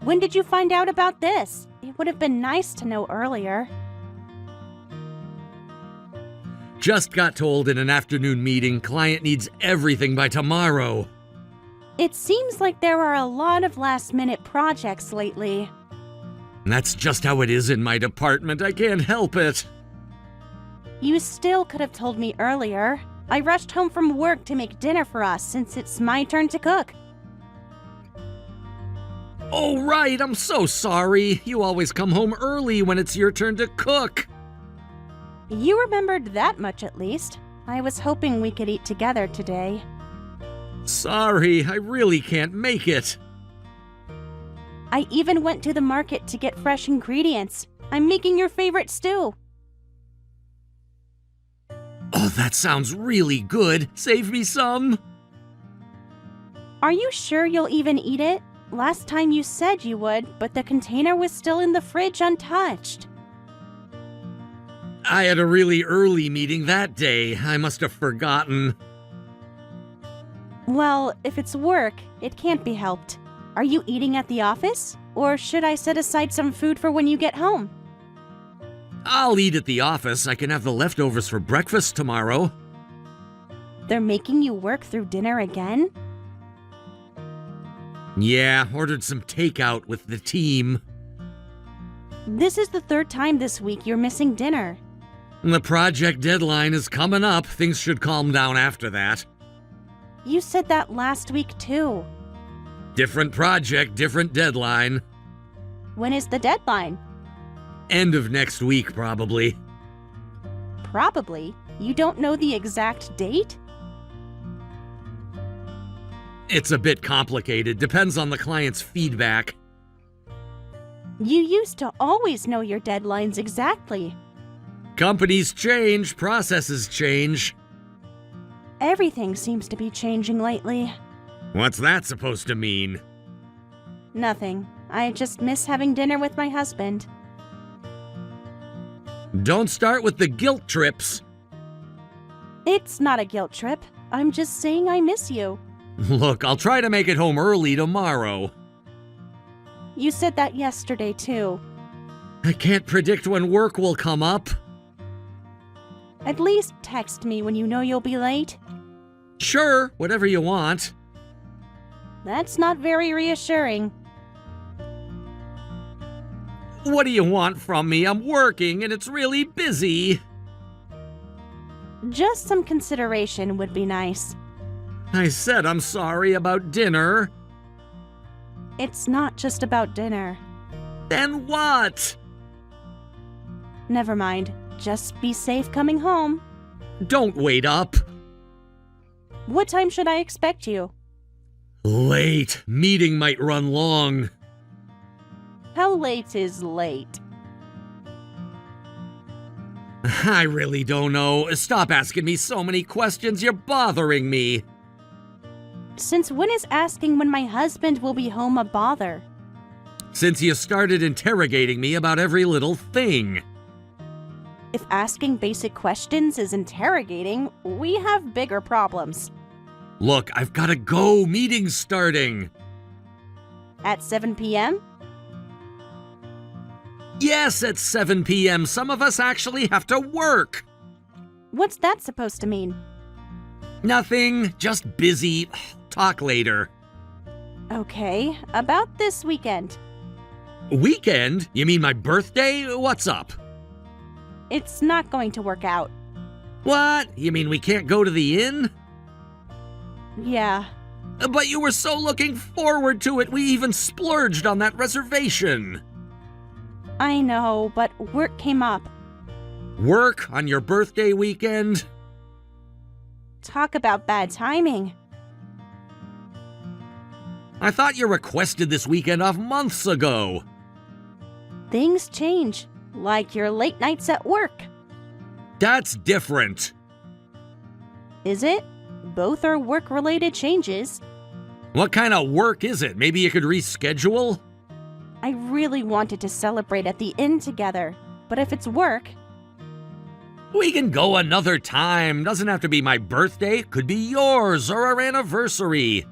When did you find out about this? It would have been nice to know earlier. Just got told in an afternoon meeting client needs everything by tomorrow. It seems like there are a lot of last-minute projects lately. That's just how it is in my department. I can't help it. You still could have told me earlier. I rushed home from work to make dinner for us since it's my turn to cook. Oh, right. I'm so sorry. You always come home early when it's your turn to cook. You remembered that much at least. I was hoping we could eat together today. Sorry, I really can't make it. I even went to the market to get fresh ingredients. I'm making your favorite stew. Oh, that sounds really good. Save me some. Are you sure you'll even eat it? Last time you said you would, but the container was still in the fridge untouched. I had a really early meeting that day. I must have forgotten. Well, if it's work, it can't be helped. Are you eating at the office? Or should I set aside some food for when you get home? I'll eat at the office. I can have the leftovers for breakfast tomorrow. They're making you work through dinner again? Yeah, ordered some takeout with the team. This is the third time this week you're missing dinner. The project deadline is coming up. Things should calm down after that. You said that last week too. Different project, different deadline. When is the deadline? End of next week, probably. Probably? You don't know the exact date? It's a bit complicated. Depends on the client's feedback. You used to always know your deadlines exactly. Companies change, processes change. Everything seems to be changing lately. What's that supposed to mean? Nothing. I just miss having dinner with my husband. Don't start with the guilt trips. It's not a guilt trip. I'm just saying I miss you. Look, I'll try to make it home early tomorrow. You said that yesterday too. I can't predict when work will come up. At least text me when you know you'll be late. Sure, whatever you want. That's not very reassuring. What do you want from me? I'm working and it's really busy. Just some consideration would be nice. I said I'm sorry about dinner. It's not just about dinner. Then what? Never mind. Just be safe coming home. Don't wait up. What time should I expect you? Late. Meeting might run long. How late is late? I really don't know. Stop asking me so many questions. You're bothering me. Since when is asking when my husband will be home a bother? Since you started interrogating me about every little thing. If asking basic questions is interrogating, we have bigger problems. Look, I've gotta go. Meeting's starting. At 7 p.m.? Yes, at 7 p.m. Some of us actually have to work. What's that supposed to mean? Nothing. Just busy. Talk later. Okay, about this weekend. Weekend? You mean my birthday? What's up? It's not going to work out. What? You mean we can't go to the inn? Yeah. But you were so looking forward to it, we even splurged on that reservation. I know, but work came up. Work on your birthday weekend? Talk about bad timing. I thought you requested this weekend off months ago. Things change, like your late nights at work. That's different. Is it? Both are work-related changes. What kind of work is it? Maybe you could reschedule? I really wanted to celebrate at the inn together, but if it's work... We can go another time. Doesn't have to be my birthday. Could be yours or our anniversary.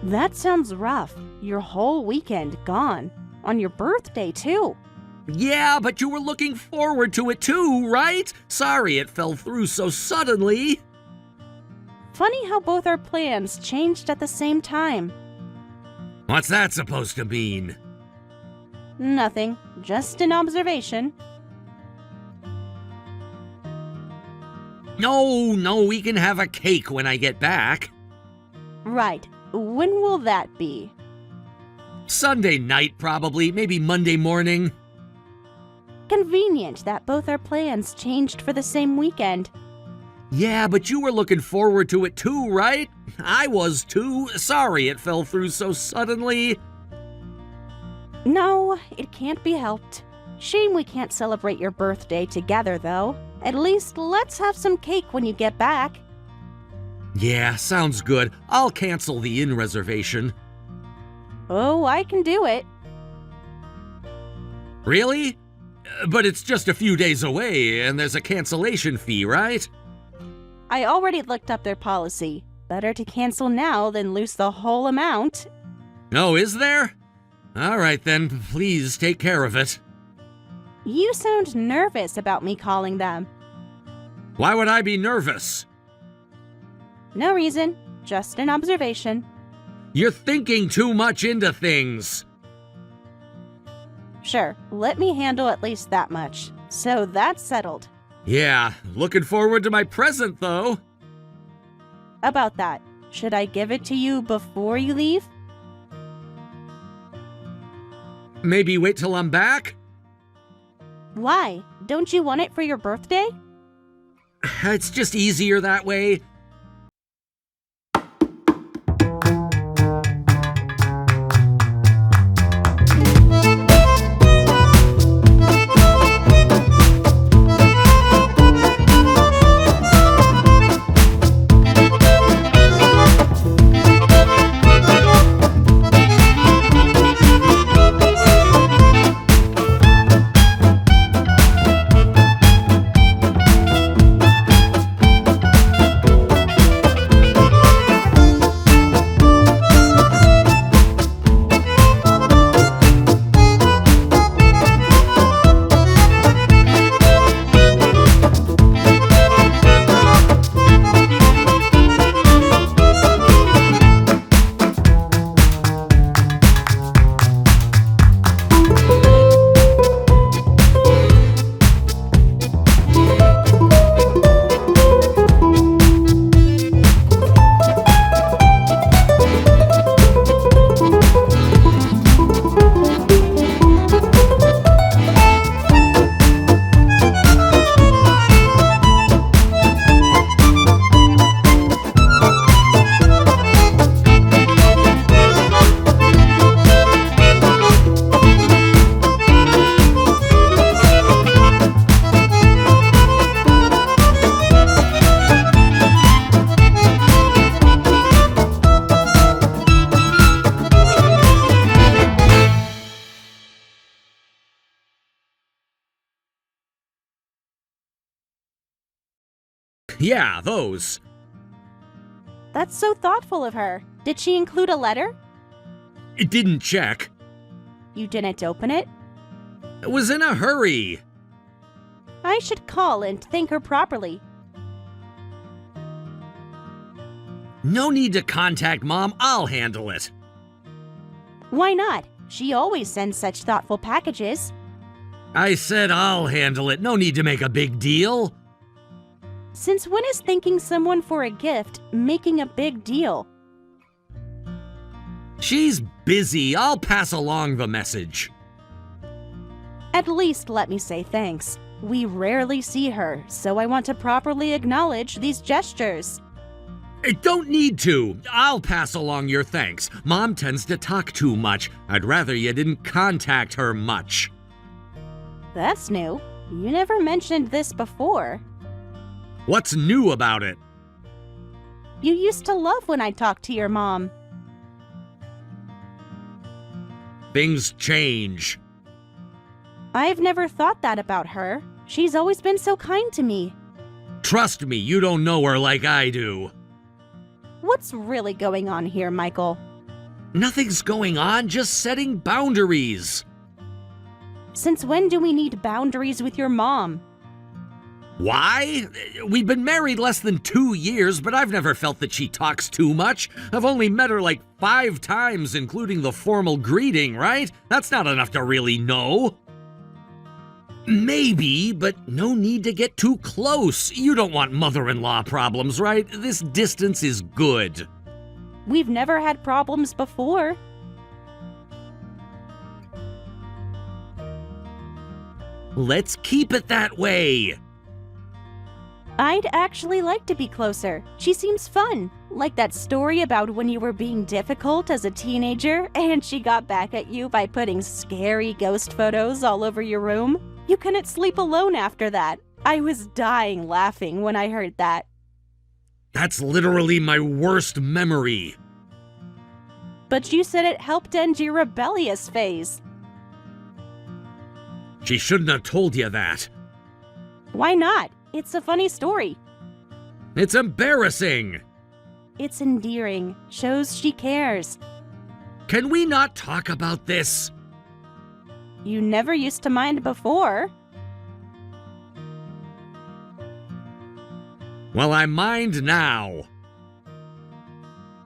That sounds rough. Your whole weekend gone. On your birthday, too. Yeah, but you were looking forward to it too, right? Sorry it fell through so suddenly. Funny how both our plans changed at the same time. What's that supposed to mean? Nothing, just an observation. No, we can have a cake when I get back. Right, when will that be? Sunday night, probably, maybe Monday morning. Convenient that both our plans changed for the same weekend. Yeah, but you were looking forward to it too, right? I was too. Sorry it fell through so suddenly. No, it can't be helped. Shame we can't celebrate your birthday together, though. At least let's have some cake when you get back. Yeah, sounds good. I'll cancel the inn reservation. Oh, I can do it. Really? But it's just a few days away, and there's a cancellation fee, right? I already looked up their policy. Better to cancel now than lose the whole amount. Oh, is there? All right then, please take care of it. You sound nervous about me calling them. Why would I be nervous? No reason, just an observation. You're thinking too much into things. Sure, let me handle at least that much. So that's settled. Yeah, looking forward to my present, though. About that, should I give it to you before you leave? Maybe wait till I'm back? Why? Don't you want it for your birthday? It's just easier that way. Yeah, those. That's so thoughtful of her. Did she include a letter? It didn't check. You didn't open it? I was in a hurry. I should call and thank her properly. No need to contact Mom. I'll handle it. Why not? She always sends such thoughtful packages. I said I'll handle it. No need to make a big deal. Since when is thanking someone for a gift making a big deal? She's busy. I'll pass along the message. At least let me say thanks. We rarely see her, so I want to properly acknowledge these gestures. I don't need to. I'll pass along your thanks. Mom tends to talk too much. I'd rather you didn't contact her much. That's new. You never mentioned this before. What's new about it? You used to love when I talked to your mom. Things change. I've never thought that about her. She's always been so kind to me. Trust me, you don't know her like I do. What's really going on here, Michael? Nothing's going on, just setting boundaries. Since when do we need boundaries with your mom? Why? We've been married less than 2 years, but I've never felt that she talks too much. I've only met her like 5 times, including the formal greeting, right? That's not enough to really know. Maybe, but no need to get too close. You don't want mother-in-law problems, right? This distance is good. We've never had problems before. Let's keep it that way. I'd actually like to be closer. She seems fun. Like that story about when you were being difficult as a teenager and she got back at you by putting scary ghost photos all over your room. You couldn't sleep alone after that. I was dying laughing when I heard that. That's literally my worst memory. But you said it helped end your rebellious phase. She shouldn't have told you that. Why not? It's a funny story. It's embarrassing. It's endearing. Shows she cares. Can we not talk about this? You never used to mind before. Well, I mind now.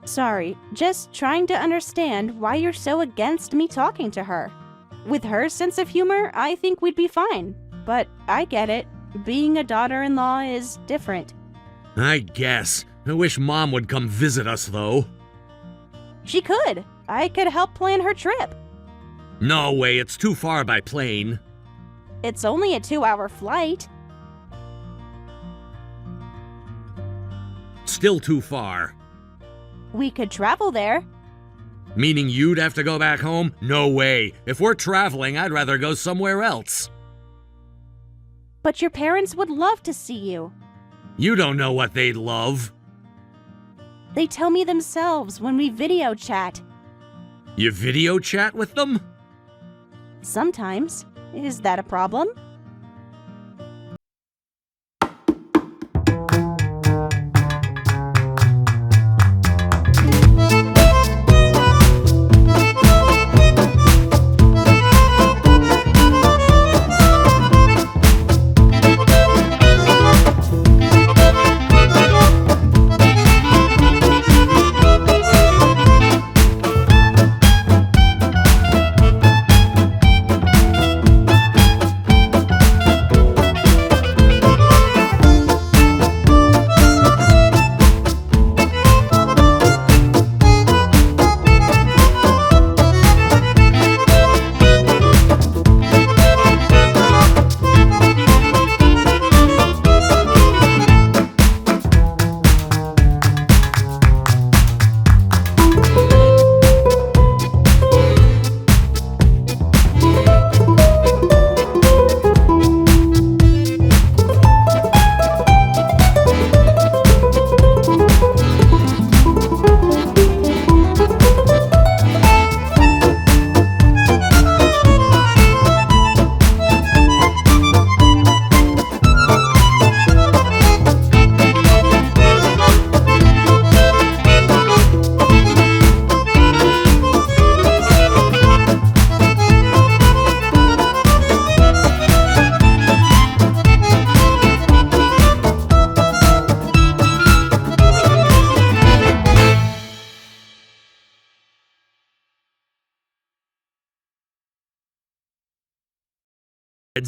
Sorry, just trying to understand why you're so against me talking to her. With her sense of humor, I think we'd be fine. But I get it. Being a daughter-in-law is different. I guess. I wish Mom would come visit us, though. She could. I could help plan her trip. No way, it's too far by plane. It's only a 2-hour flight. Still too far. We could travel there. Meaning you'd have to go back home? No way. If we're traveling, I'd rather go somewhere else. But your parents would love to see you. You don't know what they'd love. They tell me themselves when we video chat. You video chat with them? Sometimes. Is that a problem?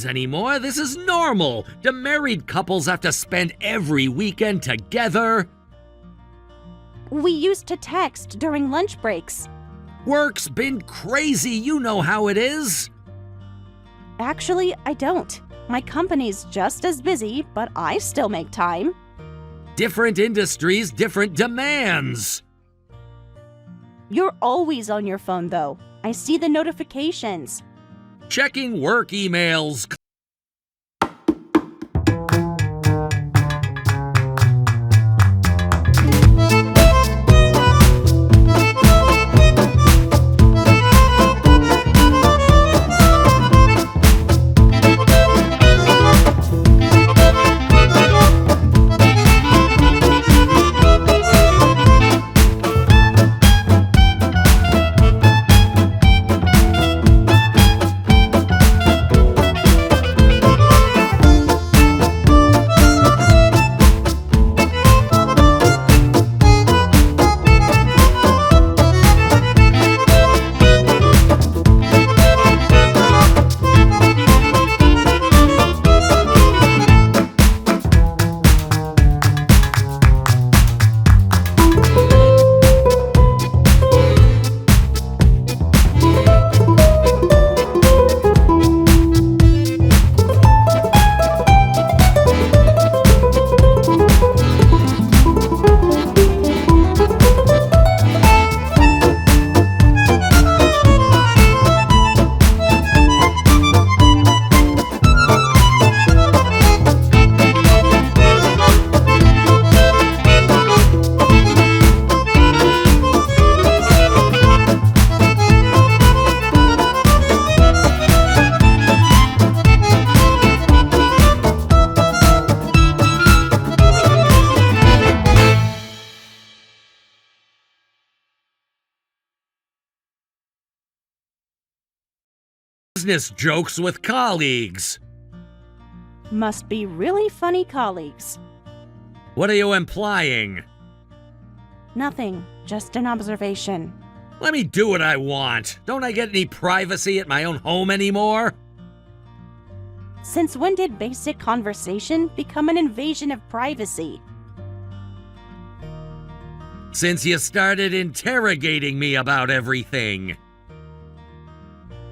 Anymore. This is normal. Do married couples have to spend every weekend together? We used to text during lunch breaks. Work's been crazy. You know how it is. Actually, I don't. My company's just as busy, but I still make time. Different industries, different demands. You're always on your phone, though. I see the notifications. Checking work emails. business jokes with colleagues. Must be really funny colleagues. What are you implying? Nothing, just an observation. Let me do what I want. Don't I get any privacy at my own home anymore? Since when did basic conversation become an invasion of privacy? Since you started interrogating me about everything.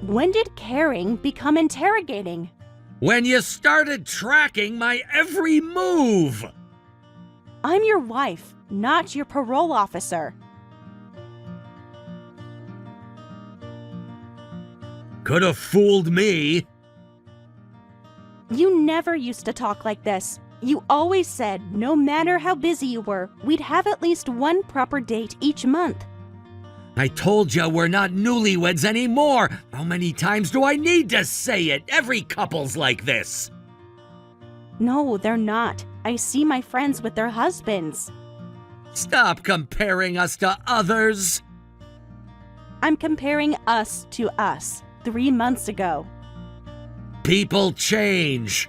When did caring become interrogating? When you started tracking my every move. I'm your wife, not your parole officer. Could have fooled me. You never used to talk like this. You always said no matter how busy you were, we'd have at least one proper date each month. I told you we're not newlyweds anymore. How many times do I need to say it? Every couple's like this. No, they're not. I see my friends with their husbands. Stop comparing us to others. I'm comparing us to us 3 months ago. People change.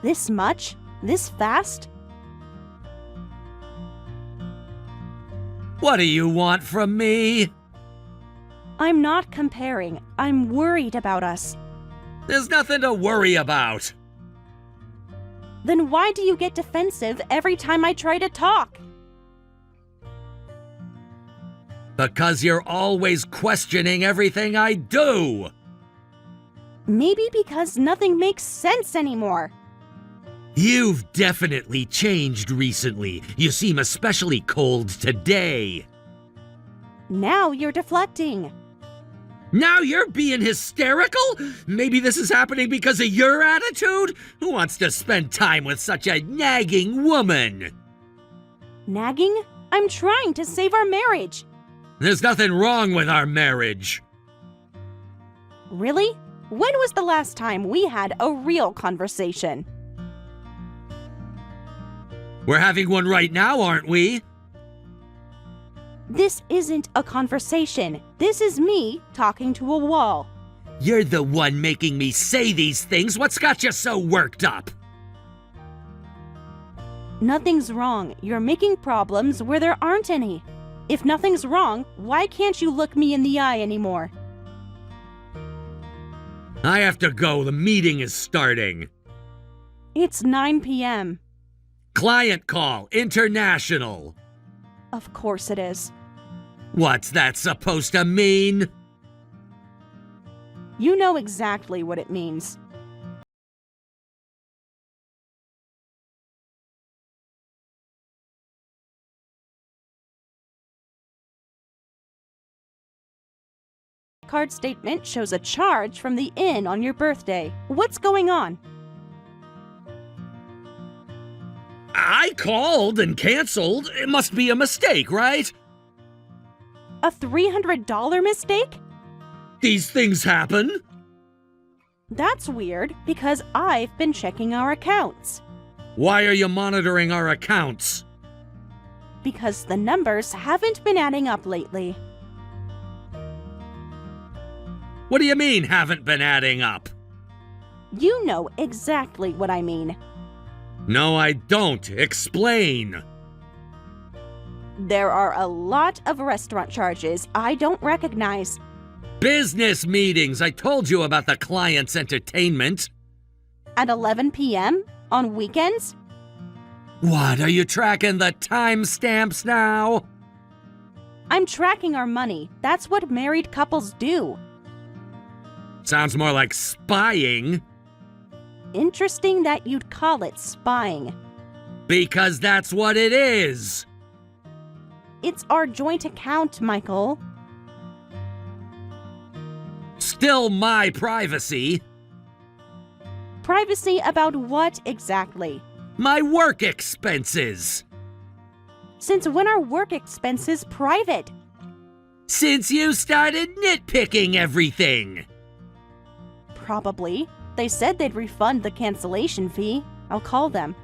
This much? This fast? What do you want from me? I'm not comparing. I'm worried about us. There's nothing to worry about. Then why do you get defensive every time I try to talk? Because you're always questioning everything I do. Maybe because nothing makes sense anymore. You've definitely changed recently. You seem especially cold today. Now you're deflecting. Now you're being hysterical? Maybe this is happening because of your attitude? Who wants to spend time with such a nagging woman? Nagging? I'm trying to save our marriage. There's nothing wrong with our marriage. Really? When was the last time we had a real conversation? We're having one right now, aren't we? This isn't a conversation. This is me talking to a wall. You're the one making me say these things. What's got you so worked up? Nothing's wrong. You're making problems where there aren't any. If nothing's wrong, why can't you look me in the eye anymore? I have to go. The meeting is starting. It's 9 p.m. Client call, international. Of course it is. What's that supposed to mean? You know exactly what it means. Card statement shows a charge from the inn on your birthday. What's going on? I called and canceled. It must be a mistake, right? A $300 mistake? These things happen. That's weird, because I've been checking our accounts. Why are you monitoring our accounts? Because the numbers haven't been adding up lately. What do you mean, haven't been adding up? You know exactly what I mean. No, I don't. Explain. There are a lot of restaurant charges I don't recognize. Business meetings. I told you about the client's entertainment. At 11 p.m. on weekends? What, are you tracking the timestamps now? I'm tracking our money. That's what married couples do. Sounds more like spying. Interesting that you'd call it spying. Because that's what it is. It's our joint account, Michael. Still my privacy. Privacy about what exactly? My work expenses. Since when are work expenses private? Since you started nitpicking everything. Probably. They said they'd refund the cancellation fee. I'll call them.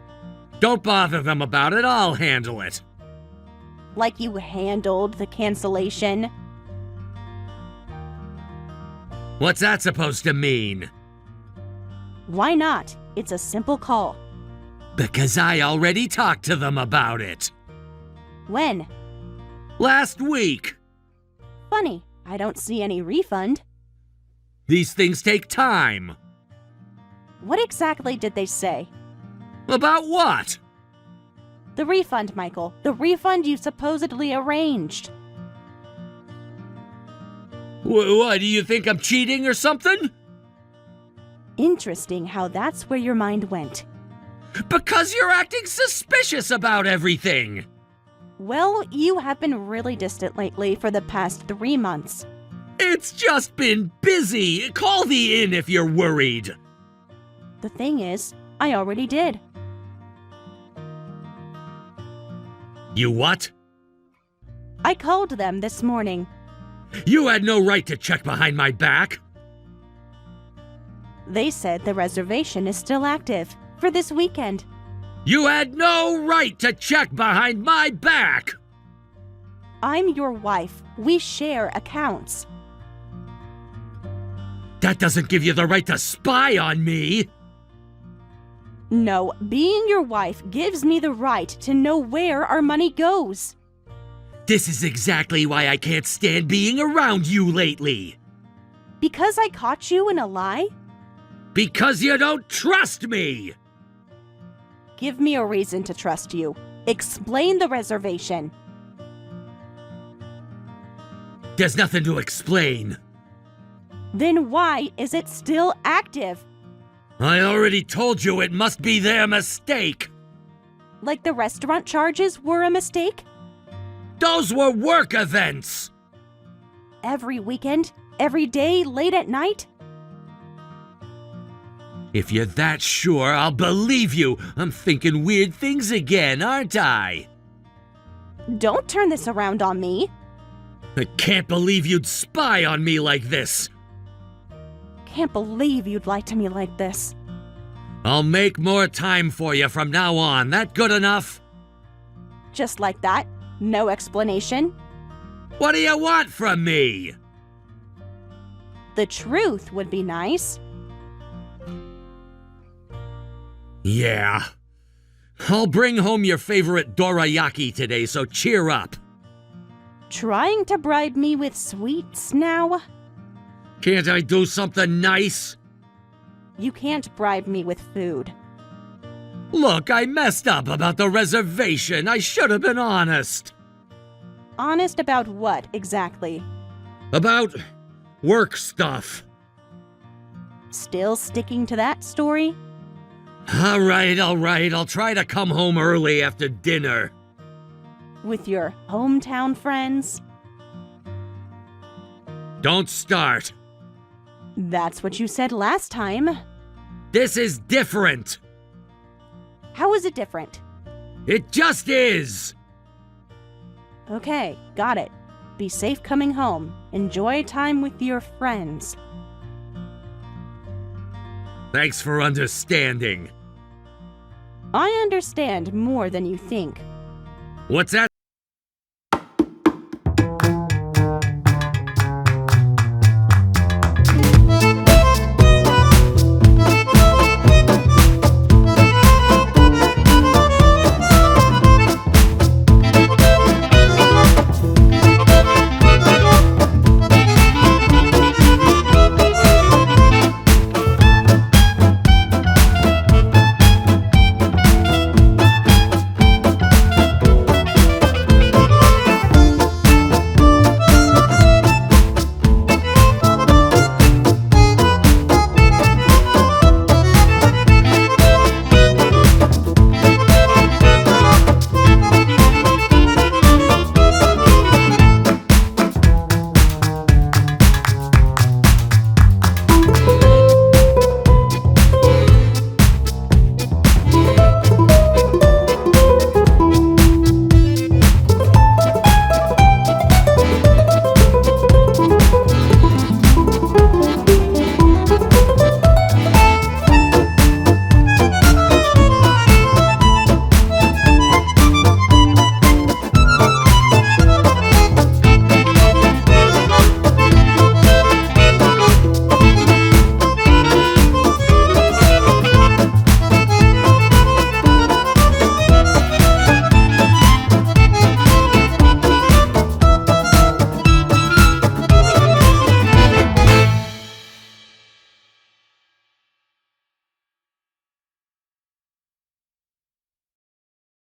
Don't bother them about it. I'll handle it. Like you handled the cancellation. What's that supposed to mean? Why not? It's a simple call. Because I already talked to them about it. When? Last week. Funny, I don't see any refund. These things take time. What exactly did they say? About what? The refund, Michael. The refund you supposedly arranged. What, do you think I'm cheating or something? Interesting how that's where your mind went. Because you're acting suspicious about everything. Well, you have been really distant lately for the past 3 months. It's just been busy. Call the inn if you're worried. The thing is, I already did. You what? I called them this morning. You had no right to check behind my back. They said the reservation is still active for this weekend. You had no right to check behind my back. I'm your wife. We share accounts. That doesn't give you the right to spy on me. No, being your wife gives me the right to know where our money goes. This is exactly why I can't stand being around you lately. Because I caught you in a lie? Because you don't trust me. Give me a reason to trust you. Explain the reservation. There's nothing to explain. Then why is it still active? I already told you it must be their mistake. Like the restaurant charges were a mistake? Those were work events. Every weekend? Every day late at night? If you're that sure, I'll believe you. I'm thinking weird things again, aren't I? Don't turn this around on me. I can't believe you'd spy on me like this. Can't believe you'd lie to me like this. I'll make more time for you from now on. That good enough? Just like that? No explanation? What do you want from me? The truth would be nice. Yeah. I'll bring home your favorite dorayaki today, so cheer up. Trying to bribe me with sweets now? Can't I do something nice? You can't bribe me with food. Look, I messed up about the reservation. I should have been honest. Honest about what, exactly? About work stuff. Still sticking to that story? All right. I'll try to come home early after dinner. With your hometown friends? Don't start. That's what you said last time. This is different. How is it different? It just is. Okay, got it. Be safe coming home. Enjoy time with your friends. Thanks for understanding. I understand more than you think. What's that?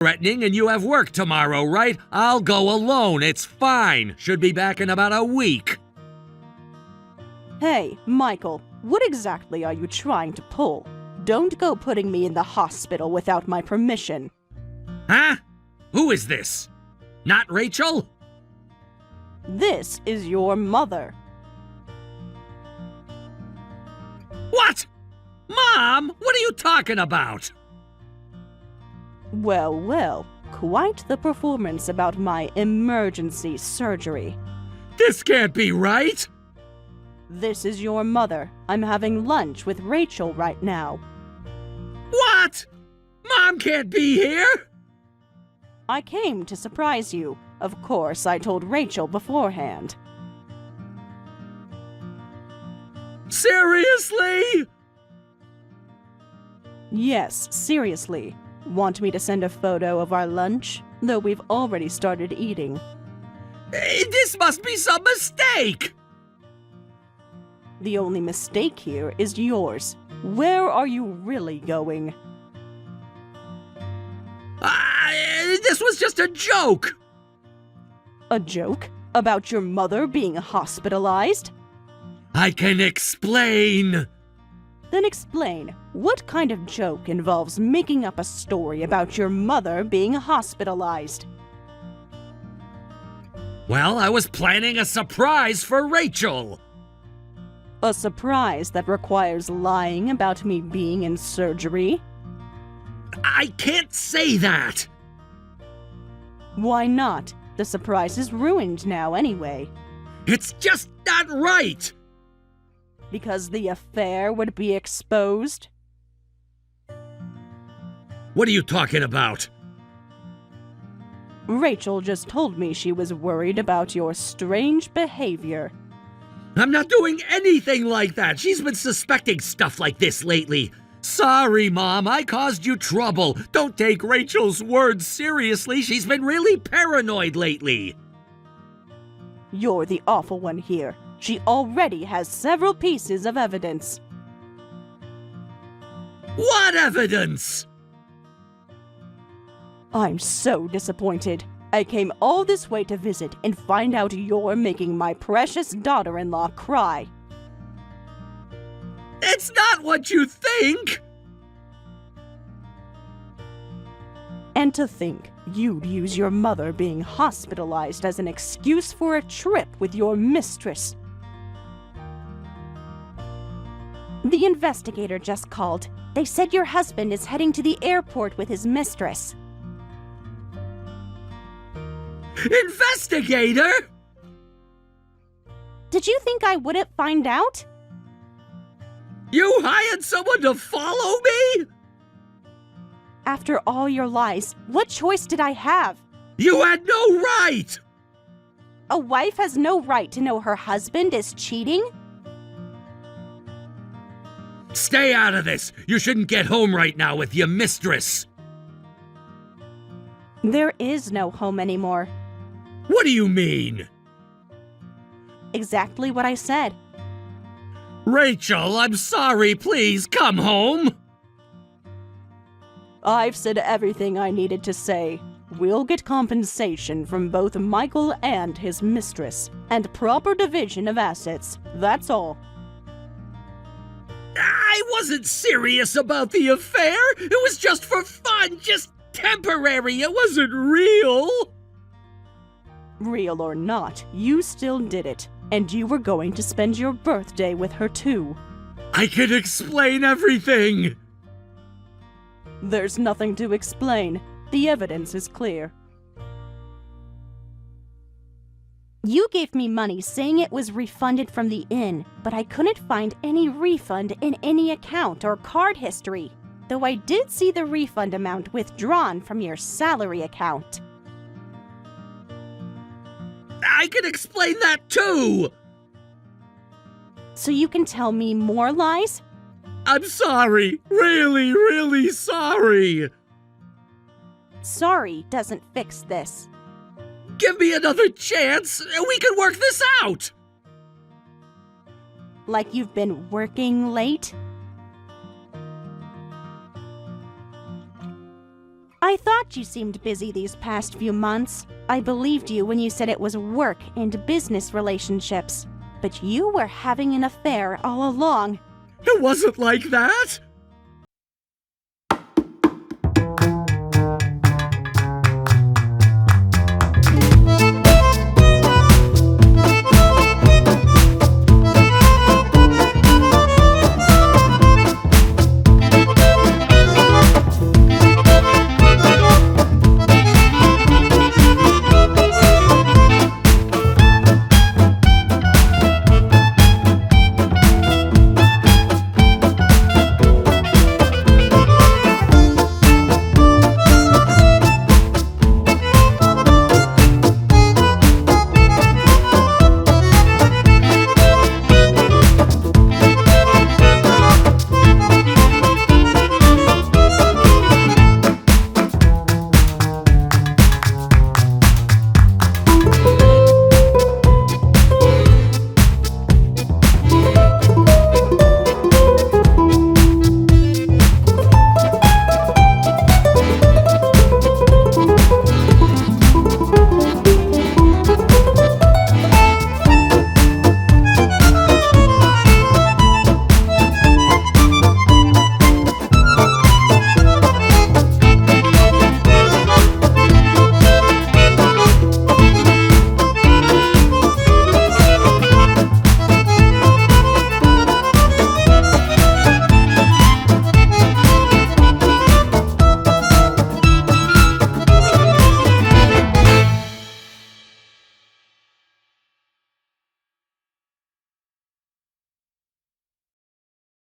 threatening and you have work tomorrow, right? I'll go alone. It's fine. Should be back in about a week. Hey, Michael, what exactly are you trying to pull? Don't go putting me in the hospital without my permission. Huh? Who is this? Not Rachel? This is your mother. What? Mom, what are you talking about? Well, well, quite the performance about my emergency surgery. This can't be right. This is your mother. I'm having lunch with Rachel right now. What? Mom can't be here? I came to surprise you. Of course, I told Rachel beforehand. Seriously? Yes, seriously. Want me to send a photo of our lunch? Though we've already started eating. This must be some mistake. The only mistake here is yours. Where are you really going? This was just a joke. A joke? About your mother being hospitalized? I can explain. Then explain, what kind of joke involves making up a story about your mother being hospitalized? Well, I was planning a surprise for Rachel. A surprise that requires lying about me being in surgery? I can't say that. Why not? The surprise is ruined now anyway. It's just not right. Because the affair would be exposed? What are you talking about? Rachel just told me she was worried about your strange behavior. I'm not doing anything like that. She's been suspecting stuff like this lately. Sorry, Mom, I caused you trouble. Don't take Rachel's words seriously. She's been really paranoid lately. You're the awful one here. She already has several pieces of evidence. What evidence? I'm so disappointed. I came all this way to visit and find out you're making my precious daughter-in-law cry. It's not what you think. And to think you'd use your mother being hospitalized as an excuse for a trip with your mistress. The investigator just called. They said your husband is heading to the airport with his mistress. Investigator? Did you think I wouldn't find out? You hired someone to follow me? After all your lies, what choice did I have? You had no right! A wife has no right to know her husband is cheating? Stay out of this. You shouldn't get home right now with your mistress. There is no home anymore. What do you mean? Exactly what I said. Rachel, I'm sorry. Please come home. I've said everything I needed to say. We'll get compensation from both Michael and his mistress, and proper division of assets. That's all. I wasn't serious about the affair. It was just for fun, just temporary. It wasn't real. Real or not, you still did it, and you were going to spend your birthday with her too. I can explain everything. There's nothing to explain. The evidence is clear. You gave me money saying it was refunded from the inn, but I couldn't find any refund in any account or card history, though I did see the refund amount withdrawn from your salary account. I can explain that too. So you can tell me more lies? I'm sorry. Really, really sorry. Sorry doesn't fix this. Give me another chance. We can work this out. Like you've been working late? I thought you seemed busy these past few months. I believed you when you said it was work and business relationships. But you were having an affair all along. It wasn't like that!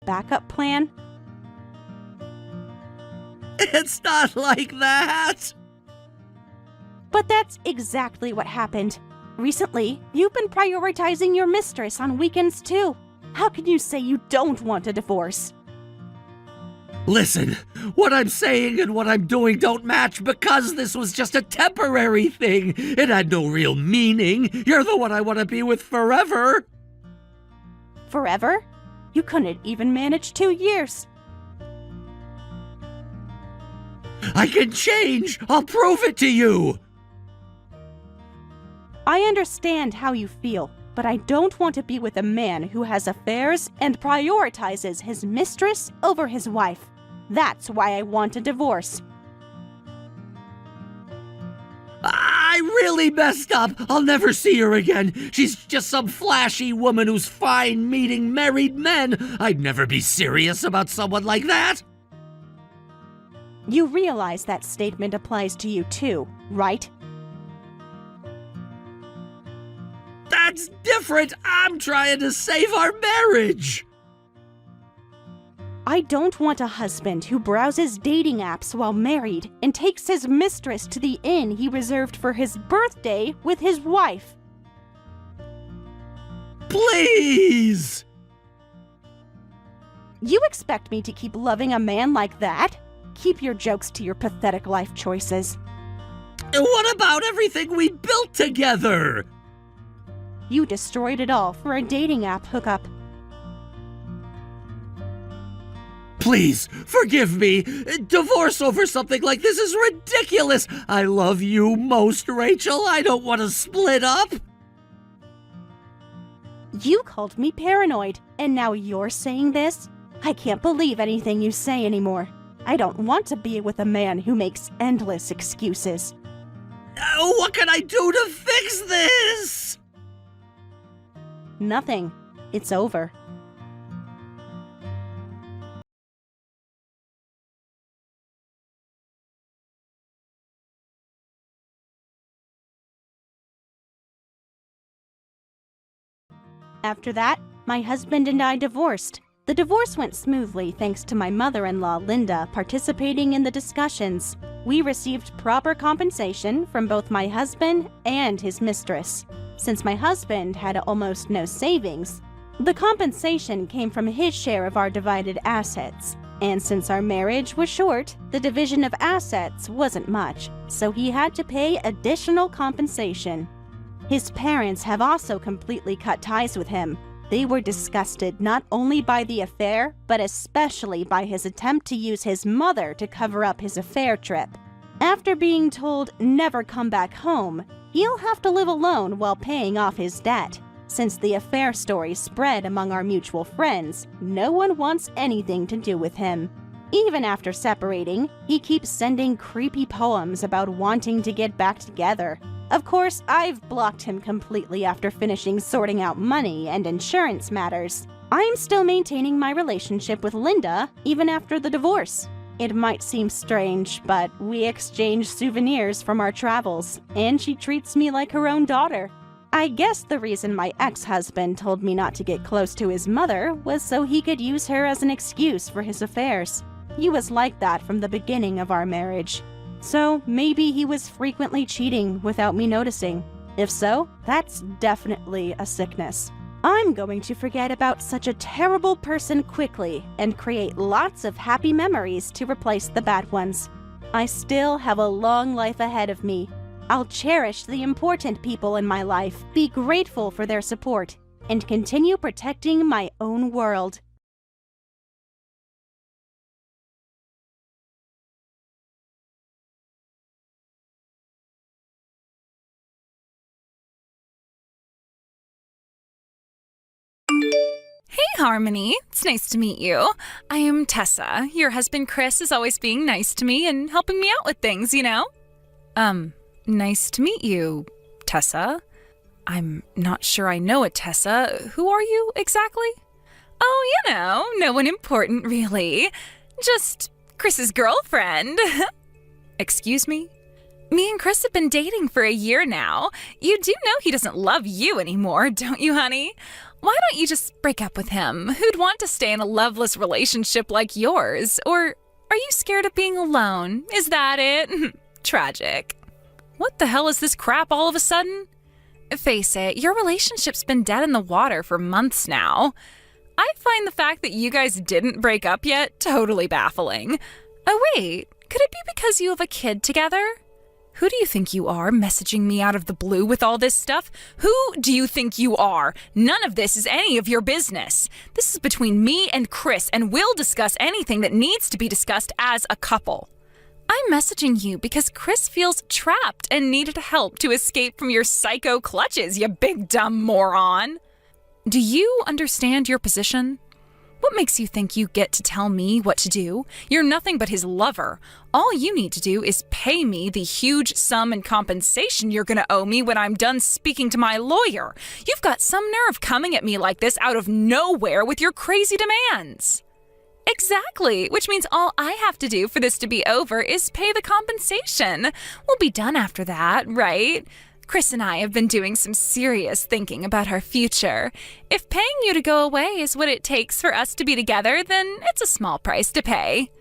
Backup plan? It's not like that! But that's exactly what happened. Recently, you've been prioritizing your mistress on weekends too. How can you say you don't want a divorce? Listen, what I'm saying and what I'm doing don't match because this was just a temporary thing. It had no real meaning. You're the one I want to be with forever. Forever? You couldn't even manage 2 years. I can change. I'll prove it to you. I understand how you feel, but I don't want to be with a man who has affairs and prioritizes his mistress over his wife. That's why I want a divorce. I really messed up. I'll never see her again. She's just some flashy woman who's fine meeting married men. I'd never be serious about someone like that. You realize that statement applies to you too, right? That's different. I'm trying to save our marriage. I don't want a husband who browses dating apps while married and takes his mistress to the inn he reserved for his birthday with his wife. Please! You expect me to keep loving a man like that? Keep your jokes to your pathetic life choices. What about everything we built together? You destroyed it all for a dating app hookup. Please, forgive me. Divorce over something like this is ridiculous. I love you most, Rachel. I don't want to split up. You called me paranoid, and now you're saying this? I can't believe anything you say anymore. I don't want to be with a man who makes endless excuses. What can I do to fix this? Nothing. It's over. After that, my husband and I divorced. The divorce went smoothly thanks to my mother-in-law, Linda, participating in the discussions. We received proper compensation from both my husband and his mistress. Since my husband had almost no savings, the compensation came from his share of our divided assets. And since our marriage was short, the division of assets wasn't much, so he had to pay additional compensation. His parents have also completely cut ties with him. They were disgusted not only by the affair, but especially by his attempt to use his mother to cover up his affair trip. After being told never come back home, he'll have to live alone while paying off his debt. Since the affair story spread among our mutual friends, no one wants anything to do with him. Even after separating, he keeps sending creepy poems about wanting to get back together. Of course, I've blocked him completely after finishing sorting out money and insurance matters. I'm still maintaining my relationship with Linda even after the divorce. It might seem strange, but we exchange souvenirs from our travels, and she treats me like her own daughter. I guess the reason my ex-husband told me not to get close to his mother was so he could use her as an excuse for his affairs. He was like that from the beginning of our marriage. So maybe he was frequently cheating without me noticing. If so, that's definitely a sickness. I'm going to forget about such a terrible person quickly and create lots of happy memories to replace the bad ones. I still have a long life ahead of me. I'll cherish the important people in my life, be grateful for their support, and continue protecting my own world. Hey, Harmony. It's nice to meet you. I am Tessa. Your husband Chris is always being nice to me and helping me out with things, you know? Nice to meet you, Tessa. I'm not sure I know a Tessa. Who are you exactly? Oh, you know, no one important, really. Just Chris's girlfriend. Excuse me? Me and Chris have been dating for a year now. You do know he doesn't love you anymore, don't you, honey? Why don't you just break up with him? Who'd want to stay in a loveless relationship like yours? Or are you scared of being alone? Is that it? Tragic. What the hell is this crap all of a sudden? Face it, your relationship's been dead in the water for months now. I find the fact that you guys didn't break up yet totally baffling. Oh wait, could it be because you have a kid together? Who do you think you are, messaging me out of the blue with all this stuff? Who do you think you are? None of this is any of your business. This is between me and Chris, and we'll discuss anything that needs to be discussed as a couple. I'm messaging you because Chris feels trapped and needed help to escape from your psycho clutches, you big dumb moron. Do you understand your position? What makes you think you get to tell me what to do? You're nothing but his lover. All you need to do is pay me the huge sum in compensation you're gonna owe me when I'm done speaking to my lawyer. You've got some nerve coming at me like this out of nowhere with your crazy demands. Exactly, which means all I have to do for this to be over is pay the compensation. We'll be done after that, right? Chris and I have been doing some serious thinking about our future. If paying you to go away is what it takes for us to be together, then it's a small price to pay.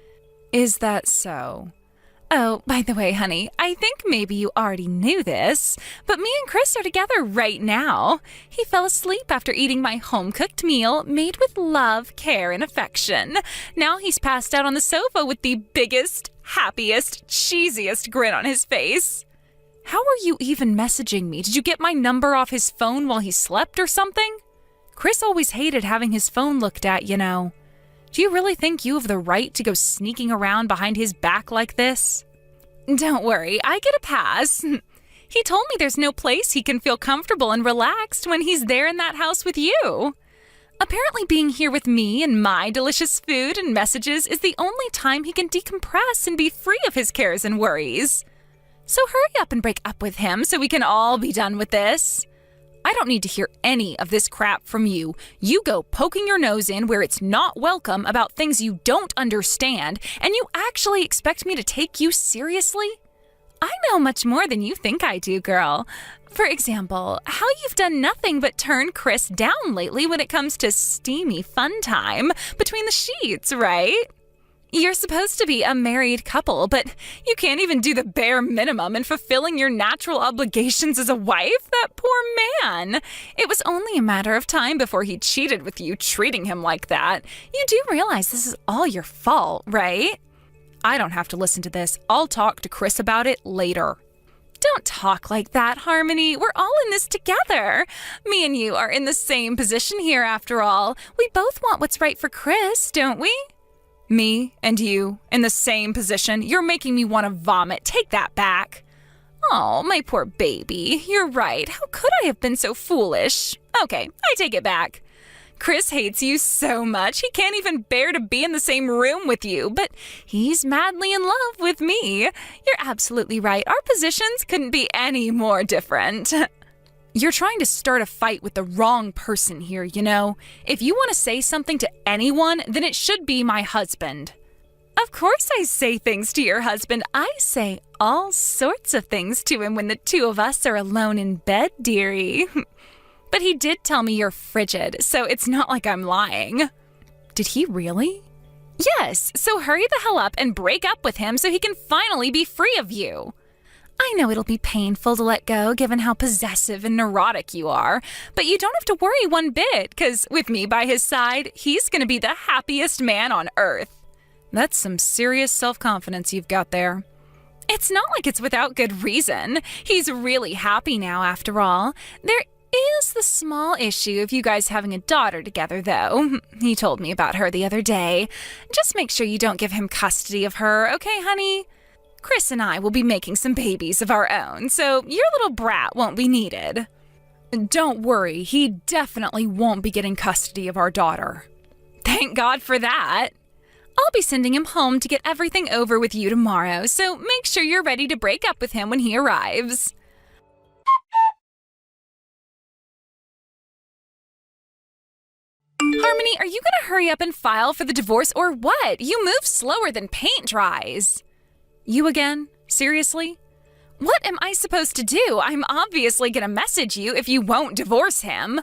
Is that so? Oh, by the way, honey, I think maybe you already knew this, but me and Chris are together right now. He fell asleep after eating my home-cooked meal made with love, care, and affection. Now he's passed out on the sofa with the biggest, happiest, cheesiest grin on his face. How are you even messaging me? Did you get my number off his phone while he slept or something? Chris always hated having his phone looked at, you know. Do you really think you have the right to go sneaking around behind his back like this? Don't worry, I get a pass. He told me there's no place he can feel comfortable and relaxed when he's there in that house with you. Apparently being here with me and my delicious food and messages is the only time he can decompress and be free of his cares and worries. So hurry up and break up with him so we can all be done with this. I don't need to hear any of this crap from you. You go poking your nose in where it's not welcome about things you don't understand, and you actually expect me to take you seriously? I know much more than you think I do, girl. For example, how you've done nothing but turn Chris down lately when it comes to steamy fun time between the sheets, right? You're supposed to be a married couple, but you can't even do the bare minimum in fulfilling your natural obligations as a wife? That poor man. It was only a matter of time before he cheated with you, treating him like that. You do realize this is all your fault, right? I don't have to listen to this. I'll talk to Chris about it later. Don't talk like that, Harmony. We're all in this together. Me and you are in the same position here, after all. We both want what's right for Chris, don't we? Me and you in the same position? You're making me want to vomit. Take that back. Oh, my poor baby. You're right. How could I have been so foolish? Okay, I take it back. Chris hates you so much, he can't even bear to be in the same room with you, but he's madly in love with me. You're absolutely right. Our positions couldn't be any more different. You're trying to start a fight with the wrong person here, you know? If you want to say something to anyone, then it should be my husband. Of course I say things to your husband. I say all sorts of things to him when the two of us are alone in bed, dearie. But he did tell me you're frigid, so it's not like I'm lying. Did he really? Yes, so hurry the hell up and break up with him so he can finally be free of you. I know it'll be painful to let go given how possessive and neurotic you are, but you don't have to worry one bit, because with me by his side, he's going to be the happiest man on earth. That's some serious self-confidence you've got there. It's not like it's without good reason. He's really happy now, after all. There is the small issue of you guys having a daughter together, though. He told me about her the other day. Just make sure you don't give him custody of her, okay, honey? Chris and I will be making some babies of our own, so your little brat won't be needed. Don't worry, he definitely won't be getting custody of our daughter. Thank God for that. I'll be sending him home to get everything over with you tomorrow, so make sure you're ready to break up with him when he arrives. Harmony, are you going to hurry up and file for the divorce or what? You move slower than paint dries. You again? Seriously? What am I supposed to do? I'm obviously going to message you if you won't divorce him.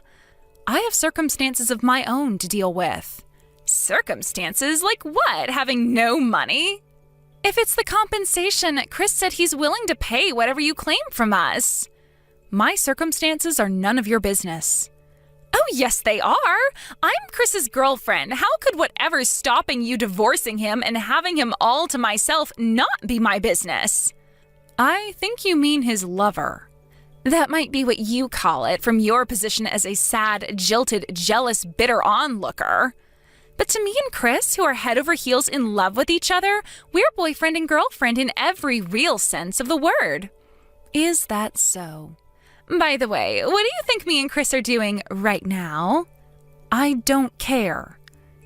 I have circumstances of my own to deal with. Circumstances? Like what? Having no money? If it's the compensation, Chris said he's willing to pay whatever you claim from us. My circumstances are none of your business. Oh, yes, they are. I'm Chris's girlfriend. How could whatever's stopping you divorcing him and having him all to myself not be my business? I think you mean his lover. That might be what you call it from your position as a sad, jilted, jealous, bitter onlooker. But to me and Chris, who are head over heels in love with each other, we're boyfriend and girlfriend in every real sense of the word. Is that so? By the way, what do you think me and Chris are doing right now? I don't care.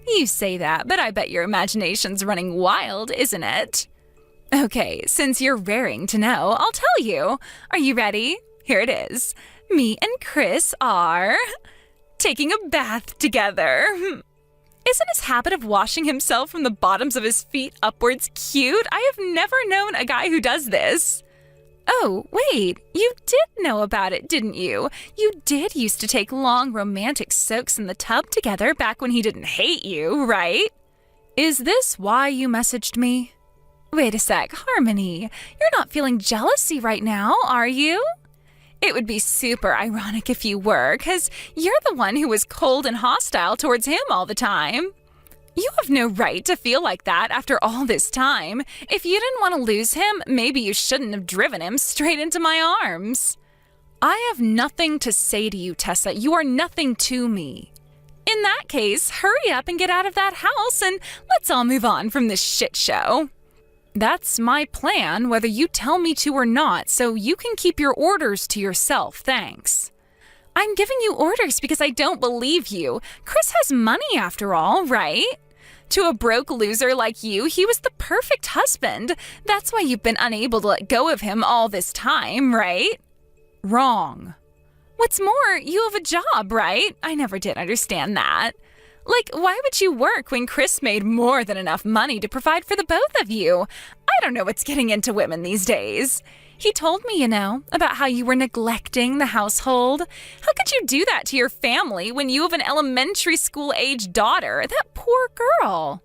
You say that, but I bet your imagination's running wild, isn't it? Okay, since you're raring to know, I'll tell you. Are you ready? Here it is. Me and Chris are taking a bath together. Isn't his habit of washing himself from the bottoms of his feet upwards cute? I have never known a guy who does this. Oh, wait, you did know about it, didn't you? You did used to take long romantic soaks in the tub together back when he didn't hate you, right? Is this why you messaged me? Wait a sec, Harmony, you're not feeling jealousy right now, are you? It would be super ironic if you were, 'cause you're the one who was cold and hostile towards him all the time. You have no right to feel like that after all this time. If you didn't want to lose him, maybe you shouldn't have driven him straight into my arms. I have nothing to say to you, Tessa. You are nothing to me. In that case, hurry up and get out of that house and let's all move on from this shit show. That's my plan, whether you tell me to or not, so you can keep your orders to yourself, thanks. I'm giving you orders because I don't believe you. Chris has money after all, right? To a broke loser like you, he was the perfect husband. That's why you've been unable to let go of him all this time, right? Wrong. What's more, you have a job, right? I never did understand that. Like, why would you work when Chris made more than enough money to provide for the both of you? I don't know what's getting into women these days. He told me, about how you were neglecting the household. How could you do that to your family when you have an elementary school-age daughter? That poor girl.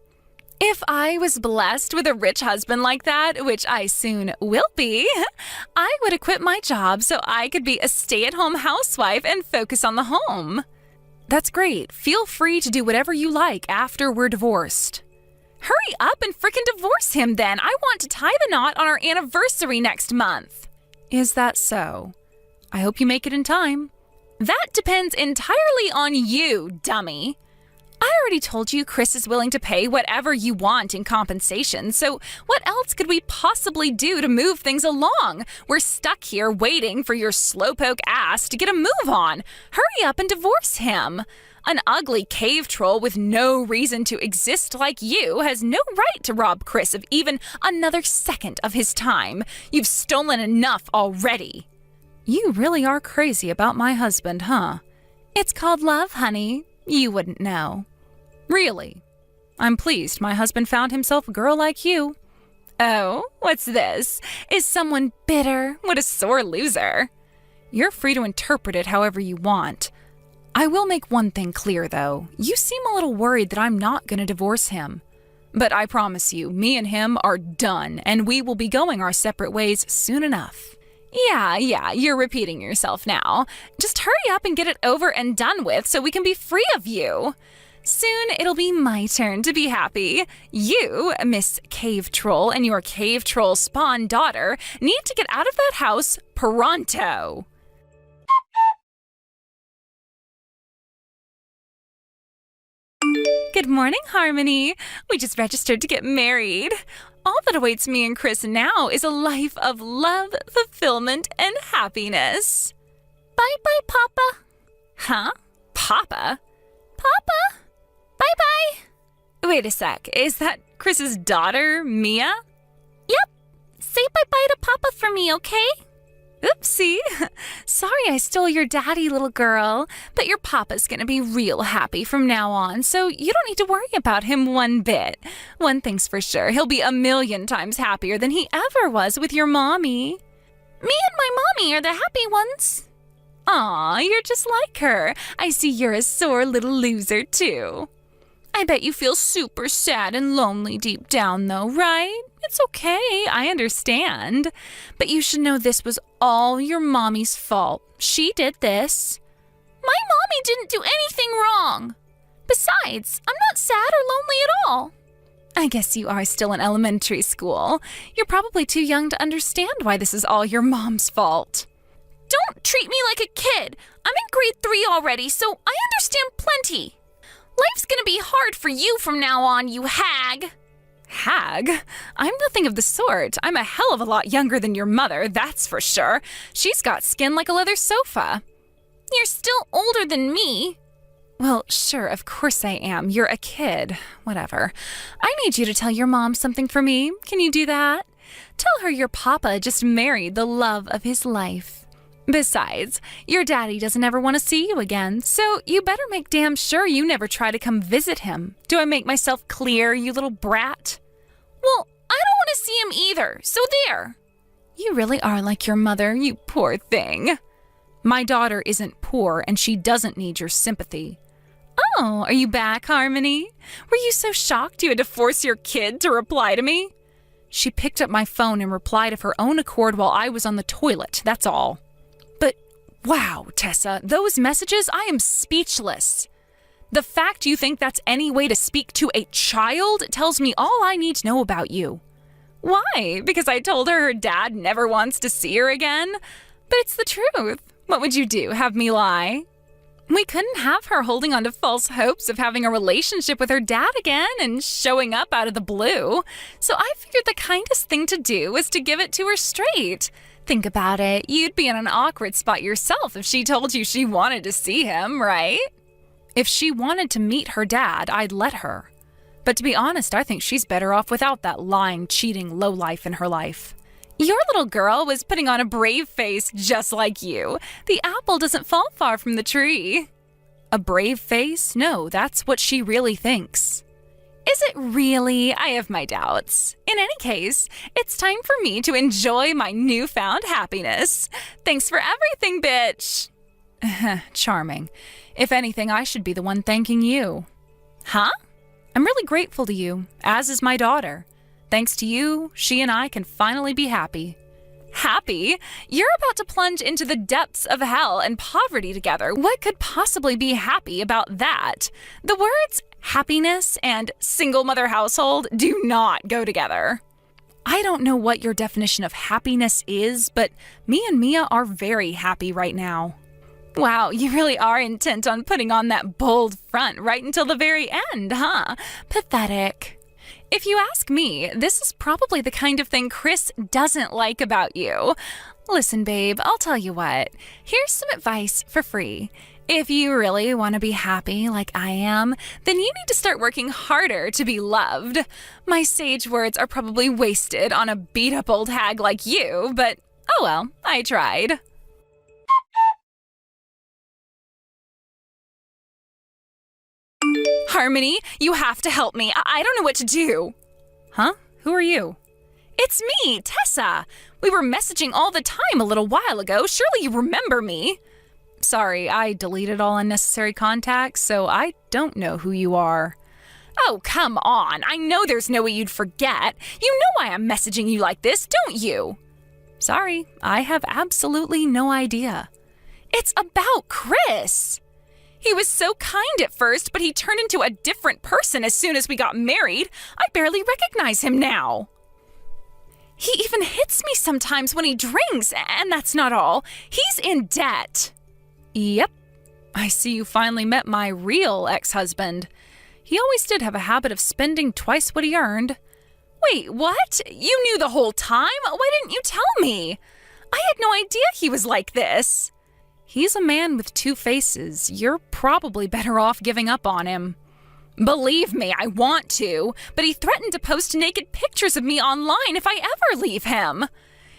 If I was blessed with a rich husband like that, which I soon will be, I would have quit my job so I could be a stay-at-home housewife and focus on the home. That's great. Feel free to do whatever you like after we're divorced. Hurry up and frickin' divorce him then. I want to tie the knot on our anniversary next month. Is that so? I hope you make it in time. That depends entirely on you, dummy. I already told you Chris is willing to pay whatever you want in compensation, so what else could we possibly do to move things along? We're stuck here waiting for your slowpoke ass to get a move on. Hurry up and divorce him. An ugly cave troll with no reason to exist like you has no right to rob Chris of even another second of his time. You've stolen enough already. You really are crazy about my husband, huh? It's called love, honey. You wouldn't know. Really? I'm pleased my husband found himself a girl like you. Oh, what's this? Is someone bitter? What a sore loser. You're free to interpret it however you want. I will make one thing clear, though. You seem a little worried that I'm not going to divorce him. But I promise you, me and him are done, and we will be going our separate ways soon enough. Yeah, you're repeating yourself now. Just hurry up and get it over and done with so we can be free of you. Soon it'll be my turn to be happy. You, Miss Cave Troll, and your Cave Troll spawn daughter need to get out of that house pronto. Good morning, Harmony. We just registered to get married. All that awaits me and Chris now is a life of love, fulfillment, and happiness. Bye-bye, Papa. Huh? Papa? Papa? Bye-bye. Wait a sec. Is that Chris's daughter, Mia? Yep. Say bye-bye to Papa for me, okay? Oopsie. Sorry I stole your daddy, little girl. But your papa's gonna be real happy from now on, so you don't need to worry about him one bit. One thing's for sure, he'll be 1,000,000 times happier than he ever was with your mommy. Me and my mommy are the happy ones. Aw, you're just like her. I see you're a sore little loser, too. I bet you feel super sad and lonely deep down, though, right? It's okay, I understand. But you should know this was all your mommy's fault. She did this. My mommy didn't do anything wrong. Besides, I'm not sad or lonely at all. I guess you are still in elementary school. You're probably too young to understand why this is all your mom's fault. Don't treat me like a kid. I'm in grade 3 already, so I understand plenty. Life's gonna be hard for you from now on, you hag. Hag? I'm nothing of the sort. I'm a hell of a lot younger than your mother, that's for sure. She's got skin like a leather sofa. You're still older than me. Well, sure, of course I am. You're a kid. Whatever. I need you to tell your mom something for me. Can you do that? Tell her your papa just married the love of his life. Besides, your daddy doesn't ever want to see you again, so you better make damn sure you never try to come visit him. Do I make myself clear, you little brat? Well, I don't want to see him either, so there. You really are like your mother, you poor thing. My daughter isn't poor, and she doesn't need your sympathy. Oh, are you back, Harmony? Were you so shocked you had to force your kid to reply to me? She picked up my phone and replied of her own accord while I was on the toilet, that's all. Wow, Tessa, those messages, I am speechless. The fact you think that's any way to speak to a child tells me all I need to know about you. Why? Because I told her dad never wants to see her again? But it's the truth. What would you do, have me lie? We couldn't have her holding on to false hopes of having a relationship with her dad again and showing up out of the blue. So I figured the kindest thing to do was to give it to her straight. Think about it. You'd be in an awkward spot yourself if she told you she wanted to see him, right? If she wanted to meet her dad, I'd let her. But to be honest, I think she's better off without that lying, cheating lowlife in her life. Your little girl was putting on a brave face just like you. The apple doesn't fall far from the tree. A brave face? No, that's what she really thinks. Is it really? I have my doubts. In any case, it's time for me to enjoy my newfound happiness. Thanks for everything, bitch. Charming. If anything, I should be the one thanking you. Huh? I'm really grateful to you, as is my daughter. Thanks to you, she and I can finally be happy. Happy? You're about to plunge into the depths of hell and poverty together. What could possibly be happy about that? The words happiness and single mother household do not go together. I don't know what your definition of happiness is, but me and Mia are very happy right now. Wow, you really are intent on putting on that bold front right until the very end, huh? Pathetic. If you ask me, this is probably the kind of thing Chris doesn't like about you. Listen, babe, I'll tell you what. Here's some advice for free. If you really want to be happy like I am, then you need to start working harder to be loved. My sage words are probably wasted on a beat-up old hag like you, but oh well, I tried. Harmony, you have to help me. I don't know what to do. Huh? Who are you? It's me, Tessa. We were messaging all the time a little while ago. Surely you remember me. Sorry, I deleted all unnecessary contacts, so I don't know who you are. Oh, come on. I know there's no way you'd forget. You know why I'm messaging you like this, don't you? Sorry, I have absolutely no idea. It's about Chris. He was so kind at first, but he turned into a different person as soon as we got married. I barely recognize him now. He even hits me sometimes when he drinks, and that's not all. He's in debt. Yep. I see you finally met my real ex-husband. He always did have a habit of spending twice what he earned. Wait, what? You knew the whole time? Why didn't you tell me? I had no idea he was like this. He's a man with two faces. You're probably better off giving up on him. Believe me, I want to, but he threatened to post naked pictures of me online if I ever leave him.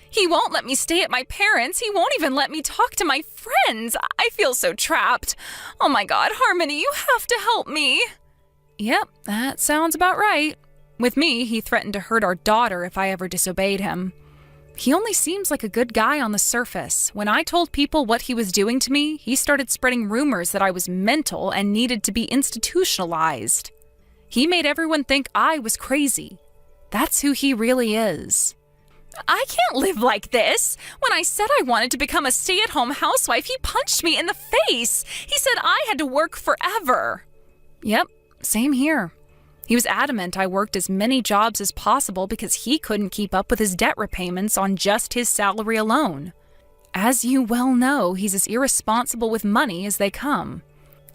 He won't let me stay at my parents'. He won't even let me talk to my friends. I feel so trapped. Oh my God, Harmony, you have to help me. Yep, that sounds about right. With me, he threatened to hurt our daughter if I ever disobeyed him. He only seems like a good guy on the surface. When I told people what he was doing to me, he started spreading rumors that I was mental and needed to be institutionalized. He made everyone think I was crazy. That's who he really is. I can't live like this. When I said I wanted to become a stay-at-home housewife, he punched me in the face. He said I had to work forever. Yep, same here. He was adamant I worked as many jobs as possible because he couldn't keep up with his debt repayments on just his salary alone. As you well know, he's as irresponsible with money as they come.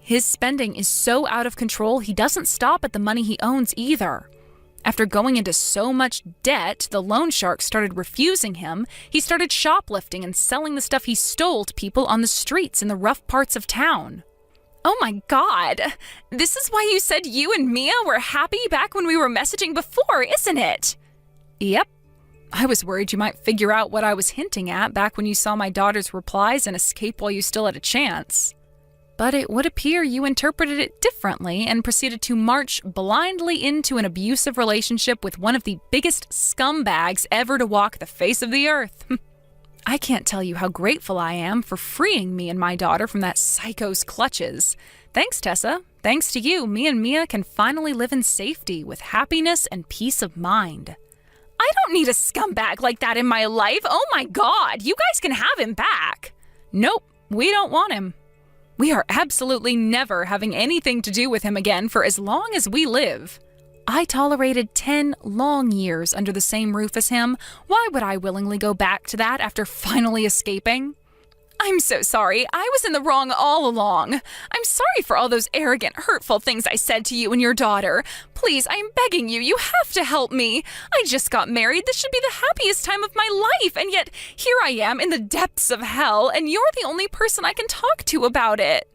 His spending is so out of control, he doesn't stop at the money he owns either. After going into so much debt, the loan shark started refusing him. He started shoplifting and selling the stuff he stole to people on the streets in the rough parts of town. Oh my God, this is why you said you and Mia were happy back when we were messaging before, isn't it? Yep. I was worried you might figure out what I was hinting at back when you saw my daughter's replies and escape while you still had a chance. But it would appear you interpreted it differently and proceeded to march blindly into an abusive relationship with one of the biggest scumbags ever to walk the face of the earth. I can't tell you how grateful I am for freeing me and my daughter from that psycho's clutches. Thanks, Tessa. Thanks to you, me and Mia can finally live in safety with happiness and peace of mind. I don't need a scumbag like that in my life. Oh my God, you guys can have him back. Nope, we don't want him. We are absolutely never having anything to do with him again for as long as we live. I tolerated 10 long years under the same roof as him. Why would I willingly go back to that after finally escaping? I'm so sorry. I was in the wrong all along. I'm sorry for all those arrogant, hurtful things I said to you and your daughter. Please, I'm begging you, you have to help me. I just got married. This should be the happiest time of my life, and yet here I am in the depths of hell, and you're the only person I can talk to about it.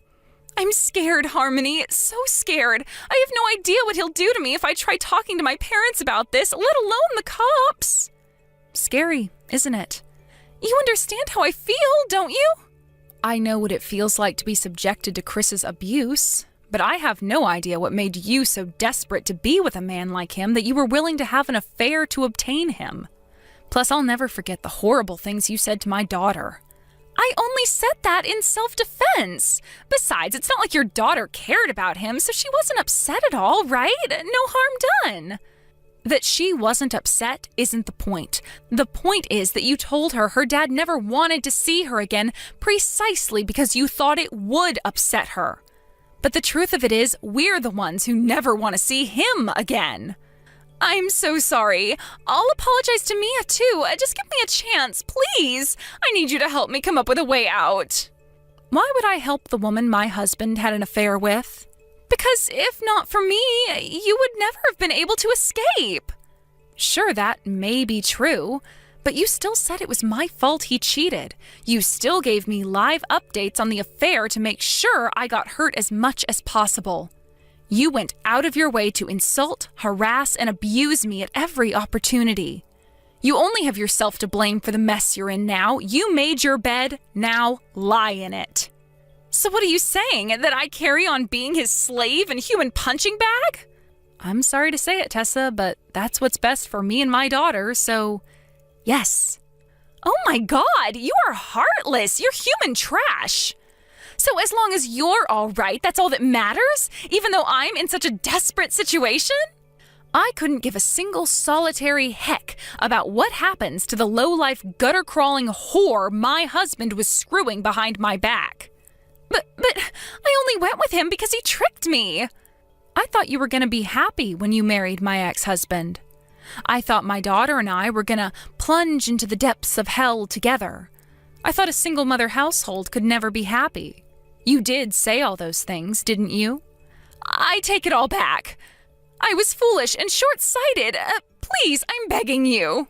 I'm scared, Harmony, so scared. I have no idea what he'll do to me if I try talking to my parents about this, let alone the cops. Scary, isn't it? You understand how I feel, don't you? I know what it feels like to be subjected to Chris's abuse, but I have no idea what made you so desperate to be with a man like him that you were willing to have an affair to obtain him. Plus, I'll never forget the horrible things you said to my daughter. I only said that in self-defense. Besides, it's not like your daughter cared about him, so she wasn't upset at all, right? No harm done. That she wasn't upset isn't the point. The point is that you told her her dad never wanted to see her again precisely because you thought it would upset her. But the truth of it is, we're the ones who never want to see him again. I'm so sorry. I'll apologize to Mia too. Just give me a chance, please. I need you to help me come up with a way out. Why would I help the woman my husband had an affair with? Because if not for me, you would never have been able to escape. Sure, that may be true, but you still said it was my fault he cheated. You still gave me live updates on the affair to make sure I got hurt as much as possible. You went out of your way to insult, harass, and abuse me at every opportunity. You only have yourself to blame for the mess you're in now. You made your bed, now lie in it. So what are you saying, that I carry on being his slave and human punching bag? I'm sorry to say it, Tessa, but that's what's best for me and my daughter, so yes. Oh my God, you are heartless. You're human trash. So as long as you're all right, that's all that matters, even though I'm in such a desperate situation? I couldn't give a single solitary heck about what happens to the low-life, gutter-crawling whore my husband was screwing behind my back. But I only went with him because he tricked me. I thought you were going to be happy when you married my ex-husband. I thought my daughter and I were going to plunge into the depths of hell together. I thought a single-mother household could never be happy. You did say all those things, didn't you? I take it all back. I was foolish and short-sighted. Please, I'm begging you.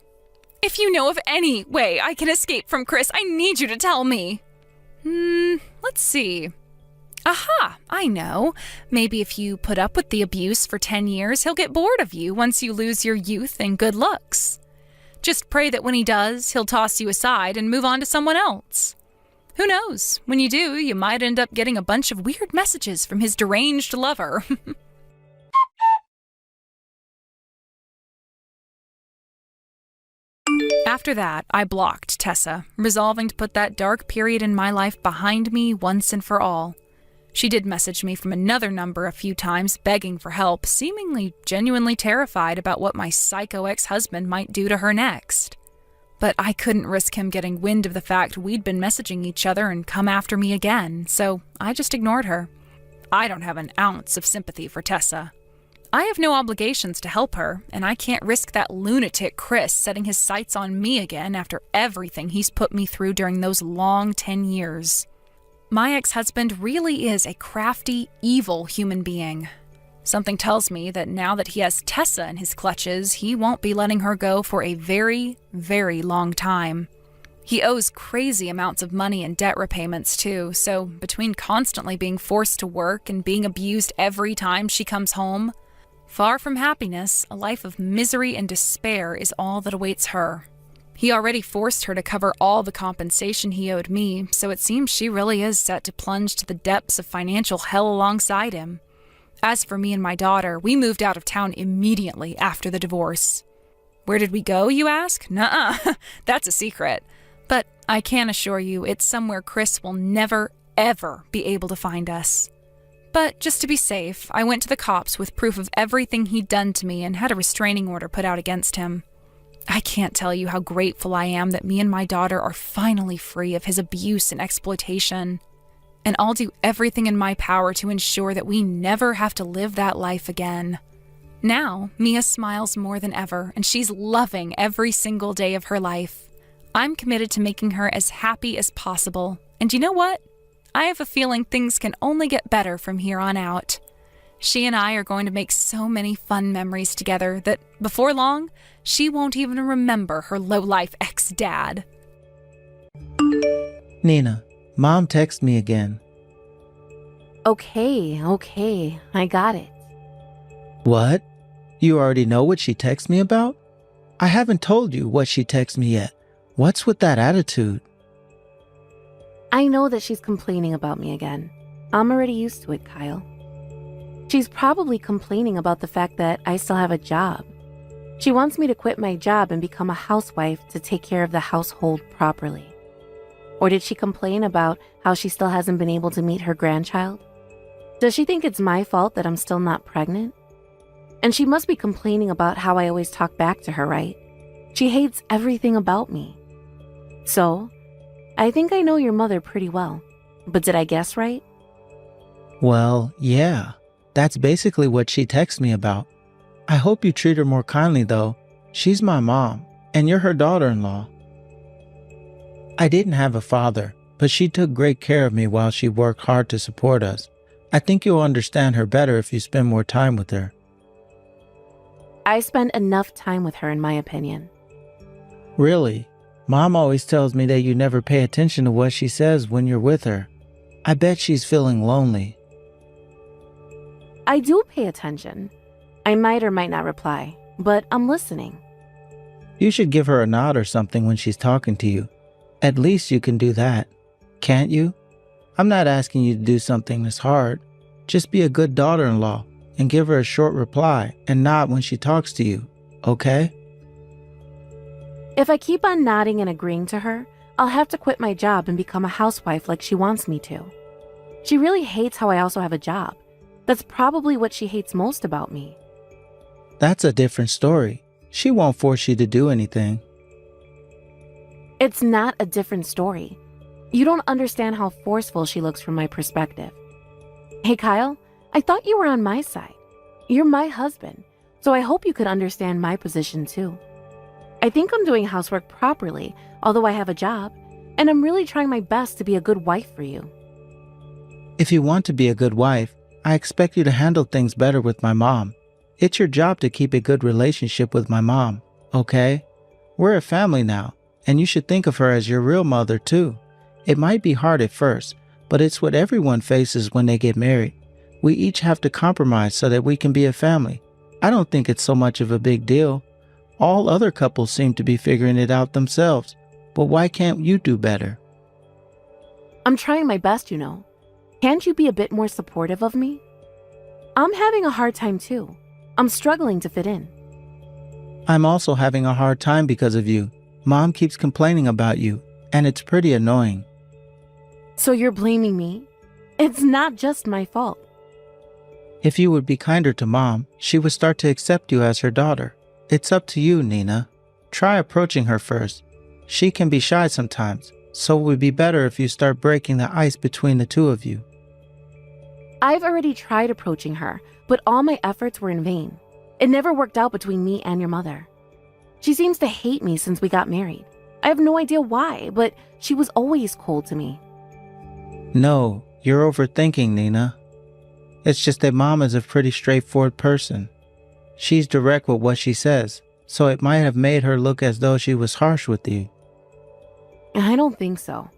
If you know of any way I can escape from Chris, I need you to tell me. Let's see. Aha, I know. Maybe if you put up with the abuse for 10 years, he'll get bored of you once you lose your youth and good looks. Just pray that when he does, he'll toss you aside and move on to someone else. Who knows? When you do, you might end up getting a bunch of weird messages from his deranged lover. After that, I blocked Tessa, resolving to put that dark period in my life behind me once and for all. She did message me from another number a few times, begging for help, seemingly genuinely terrified about what my psycho ex-husband might do to her next. But I couldn't risk him getting wind of the fact we'd been messaging each other and come after me again, so I just ignored her. I don't have an ounce of sympathy for Tessa. I have no obligations to help her, and I can't risk that lunatic Chris setting his sights on me again after everything he's put me through during those long 10 years. My ex-husband really is a crafty, evil human being. Something tells me that now that he has Tessa in his clutches, he won't be letting her go for a very, very long time. He owes crazy amounts of money and debt repayments too, so between constantly being forced to work and being abused every time she comes home, far from happiness, a life of misery and despair is all that awaits her. He already forced her to cover all the compensation he owed me, so it seems she really is set to plunge to the depths of financial hell alongside him. As for me and my daughter, we moved out of town immediately after the divorce. Where did we go, you ask? Nuh-uh, that's a secret. But I can assure you it's somewhere Chris will never, ever be able to find us. But just to be safe, I went to the cops with proof of everything he'd done to me and had a restraining order put out against him. I can't tell you how grateful I am that me and my daughter are finally free of his abuse and exploitation. And I'll do everything in my power to ensure that we never have to live that life again. Now, Mia smiles more than ever, and she's loving every single day of her life. I'm committed to making her as happy as possible. And you know what? I have a feeling things can only get better from here on out. She and I are going to make so many fun memories together that, before long, she won't even remember her low-life ex-dad. Nina, Mom texted me again. Okay, I got it. What? You already know what she texted me about? I haven't told you what she texted me yet. What's with that attitude? I know that she's complaining about me again. I'm already used to it, Kyle. She's probably complaining about the fact that I still have a job. She wants me to quit my job and become a housewife to take care of the household properly. Or did she complain about how she still hasn't been able to meet her grandchild? Does she think it's my fault that I'm still not pregnant? And she must be complaining about how I always talk back to her, right? She hates everything about me. So, I think I know your mother pretty well. But did I guess right? Well, yeah. That's basically what she texted me about. I hope you treat her more kindly, though. She's my mom, and you're her daughter-in-law. I didn't have a father, but she took great care of me while she worked hard to support us. I think you'll understand her better if you spend more time with her. I spend enough time with her, in my opinion. Really? Mom always tells me that you never pay attention to what she says when you're with her. I bet she's feeling lonely. I do pay attention. I might or might not reply, but I'm listening. You should give her a nod or something when she's talking to you. At least you can do that, can't you? I'm not asking you to do something that's hard. Just be a good daughter-in-law and give her a short reply and nod when she talks to you, okay? If I keep on nodding and agreeing to her, I'll have to quit my job and become a housewife like she wants me to. She really hates how I also have a job. That's probably what she hates most about me. That's a different story. She won't force you to do anything. It's not a different story. You don't understand how forceful she looks from my perspective. Hey, Kyle, I thought you were on my side. You're my husband, so I hope you could understand my position too. I think I'm doing housework properly, although I have a job, and I'm really trying my best to be a good wife for you. If you want to be a good wife, I expect you to handle things better with my mom. It's your job to keep a good relationship with my mom, okay? We're a family now, and you should think of her as your real mother too. It might be hard at first, but it's what everyone faces when they get married. We each have to compromise so that we can be a family. I don't think it's so much of a big deal. All other couples seem to be figuring it out themselves, but why can't you do better? I'm trying my best, you know. Can't you be a bit more supportive of me? I'm having a hard time too. I'm struggling to fit in. I'm also having a hard time because of you. Mom keeps complaining about you, and it's pretty annoying. So you're blaming me? It's not just my fault. If you would be kinder to Mom, she would start to accept you as her daughter. It's up to you, Nina. Try approaching her first. She can be shy sometimes, so it would be better if you start breaking the ice between the two of you. I've already tried approaching her, but all my efforts were in vain. It never worked out between me and your mother. She seems to hate me since we got married. I have no idea why, but she was always cold to me. No, you're overthinking, Nina. It's just that Mom is a pretty straightforward person. She's direct with what she says, so it might have made her look as though she was harsh with you. I don't think so.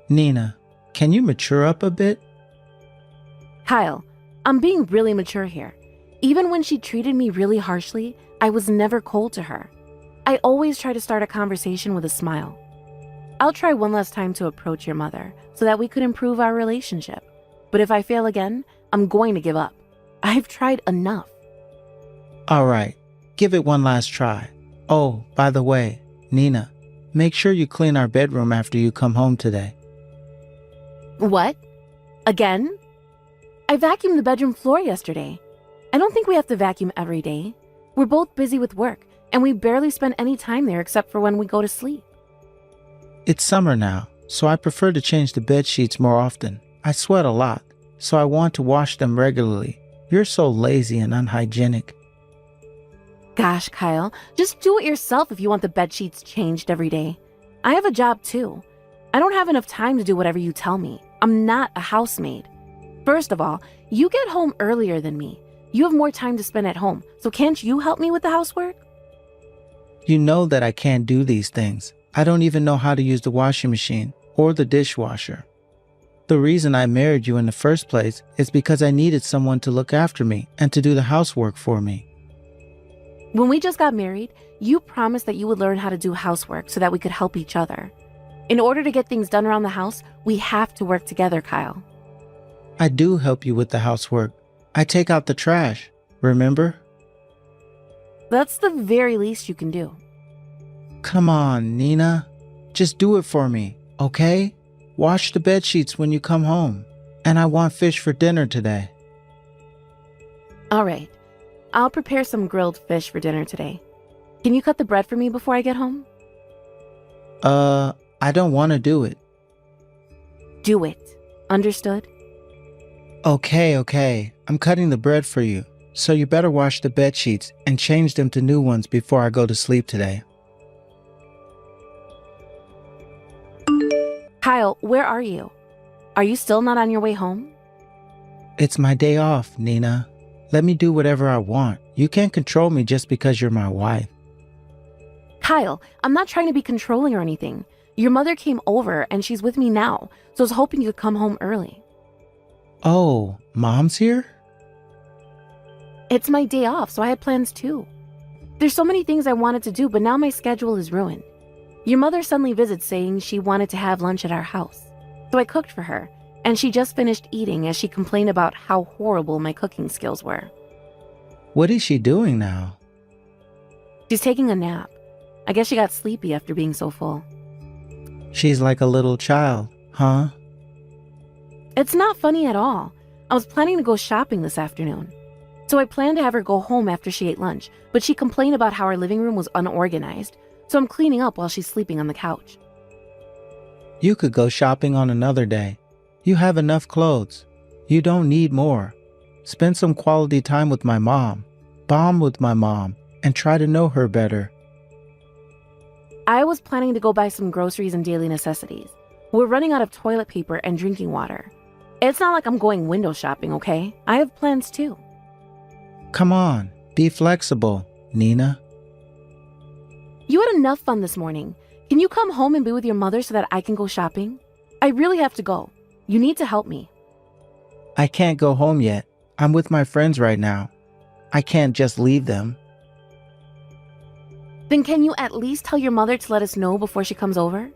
Nina, can you mature up a bit? Kyle, I'm being really mature here. Even when she treated me really harshly, I was never cold to her. I always try to start a conversation with a smile. I'll try one last time to approach your mother so that we could improve our relationship. But if I fail again, I'm going to give up. I've tried enough. All right, give it one last try. Oh, by the way, Nina, make sure you clean our bedroom after you come home today. What? Again? I vacuumed the bedroom floor yesterday. I don't think we have to vacuum every day. We're both busy with work, and we barely spend any time there except for when we go to sleep. It's summer now, so I prefer to change the bed sheets more often. I sweat a lot, so I want to wash them regularly. You're so lazy and unhygienic. Gosh, Kyle, just do it yourself if you want the bed sheets changed every day. I have a job too. I don't have enough time to do whatever you tell me. I'm not a housemaid. First of all, you get home earlier than me. You have more time to spend at home, so can't you help me with the housework? You know that I can't do these things. I don't even know how to use the washing machine or the dishwasher. The reason I married you in the first place is because I needed someone to look after me and to do the housework for me. When we just got married, you promised that you would learn how to do housework so that we could help each other. In order to get things done around the house, we have to work together, Kyle. I do help you with the housework. I take out the trash, remember? That's the very least you can do. Come on, Nina. Just do it for me, okay? Wash the bed sheets when you come home. And I want fish for dinner today. All right. I'll prepare some grilled fish for dinner today. Can you cut the bread for me before I get home? I don't want to do it. Do it. Understood? Okay. I'm cutting the bread for you. So you better wash the bed sheets and change them to new ones before I go to sleep today. Kyle, where are you? Are you still not on your way home? It's my day off, Nina. Let me do whatever I want. You can't control me just because you're my wife. Kyle, I'm not trying to be controlling or anything. Your mother came over and she's with me now, so I was hoping you could come home early. Oh, Mom's here? It's my day off, so I had plans too. There's so many things I wanted to do, but now my schedule is ruined. Your mother suddenly visits saying she wanted to have lunch at our house. So I cooked for her, and she just finished eating as she complained about how horrible my cooking skills were. What is she doing now? She's taking a nap. I guess she got sleepy after being so full. She's like a little child, huh? It's not funny at all. I was planning to go shopping this afternoon. So I planned to have her go home after she ate lunch, but she complained about how our living room was unorganized, so I'm cleaning up while she's sleeping on the couch. You could go shopping on another day. You have enough clothes. You don't need more. Spend some quality time with my mom. Bond with my mom and try to know her better. I was planning to go buy some groceries and daily necessities. We're running out of toilet paper and drinking water. It's not like I'm going window shopping, okay? I have plans too. Come on, be flexible, Nina. You had enough fun this morning. Can you come home and be with your mother so that I can go shopping? I really have to go. You need to help me. I can't go home yet. I'm with my friends right now. I can't just leave them. Then can you at least tell your mother to let us know before she comes over?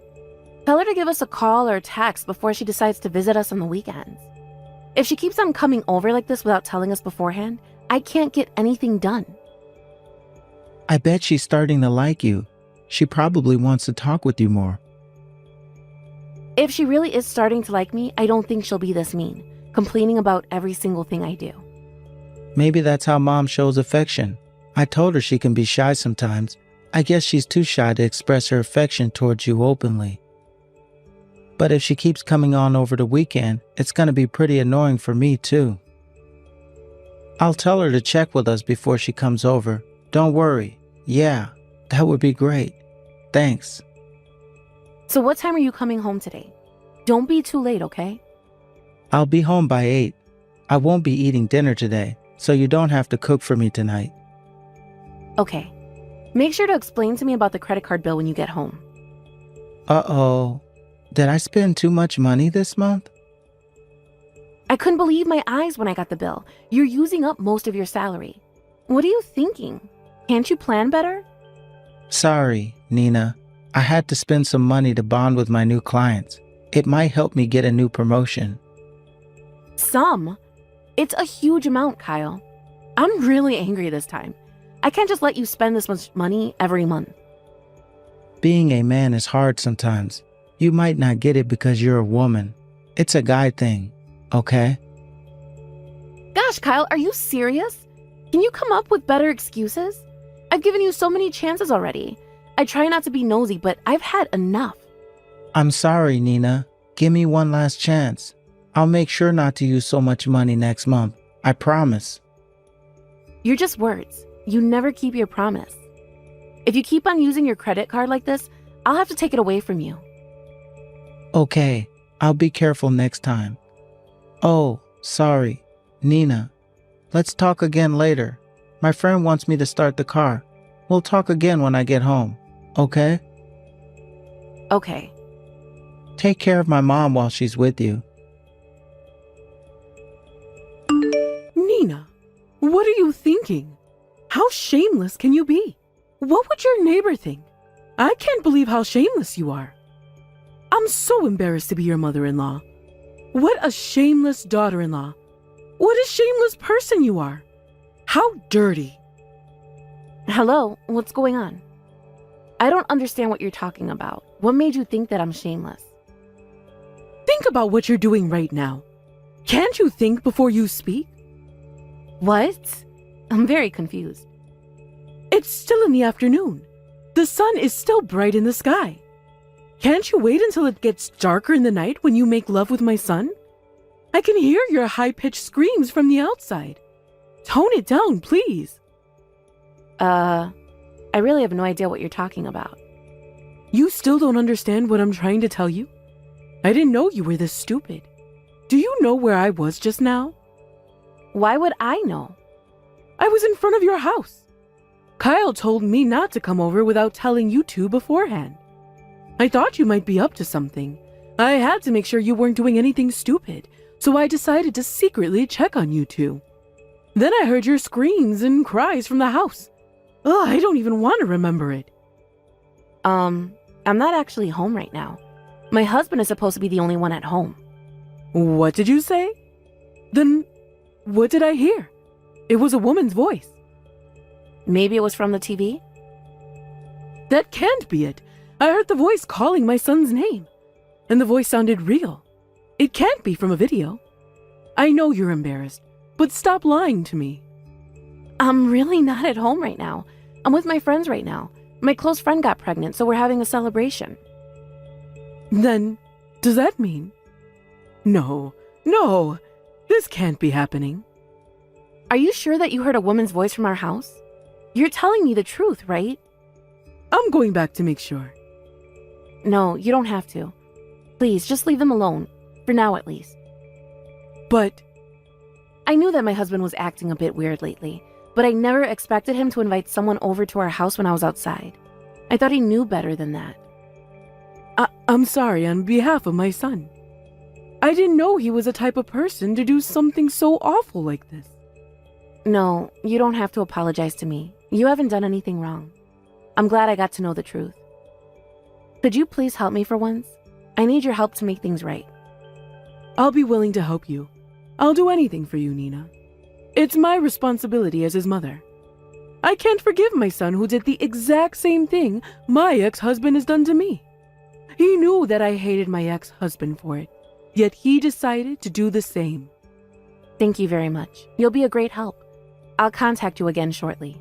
Tell her to give us a call or a text before she decides to visit us on the weekends. If she keeps on coming over like this without telling us beforehand, I can't get anything done. I bet she's starting to like you. She probably wants to talk with you more. If she really is starting to like me, I don't think she'll be this mean, complaining about every single thing I do. Maybe that's how Mom shows affection. I told her she can be shy sometimes. I guess she's too shy to express her affection towards you openly. But if she keeps coming on over the weekend, it's going to be pretty annoying for me too. I'll tell her to check with us before she comes over. Don't worry. Yeah, that would be great. Thanks. So what time are you coming home today? Don't be too late, okay? I'll be home by 8. I won't be eating dinner today, so you don't have to cook for me tonight. Okay. Make sure to explain to me about the credit card bill when you get home. Uh-oh. Did I spend too much money this month? I couldn't believe my eyes when I got the bill. You're using up most of your salary. What are you thinking? Can't you plan better? Sorry, Nina. I had to spend some money to bond with my new clients. It might help me get a new promotion. Some? It's a huge amount, Kyle. I'm really angry this time. I can't just let you spend this much money every month. Being a man is hard sometimes. You might not get it because you're a woman. It's a guy thing, okay? Gosh, Kyle, are you serious? Can you come up with better excuses? I've given you so many chances already. I try not to be nosy, but I've had enough. I'm sorry, Nina. Give me one last chance. I'll make sure not to use so much money next month. I promise. You're just words. You never keep your promise. If you keep on using your credit card like this, I'll have to take it away from you. Okay, I'll be careful next time. Oh, sorry. Nina, let's talk again later. My friend wants me to start the car. We'll talk again when I get home, okay? Okay. Take care of my mom while she's with you. Nina, what are you thinking? How shameless can you be? What would your neighbor think? I can't believe how shameless you are. I'm so embarrassed to be your mother-in-law. What a shameless daughter-in-law. What a shameless person you are. How dirty. Hello, what's going on? I don't understand what you're talking about. What made you think that I'm shameless? Think about what you're doing right now. Can't you think before you speak? What? I'm very confused. It's still in the afternoon. The sun is still bright in the sky. Can't you wait until it gets darker in the night when you make love with my son? I can hear your high-pitched screams from the outside. Tone it down, please. I really have no idea what you're talking about. You still don't understand what I'm trying to tell you? I didn't know you were this stupid. Do you know where I was just now? Why would I know? I was in front of your house. Kyle told me not to come over without telling you two beforehand. I thought you might be up to something. I had to make sure you weren't doing anything stupid, so I decided to secretly check on you two. Then I heard your screams and cries from the house. Ugh, I don't even want to remember it. I'm not actually home right now. My husband is supposed to be the only one at home. What did you say? Then, what did I hear? It was a woman's voice. Maybe it was from the TV? That can't be it. I heard the voice calling my son's name. And the voice sounded real. It can't be from a video. I know you're embarrassed, but stop lying to me. I'm really not at home right now. I'm with my friends right now. My close friend got pregnant, so we're having a celebration. Then, does that mean? No, this can't be happening. Are you sure that you heard a woman's voice from our house? You're telling me the truth, right? I'm going back to make sure. No, you don't have to. Please, just leave them alone. For now, at least. But I knew that my husband was acting a bit weird lately, but I never expected him to invite someone over to our house when I was outside. I thought he knew better than that. I'm sorry on behalf of my son. I didn't know he was the type of person to do something so awful like this. No, you don't have to apologize to me. You haven't done anything wrong. I'm glad I got to know the truth. Could you please help me for once? I need your help to make things right. I'll be willing to help you. I'll do anything for you, Nina. It's my responsibility as his mother. I can't forgive my son who did the exact same thing my ex-husband has done to me. He knew that I hated my ex-husband for it, yet he decided to do the same. Thank you very much. You'll be a great help. I'll contact you again shortly.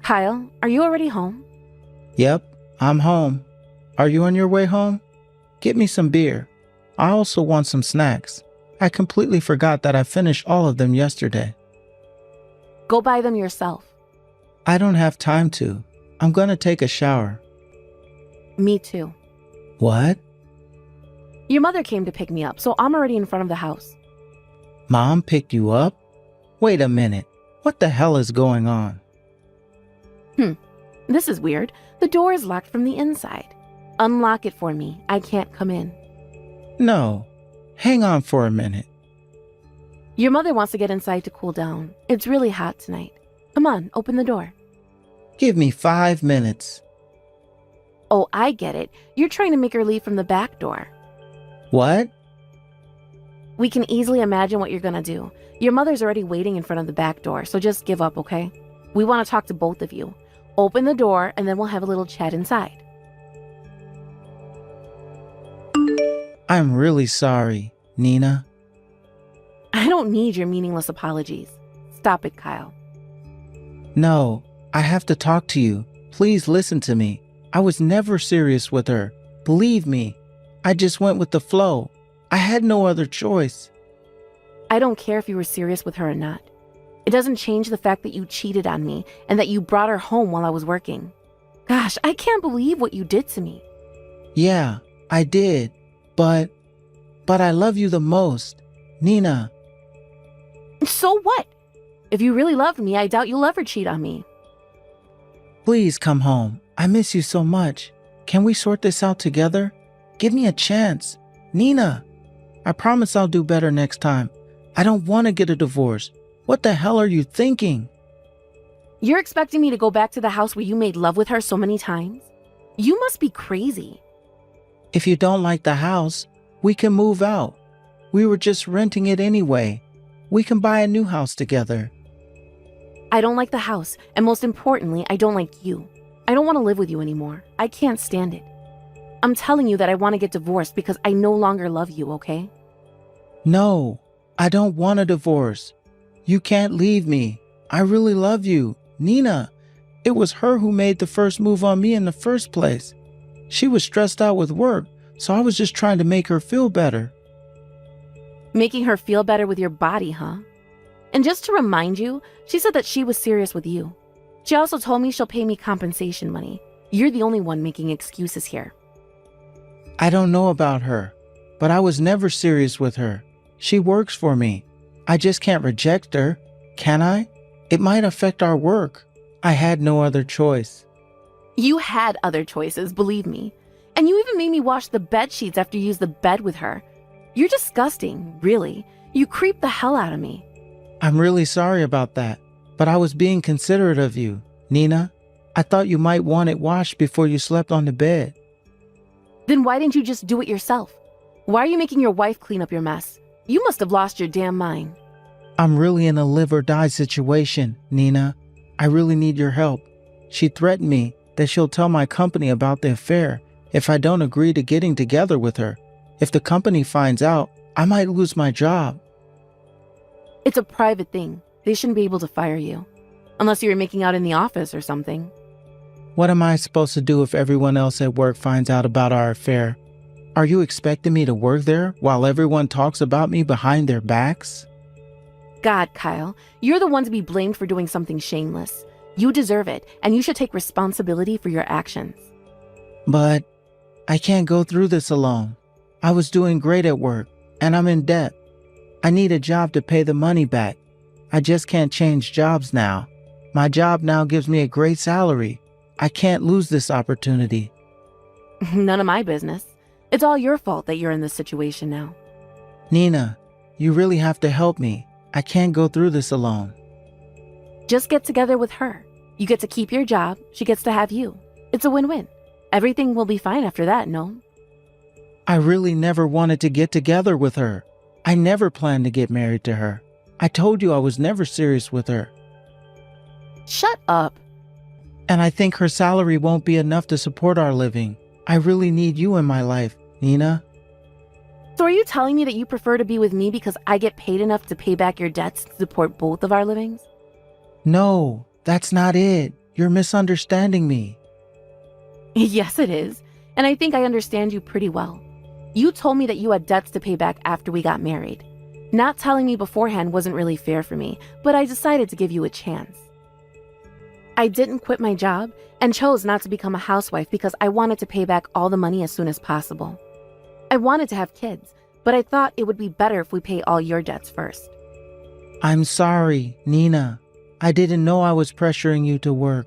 Kyle, are you already home? Yep, I'm home. Are you on your way home? Get me some beer. I also want some snacks. I completely forgot that I finished all of them yesterday. Go buy them yourself. I don't have time to. I'm gonna take a shower. Me too. What? Your mother came to pick me up, so I'm already in front of the house. Mom picked you up? Wait a minute. What the hell is going on? This is weird. The door is locked from the inside. Unlock it for me. I can't come in. No. Hang on for a minute. Your mother wants to get inside to cool down. It's really hot tonight. Come on, open the door. Give me 5 minutes. Oh, I get it. You're trying to make her leave from the back door. What? We can easily imagine what you're gonna do. Your mother's already waiting in front of the back door, so just give up, okay? We want to talk to both of you. Open the door, and then we'll have a little chat inside. I'm really sorry, Nina. I don't need your meaningless apologies. Stop it, Kyle. No, I have to talk to you. Please listen to me. I was never serious with her. Believe me. I just went with the flow. I had no other choice. I don't care if you were serious with her or not. It doesn't change the fact that you cheated on me and that you brought her home while I was working. Gosh, I can't believe what you did to me. Yeah, I did. But I love you the most. Nina. So what? If you really loved me, I doubt you'll ever cheat on me. Please come home. I miss you so much. Can we sort this out together? Give me a chance. Nina. I promise I'll do better next time. I don't want to get a divorce. What the hell are you thinking? You're expecting me to go back to the house where you made love with her so many times? You must be crazy. If you don't like the house, we can move out. We were just renting it anyway. We can buy a new house together. I don't like the house, and most importantly, I don't like you. I don't want to live with you anymore. I can't stand it. I'm telling you that I want to get divorced because I no longer love you, okay? No, I don't want a divorce. You can't leave me. I really love you. Nina, it was her who made the first move on me in the first place. She was stressed out with work, so I was just trying to make her feel better. Making her feel better with your body, huh? And just to remind you, she said that she was serious with you. She also told me she'll pay me compensation money. You're the only one making excuses here. I don't know about her, but I was never serious with her. She works for me. I just can't reject her, can I? It might affect our work. I had no other choice. You had other choices, believe me. And you even made me wash the bed sheets after you used the bed with her. You're disgusting, really. You creep the hell out of me. I'm really sorry about that, but I was being considerate of you, Nina. I thought you might want it washed before you slept on the bed. Then why didn't you just do it yourself? Why are you making your wife clean up your mess? You must have lost your damn mind. I'm really in a live or die situation, Nina. I really need your help. She threatened me that she'll tell my company about the affair if I don't agree to getting together with her. If the company finds out, I might lose my job. It's a private thing. They shouldn't be able to fire you. Unless you were making out in the office or something. What am I supposed to do if everyone else at work finds out about our affair? Are you expecting me to work there while everyone talks about me behind their backs? God, Kyle, you're the one to be blamed for doing something shameless. You deserve it, and you should take responsibility for your actions. But I can't go through this alone. I was doing great at work, and I'm in debt. I need a job to pay the money back. I just can't change jobs now. My job now gives me a great salary. I can't lose this opportunity. None of my business. It's all your fault that you're in this situation now. Nina, you really have to help me. I can't go through this alone. Just get together with her. You get to keep your job. She gets to have you. It's a win-win. Everything will be fine after that, no? I really never wanted to get together with her. I never planned to get married to her. I told you I was never serious with her. Shut up. And I think her salary won't be enough to support our living. I really need you in my life, Nina. So are you telling me that you prefer to be with me because I get paid enough to pay back your debts to support both of our livings? No, that's not it. You're misunderstanding me. Yes, it is. And I think I understand you pretty well. You told me that you had debts to pay back after we got married. Not telling me beforehand wasn't really fair for me, but I decided to give you a chance. I didn't quit my job and chose not to become a housewife because I wanted to pay back all the money as soon as possible. I wanted to have kids, but I thought it would be better if we pay all your debts first. I'm sorry, Nina. I didn't know I was pressuring you to work.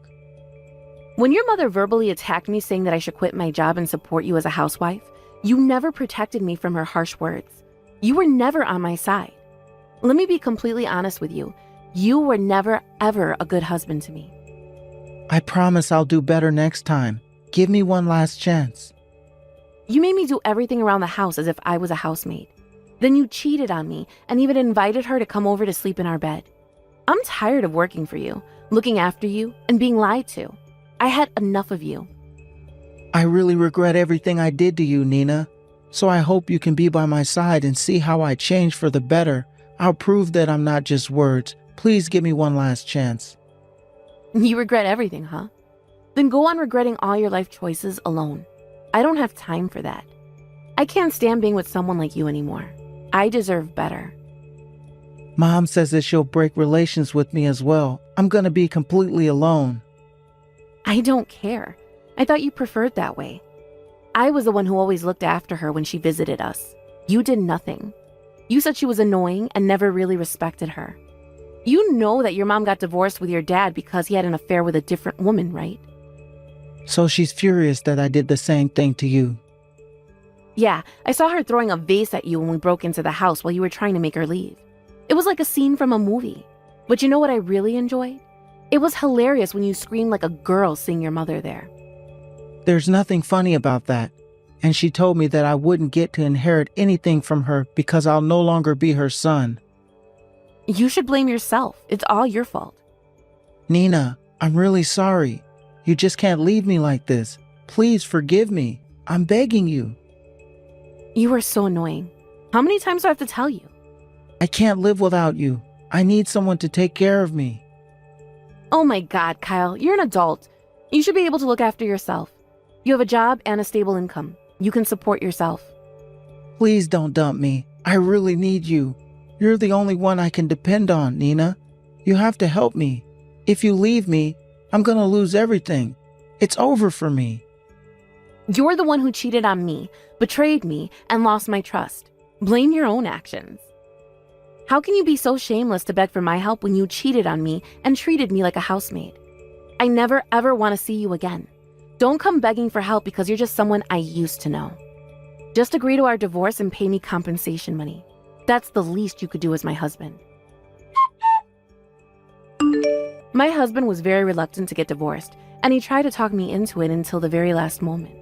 When your mother verbally attacked me saying that I should quit my job and support you as a housewife, you never protected me from her harsh words. You were never on my side. Let me be completely honest with you. You were never, ever a good husband to me. I promise I'll do better next time. Give me one last chance. You made me do everything around the house as if I was a housemaid. Then you cheated on me and even invited her to come over to sleep in our bed. I'm tired of working for you, looking after you, and being lied to. I had enough of you. I really regret everything I did to you, Nina. So I hope you can be by my side and see how I change for the better. I'll prove that I'm not just words. Please give me one last chance. You regret everything, huh? Then go on regretting all your life choices alone. I don't have time for that. I can't stand being with someone like you anymore. I deserve better. Mom says that she'll break relations with me as well. I'm gonna be completely alone. I don't care. I thought you preferred that way. I was the one who always looked after her when she visited us. You did nothing. You said she was annoying and never really respected her. You know that your mom got divorced with your dad because he had an affair with a different woman, right? So she's furious that I did the same thing to you. Yeah, I saw her throwing a vase at you when we broke into the house while you were trying to make her leave. It was like a scene from a movie. But you know what I really enjoyed? It was hilarious when you screamed like a girl seeing your mother there. There's nothing funny about that. And she told me that I wouldn't get to inherit anything from her because I'll no longer be her son. You should blame yourself. It's all your fault. Nina, I'm really sorry. You just can't leave me like this. Please forgive me. I'm begging you. You are so annoying. How many times do I have to tell you? I can't live without you. I need someone to take care of me. Oh my God, Kyle, you're an adult. You should be able to look after yourself. You have a job and a stable income. You can support yourself. Please don't dump me. I really need you. You're the only one I can depend on, Nina. You have to help me. If you leave me, I'm gonna lose everything. It's over for me. You're the one who cheated on me, betrayed me, and lost my trust. Blame your own actions. How can you be so shameless to beg for my help when you cheated on me and treated me like a housemaid? I never ever want to see you again. Don't come begging for help because you're just someone I used to know. Just agree to our divorce and pay me compensation money. That's the least you could do as my husband. My husband was very reluctant to get divorced, and he tried to talk me into it until the very last moment.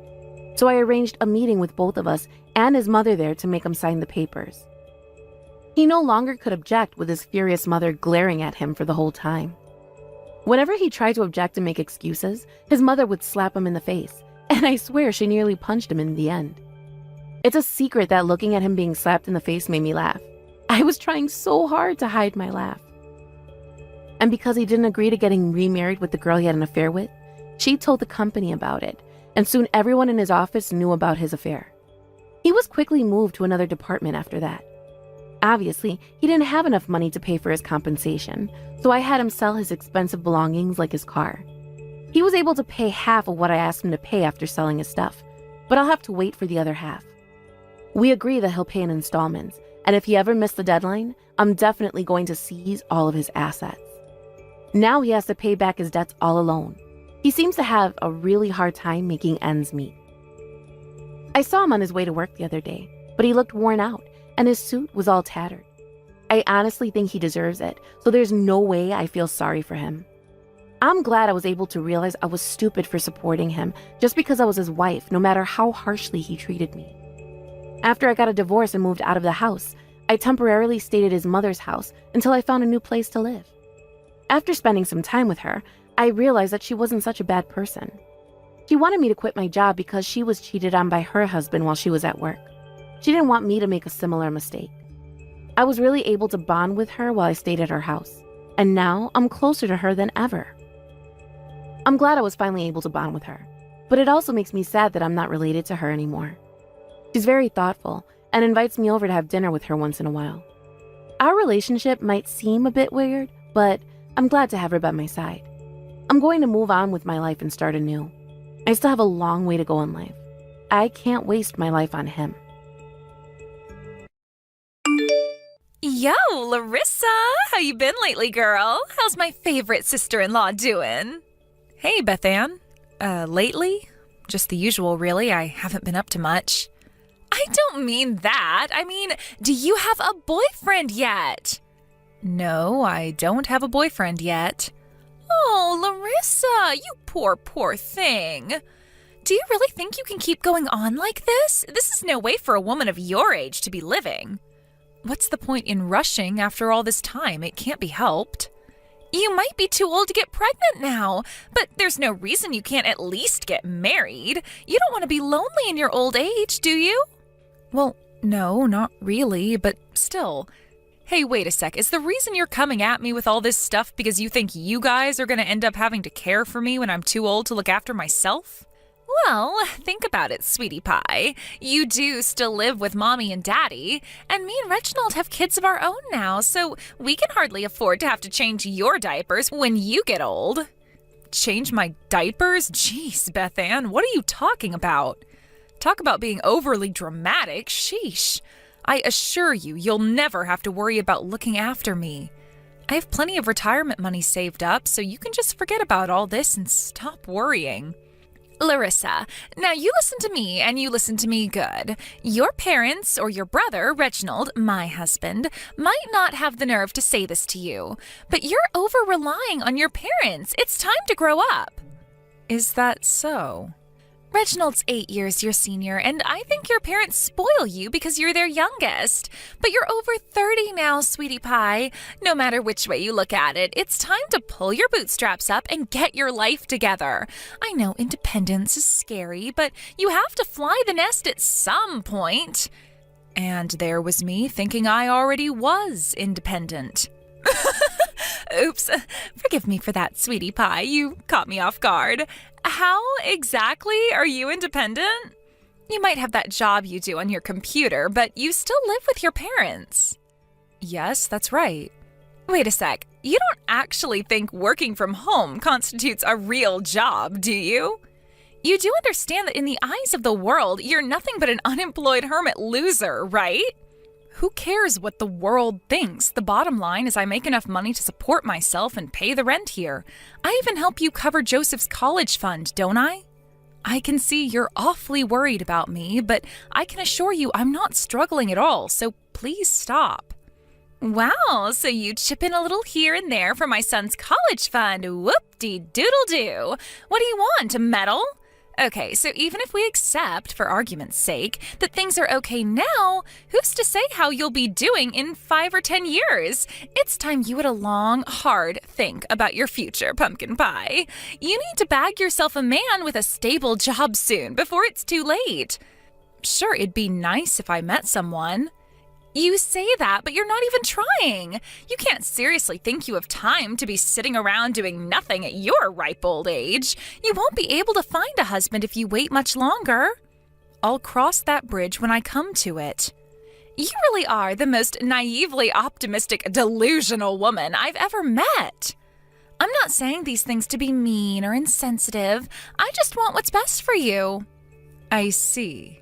So I arranged a meeting with both of us and his mother there to make him sign the papers. He no longer could object with his furious mother glaring at him for the whole time. Whenever he tried to object and make excuses, his mother would slap him in the face, and I swear she nearly punched him in the end. It's a secret that looking at him being slapped in the face made me laugh. I was trying so hard to hide my laugh. And because he didn't agree to getting remarried with the girl he had an affair with, she told the company about it, and soon everyone in his office knew about his affair. He was quickly moved to another department after that. Obviously, he didn't have enough money to pay for his compensation, so I had him sell his expensive belongings like his car. He was able to pay half of what I asked him to pay after selling his stuff, but I'll have to wait for the other half. We agree that he'll pay in installments, and if he ever missed the deadline, I'm definitely going to seize all of his assets. Now he has to pay back his debts all alone. He seems to have a really hard time making ends meet. I saw him on his way to work the other day, but he looked worn out, and his suit was all tattered. I honestly think he deserves it, so there's no way I feel sorry for him. I'm glad I was able to realize I was stupid for supporting him just because I was his wife, no matter how harshly he treated me. After I got a divorce and moved out of the house, I temporarily stayed at his mother's house until I found a new place to live. After spending some time with her, I realized that she wasn't such a bad person. She wanted me to quit my job because she was cheated on by her husband while she was at work. She didn't want me to make a similar mistake. I was really able to bond with her while I stayed at her house, and now I'm closer to her than ever. I'm glad I was finally able to bond with her, but it also makes me sad that I'm not related to her anymore. She's very thoughtful and invites me over to have dinner with her once in a while. Our relationship might seem a bit weird, but I'm glad to have her by my side. I'm going to move on with my life and start anew. I still have a long way to go in life. I can't waste my life on him. Yo, Larissa, how you been lately, girl? How's my favorite sister-in-law doing? Hey, Beth Ann. Lately? Just the usual, really. I haven't been up to much. I don't mean that. I mean, do you have a boyfriend yet? No, I don't have a boyfriend yet. Oh, Larissa, you poor thing. Do you really think you can keep going on like this? This is no way for a woman of your age to be living. What's the point in rushing after all this time? It can't be helped. You might be too old to get pregnant now, but there's no reason you can't at least get married. You don't want to be lonely in your old age, do you? Well, no, not really, but still. Hey, wait a sec. Is the reason you're coming at me with all this stuff because you think you guys are going to end up having to care for me when I'm too old to look after myself? Well, think about it, sweetie pie. You do still live with mommy and daddy, and me and Reginald have kids of our own now, so we can hardly afford to have to change your diapers when you get old. Change my diapers? Jeez, Beth Ann, what are you talking about? Talk about being overly dramatic. Sheesh. I assure you, you'll never have to worry about looking after me. I have plenty of retirement money saved up, so you can just forget about all this and stop worrying. Larissa, now you listen to me and you listen to me good. Your parents or your brother, Reginald, my husband, might not have the nerve to say this to you, but you're over-relying on your parents. It's time to grow up. Is that so? Reginald's 8 years your senior, and I think your parents spoil you because you're their youngest. But you're over 30 now, sweetie pie. No matter which way you look at it, it's time to pull your bootstraps up and get your life together. I know independence is scary, but you have to fly the nest at some point. And there was me thinking I already was independent. Oops, forgive me for that, sweetie pie. You caught me off guard. How exactly are you independent? You might have that job you do on your computer, but you still live with your parents. Yes, that's right. Wait a sec. You don't actually think working from home constitutes a real job, do you? You do understand that in the eyes of the world, you're nothing but an unemployed hermit loser, right? Who cares what the world thinks? The bottom line is I make enough money to support myself and pay the rent here. I even help you cover Joseph's college fund, don't I? I can see you're awfully worried about me, but I can assure you I'm not struggling at all, so please stop. Wow, so you chip in a little here and there for my son's college fund. Whoop-de-doodle-doo. What do you want, a medal? Okay, so even if we accept, for argument's sake, that things are okay now, who's to say how you'll be doing in 5 or 10 years? It's time you had a long, hard think about your future, pumpkin pie. You need to bag yourself a man with a stable job soon, before it's too late. Sure, it'd be nice if I met someone. You say that, but you're not even trying. You can't seriously think you have time to be sitting around doing nothing at your ripe old age. You won't be able to find a husband if you wait much longer. I'll cross that bridge when I come to it. You really are the most naively optimistic, delusional woman I've ever met. I'm not saying these things to be mean or insensitive. I just want what's best for you. I see.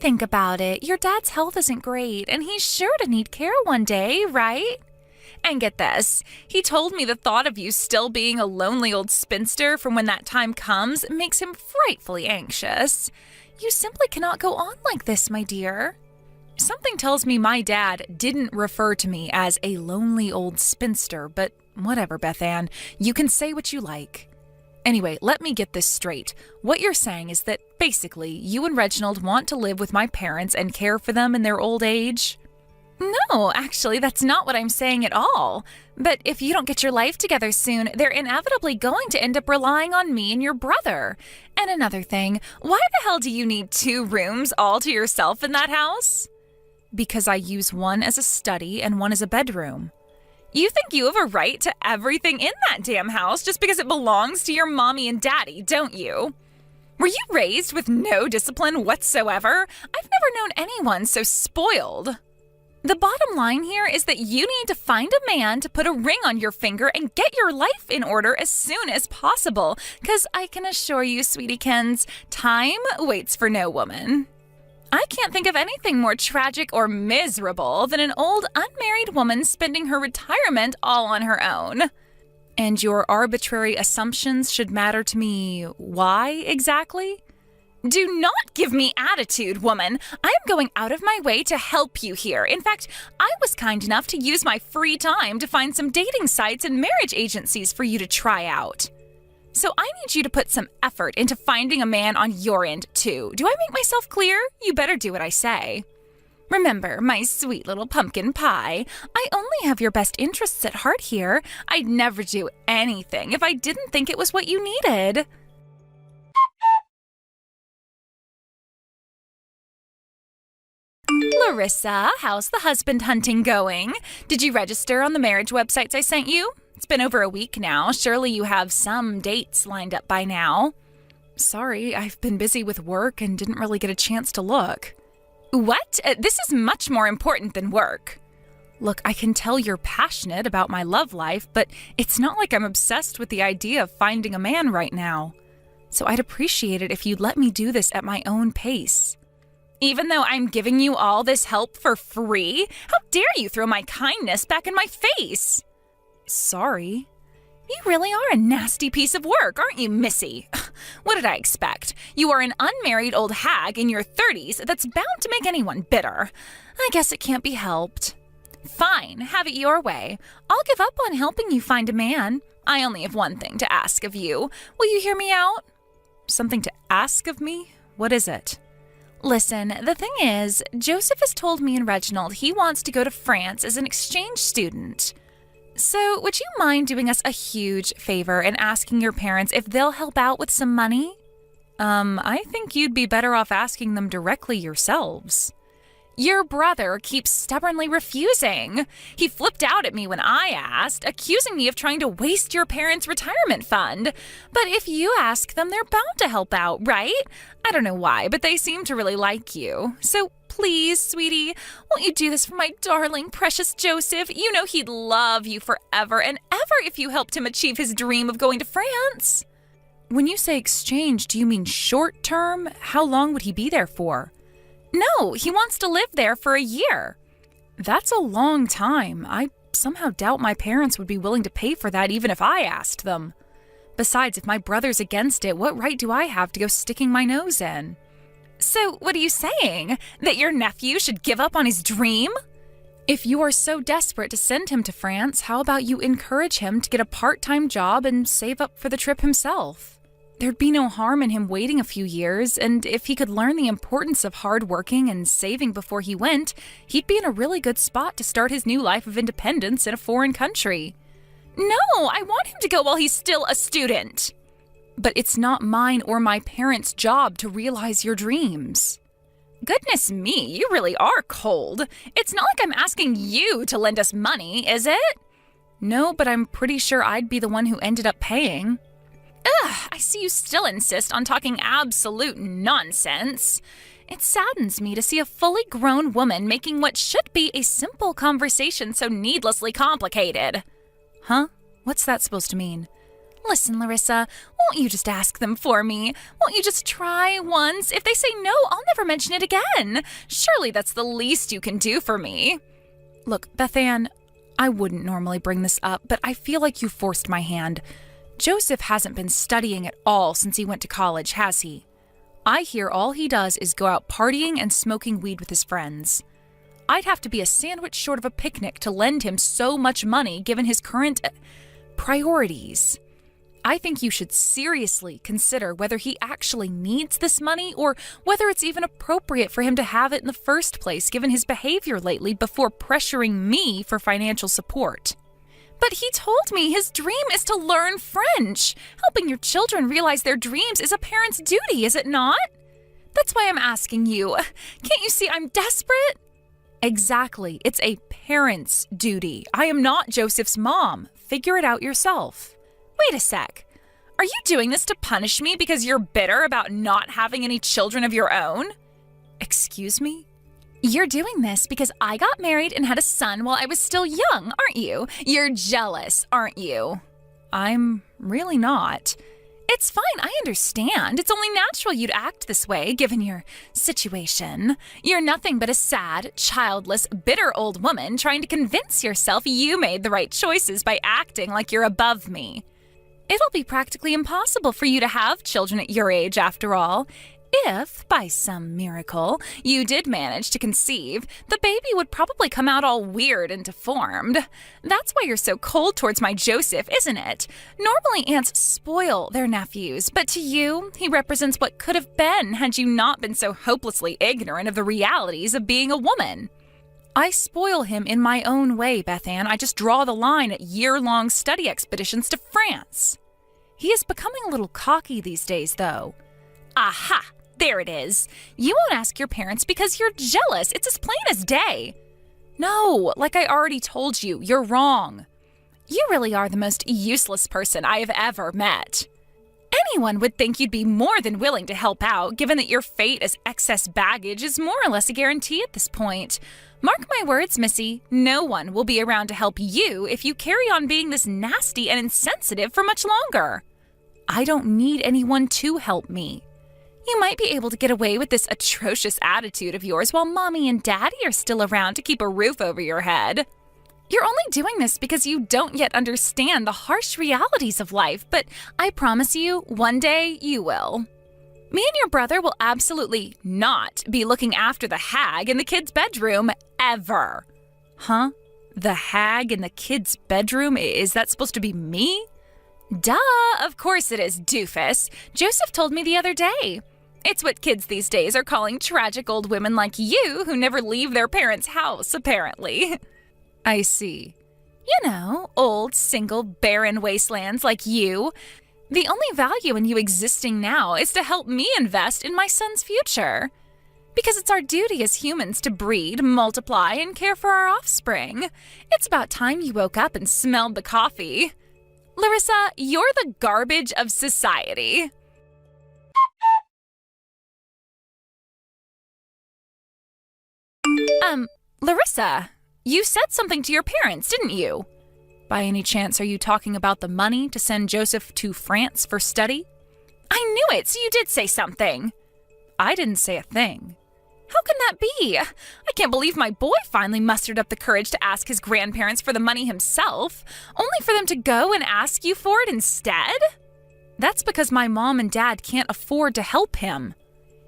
Think about it. Your dad's health isn't great, and he's sure to need care one day, right? And get this, he told me the thought of you still being a lonely old spinster from when that time comes makes him frightfully anxious. You simply cannot go on like this, my dear. Something tells me my dad didn't refer to me as a lonely old spinster, but whatever, Beth Ann, you can say what you like. Anyway, let me get this straight. What you're saying is that, basically, you and Reginald want to live with my parents and care for them in their old age? No, actually, that's not what I'm saying at all. But if you don't get your life together soon, they're inevitably going to end up relying on me and your brother. And another thing, why the hell do you need 2 rooms all to yourself in that house? Because I use one as a study and one as a bedroom. You think you have a right to everything in that damn house just because it belongs to your mommy and daddy, don't you? Were you raised with no discipline whatsoever? I've never known anyone so spoiled. The bottom line here is that you need to find a man to put a ring on your finger and get your life in order as soon as possible, because I can assure you, sweetiekins, time waits for no woman. I can't think of anything more tragic or miserable than an old unmarried woman spending her retirement all on her own. And your arbitrary assumptions should matter to me. Why exactly? Do not give me attitude, woman. I'm going out of my way to help you here. In fact, I was kind enough to use my free time to find some dating sites and marriage agencies for you to try out. So I need you to put some effort into finding a man on your end, too. Do I make myself clear? You better do what I say. Remember, my sweet little pumpkin pie, I only have your best interests at heart here. I'd never do anything if I didn't think it was what you needed. Larissa, how's the husband hunting going? Did you register on the marriage websites I sent you? It's been over a week now. Surely you have some dates lined up by now. Sorry, I've been busy with work and didn't really get a chance to look. What? This is much more important than work. Look, I can tell you're passionate about my love life, but it's not like I'm obsessed with the idea of finding a man right now. So I'd appreciate it if you'd let me do this at my own pace. Even though I'm giving you all this help for free? How dare you throw my kindness back in my face? Sorry. You really are a nasty piece of work, aren't you, Missy? What did I expect? You are an unmarried old hag in your 30s that's bound to make anyone bitter. I guess it can't be helped. Fine, have it your way. I'll give up on helping you find a man. I only have one thing to ask of you. Will you hear me out? Something to ask of me? What is it? Listen, the thing is, Joseph has told me and Reginald he wants to go to France as an exchange student. So, would you mind doing us a huge favor and asking your parents if they'll help out with some money? I think you'd be better off asking them directly yourselves. Your brother keeps stubbornly refusing. He flipped out at me when I asked, accusing me of trying to waste your parents' retirement fund. But if you ask them, they're bound to help out, right? I don't know why, but they seem to really like you. So please, sweetie, won't you do this for my darling, precious Joseph? You know he'd love you forever and ever if you helped him achieve his dream of going to France. When you say exchange, do you mean short term? How long would he be there for? No, he wants to live there for a year. That's a long time. I somehow doubt my parents would be willing to pay for that even if I asked them. Besides, if my brother's against it, what right do I have to go sticking my nose in? So, what are you saying? That your nephew should give up on his dream? If you are so desperate to send him to France, how about you encourage him to get a part-time job and save up for the trip himself? There'd be no harm in him waiting a few years, and if he could learn the importance of hard working and saving before he went, he'd be in a really good spot to start his new life of independence in a foreign country. No, I want him to go while he's still a student. But it's not mine or my parents' job to realize your dreams. Goodness me, you really are cold. It's not like I'm asking you to lend us money, is it? No, but I'm pretty sure I'd be the one who ended up paying. Ugh, I see you still insist on talking absolute nonsense. It saddens me to see a fully grown woman making what should be a simple conversation so needlessly complicated. Huh? What's that supposed to mean? Listen, Larissa, won't you just ask them for me? Won't you just try once? If they say no, I'll never mention it again. Surely that's the least you can do for me. Look, Bethann, I wouldn't normally bring this up, but I feel like you forced my hand. Joseph hasn't been studying at all since he went to college, has he? I hear all he does is go out partying and smoking weed with his friends. I'd have to be a sandwich short of a picnic to lend him so much money given his current priorities. I think you should seriously consider whether he actually needs this money or whether it's even appropriate for him to have it in the first place given his behavior lately before pressuring me for financial support. But he told me his dream is to learn French. Helping your children realize their dreams is a parent's duty, is it not? That's why I'm asking you. Can't you see I'm desperate? Exactly. It's a parent's duty. I am not Joseph's mom. Figure it out yourself. Wait a sec. Are you doing this to punish me because you're bitter about not having any children of your own? Excuse me? You're doing this because I got married and had a son while I was still young, aren't you? You're jealous, aren't you? I'm really not. It's fine, I understand. It's only natural you'd act this way, given your situation. You're nothing but a sad, childless, bitter old woman trying to convince yourself you made the right choices by acting like you're above me. It'll be practically impossible for you to have children at your age, after all. If, by some miracle, you did manage to conceive, the baby would probably come out all weird and deformed. That's why you're so cold towards my Joseph, isn't it? Normally aunts spoil their nephews, but to you, he represents what could have been had you not been so hopelessly ignorant of the realities of being a woman. I spoil him in my own way, Bethann. I just draw the line at year-long study expeditions to France. He is becoming a little cocky these days, though. Aha! There it is. You won't ask your parents because you're jealous. It's as plain as day. No, like I already told you, you're wrong. You really are the most useless person I have ever met. Anyone would think you'd be more than willing to help out, given that your fate as excess baggage is more or less a guarantee at this point. Mark my words, Missy, no one will be around to help you if you carry on being this nasty and insensitive for much longer. I don't need anyone to help me. You might be able to get away with this atrocious attitude of yours while Mommy and Daddy are still around to keep a roof over your head. You're only doing this because you don't yet understand the harsh realities of life, but I promise you, one day you will. Me and your brother will absolutely not be looking after the hag in the kids' bedroom, ever. Huh? The hag in the kids' bedroom? Is that supposed to be me? Duh, of course it is, doofus. Joseph told me the other day. It's what kids these days are calling tragic old women like you who never leave their parents' house, apparently. I see. You know, old, single, barren wastelands like you. The only value in you existing now is to help me invest in my son's future. Because it's our duty as humans to breed, multiply, and care for our offspring. It's about time you woke up and smelled the coffee. Larissa, you're the garbage of society. Larissa, you said something to your parents, didn't you? By any chance, are you talking about the money to send Joseph to France for study? I knew it, so you did say something. I didn't say a thing. How can that be? I can't believe my boy finally mustered up the courage to ask his grandparents for the money himself, only for them to go and ask you for it instead? That's because my mom and dad can't afford to help him.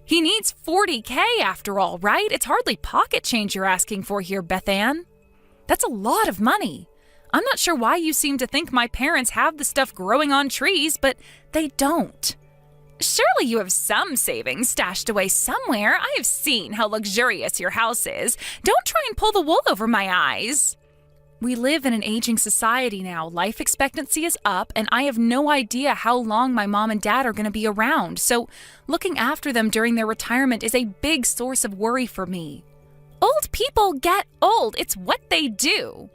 He needs $40K after all, right? It's hardly pocket change you're asking for here, Beth Ann. That's a lot of money. I'm not sure why you seem to think my parents have the stuff growing on trees, but they don't. Surely you have some savings stashed away somewhere. I have seen how luxurious your house is. Don't try and pull the wool over my eyes. We live in an aging society now. Life expectancy is up, and I have no idea how long my mom and dad are going to be around. So looking after them during their retirement is a big source of worry for me. Old people get old. It's what they do.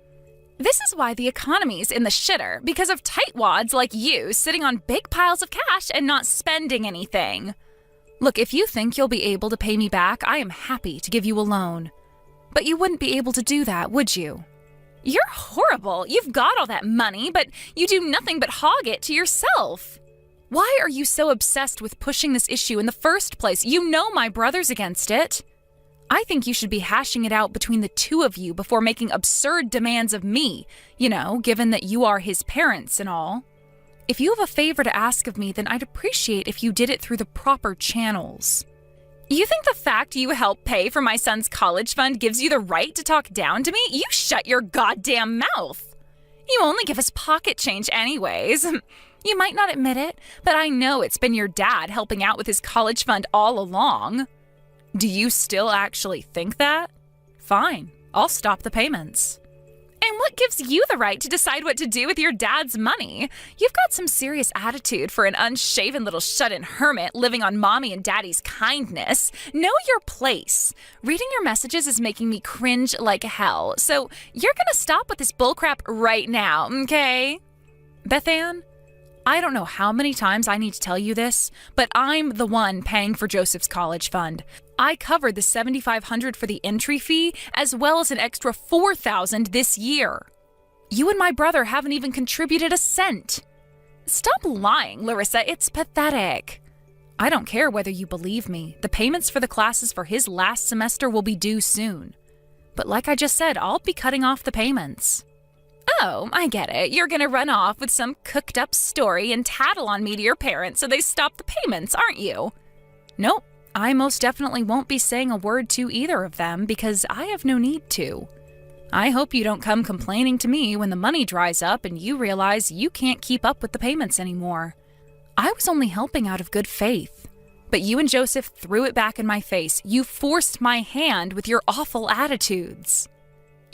This is why the economy's in the shitter, because of tightwads like you sitting on big piles of cash and not spending anything. Look, if you think you'll be able to pay me back, I am happy to give you a loan. But you wouldn't be able to do that, would you? You're horrible. You've got all that money, but you do nothing but hog it to yourself. Why are you so obsessed with pushing this issue in the first place? You know my brother's against it. I think you should be hashing it out between the two of you before making absurd demands of me, given that you are his parents and all. If you have a favor to ask of me, then I'd appreciate if you did it through the proper channels. You think the fact you help pay for my son's college fund gives you the right to talk down to me? You shut your goddamn mouth. You only give us pocket change anyways. You might not admit it, but I know it's been your dad helping out with his college fund all along. Do you still actually think that? Fine, I'll stop the payments. And what gives you the right to decide what to do with your dad's money? You've got some serious attitude for an unshaven little shut-in hermit living on mommy and daddy's kindness. Know your place. Reading your messages is making me cringe like hell, so you're gonna stop with this bullcrap right now, okay? Beth Ann, I don't know how many times I need to tell you this, but I'm the one paying for Joseph's college fund. I covered the $7,500 for the entry fee, as well as an extra $4,000 this year. You and my brother haven't even contributed a cent. Stop lying, Larissa. It's pathetic. I don't care whether you believe me. The payments for the classes for his last semester will be due soon. But like I just said, I'll be cutting off the payments. Oh, I get it. You're gonna run off with some cooked-up story and tattle on me to your parents so they stop the payments, aren't you? Nope. I most definitely won't be saying a word to either of them because I have no need to. I hope you don't come complaining to me when the money dries up and you realize you can't keep up with the payments anymore. I was only helping out of good faith. But you and Joseph threw it back in my face. You forced my hand with your awful attitudes.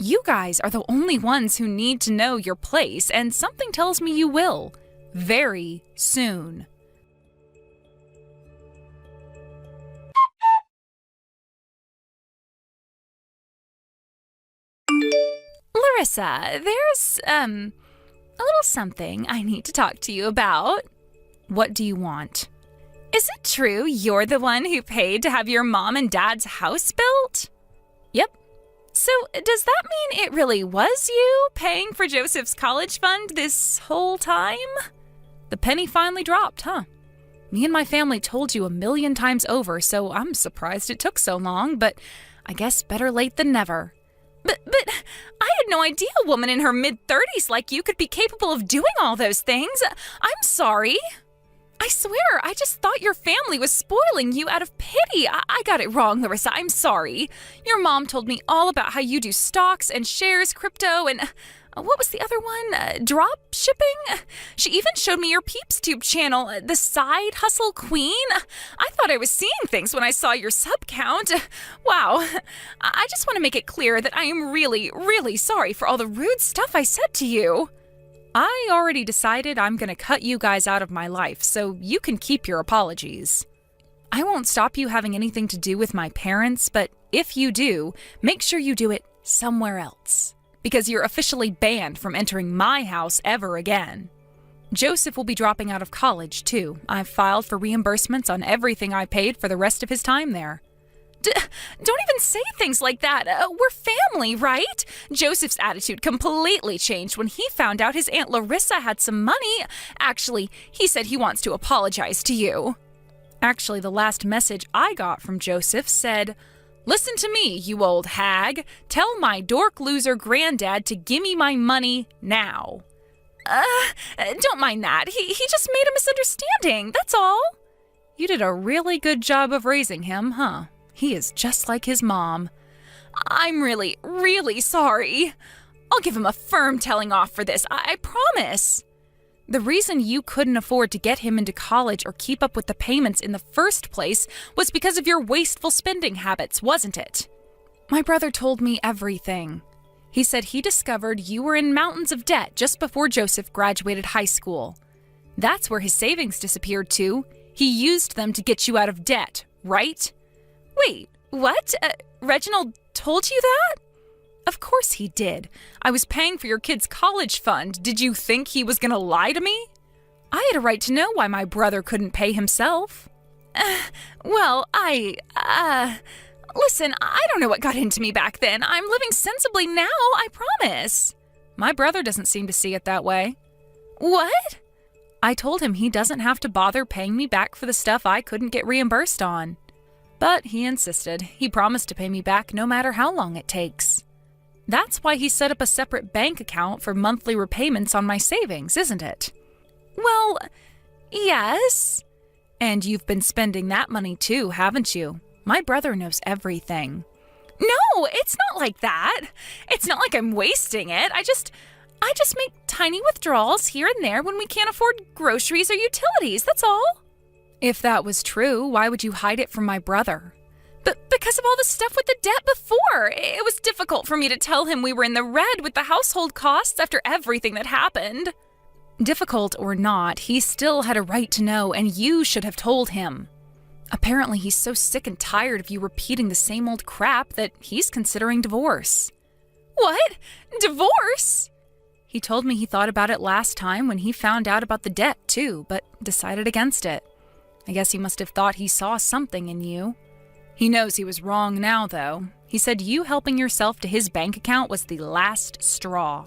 You guys are the only ones who need to know your place, and something tells me you will. Very soon. Larissa, there's, a little something I need to talk to you about. What do you want? Is it true you're the one who paid to have your mom and dad's house built? Yep. So, does that mean it really was you paying for Joseph's college fund this whole time? The penny finally dropped, huh? Me and my family told you 1,000,000 times over, so I'm surprised it took so long, but I guess better late than never. But I had no idea a woman in her mid-30s like you could be capable of doing all those things. I'm sorry. I swear, I just thought your family was spoiling you out of pity. I got it wrong, Larissa. I'm sorry. Your mom told me all about how you do stocks and shares, crypto, and what was the other one? Drop shipping? She even showed me your PeepsTube channel, the Side Hustle Queen. I thought I was seeing things when I saw your sub count. Wow. I just want to make it clear that I am really, really sorry for all the rude stuff I said to you. I already decided I'm going to cut you guys out of my life, so you can keep your apologies. I won't stop you having anything to do with my parents, but if you do, make sure you do it somewhere else, because you're officially banned from entering my house ever again. Joseph will be dropping out of college, too. I've filed for reimbursements on everything I paid for the rest of his time there. Don't even say things like that. We're family, right? Joseph's attitude completely changed when he found out his Aunt Larissa had some money. Actually, he said he wants to apologize to you. Actually, the last message I got from Joseph said, "Listen to me, you old hag. Tell my dork loser granddad to gimme my money now." Don't mind that. He just made a misunderstanding, that's all. You did a really good job of raising him, huh? He is just like his mom. I'm really, really sorry. I'll give him a firm telling off for this, I promise. The reason you couldn't afford to get him into college or keep up with the payments in the first place was because of your wasteful spending habits, wasn't it? My brother told me everything. He said he discovered you were in mountains of debt just before Joseph graduated high school. That's where his savings disappeared to. He used them to get you out of debt, right? Wait, what? Reginald told you that? Of course he did. I was paying for your kid's college fund. Did you think he was going to lie to me? I had a right to know why my brother couldn't pay himself. Listen, I don't know what got into me back then. I'm living sensibly now, I promise. My brother doesn't seem to see it that way. What? I told him he doesn't have to bother paying me back for the stuff I couldn't get reimbursed on. But he insisted. He promised to pay me back no matter how long it takes. That's why he set up a separate bank account for monthly repayments on my savings, isn't it? Well, yes. And you've been spending that money too, haven't you? My brother knows everything. No, it's not like that. It's not like I'm wasting it. I just make tiny withdrawals here and there when we can't afford groceries or utilities, that's all. If that was true, why would you hide it from my brother? But because of all the stuff with the debt before. It was difficult for me to tell him we were in the red with the household costs after everything that happened. Difficult or not, he still had a right to know, and you should have told him. Apparently, he's so sick and tired of you repeating the same old crap that he's considering divorce. What? Divorce? He told me he thought about it last time when he found out about the debt, too, but decided against it. I guess he must have thought he saw something in you. He knows he was wrong now, though. He said you helping yourself to his bank account was the last straw.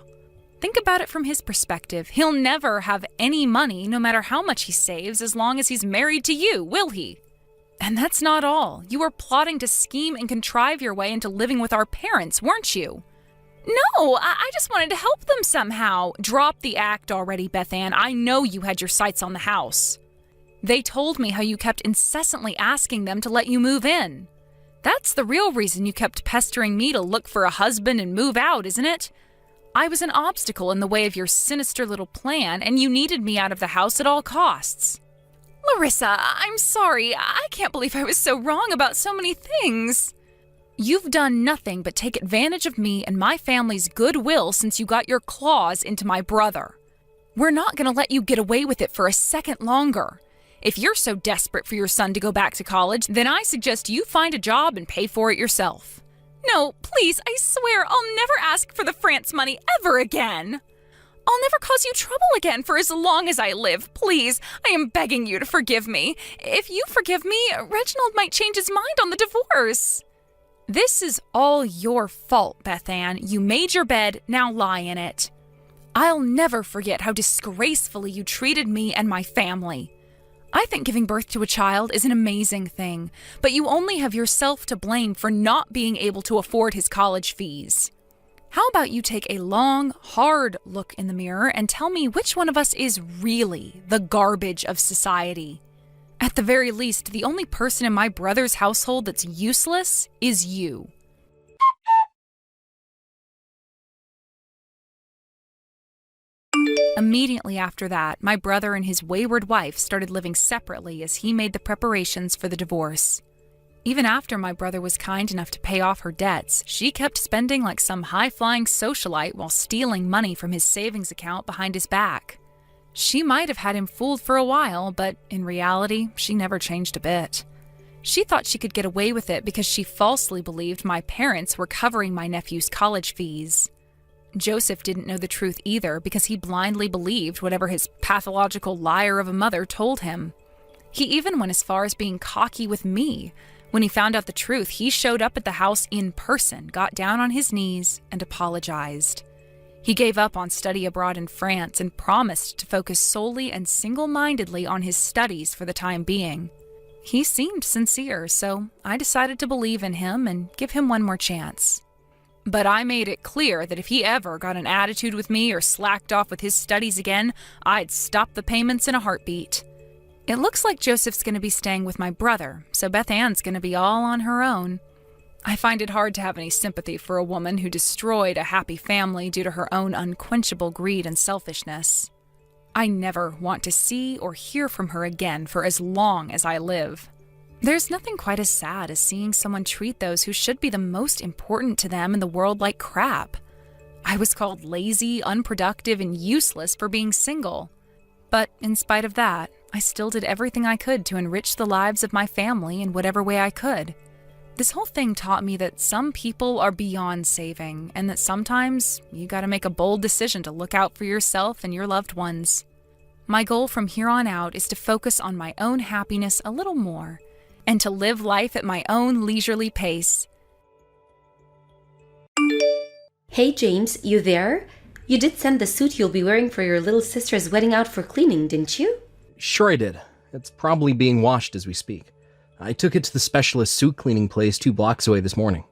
Think about it from his perspective. He'll never have any money, no matter how much he saves, as long as he's married to you, will he? And that's not all. You were plotting to scheme and contrive your way into living with our parents, weren't you? No, I just wanted to help them somehow. Drop the act already, Beth Ann. I know you had your sights on the house. They told me how you kept incessantly asking them to let you move in. That's the real reason you kept pestering me to look for a husband and move out, isn't it? I was an obstacle in the way of your sinister little plan, and you needed me out of the house at all costs. Larissa, I'm sorry. I can't believe I was so wrong about so many things. You've done nothing but take advantage of me and my family's goodwill since you got your claws into my brother. We're not going to let you get away with it for a second longer. If you're so desperate for your son to go back to college, then I suggest you find a job and pay for it yourself. No, please, I swear I'll never ask for the France money ever again. I'll never cause you trouble again for as long as I live. Please, I am begging you to forgive me. If you forgive me, Reginald might change his mind on the divorce. This is all your fault, Beth Ann. You made your bed, now lie in it. I'll never forget how disgracefully you treated me and my family. I think giving birth to a child is an amazing thing, but you only have yourself to blame for not being able to afford his college fees. How about you take a long, hard look in the mirror and tell me which one of us is really the garbage of society? At the very least, the only person in my brother's household that's useless is you. Immediately after that, my brother and his wayward wife started living separately as he made the preparations for the divorce. Even after my brother was kind enough to pay off her debts, she kept spending like some high-flying socialite while stealing money from his savings account behind his back. She might have had him fooled for a while, but in reality, she never changed a bit. She thought she could get away with it because she falsely believed my parents were covering my nephew's college fees. Joseph didn't know the truth either because he blindly believed whatever his pathological liar of a mother told him. He even went as far as being cocky with me, When he found out the truth, he showed up at the house in person, got down on his knees, and apologized. He gave up on study abroad in France and promised to focus solely and single-mindedly on his studies for the time being. He seemed sincere, so I decided to believe in him and give him one more chance. But I made it clear that if he ever got an attitude with me or slacked off with his studies again, I'd stop the payments in a heartbeat. It looks like Joseph's going to be staying with my brother, so Beth Ann's going to be all on her own. I find it hard to have any sympathy for a woman who destroyed a happy family due to her own unquenchable greed and selfishness. I never want to see or hear from her again for as long as I live. There's nothing quite as sad as seeing someone treat those who should be the most important to them in the world like crap. I was called lazy, unproductive, and useless for being single. But in spite of that, I still did everything I could to enrich the lives of my family in whatever way I could. This whole thing taught me that some people are beyond saving, and that sometimes you gotta make a bold decision to look out for yourself and your loved ones. My goal from here on out is to focus on my own happiness a little more, and to live life at my own leisurely pace. Hey James, you there? You did send the suit you'll be wearing for your little sister's wedding out for cleaning, didn't you? Sure I did. It's probably being washed as we speak. I took it to the specialist suit cleaning place 2 blocks away this morning.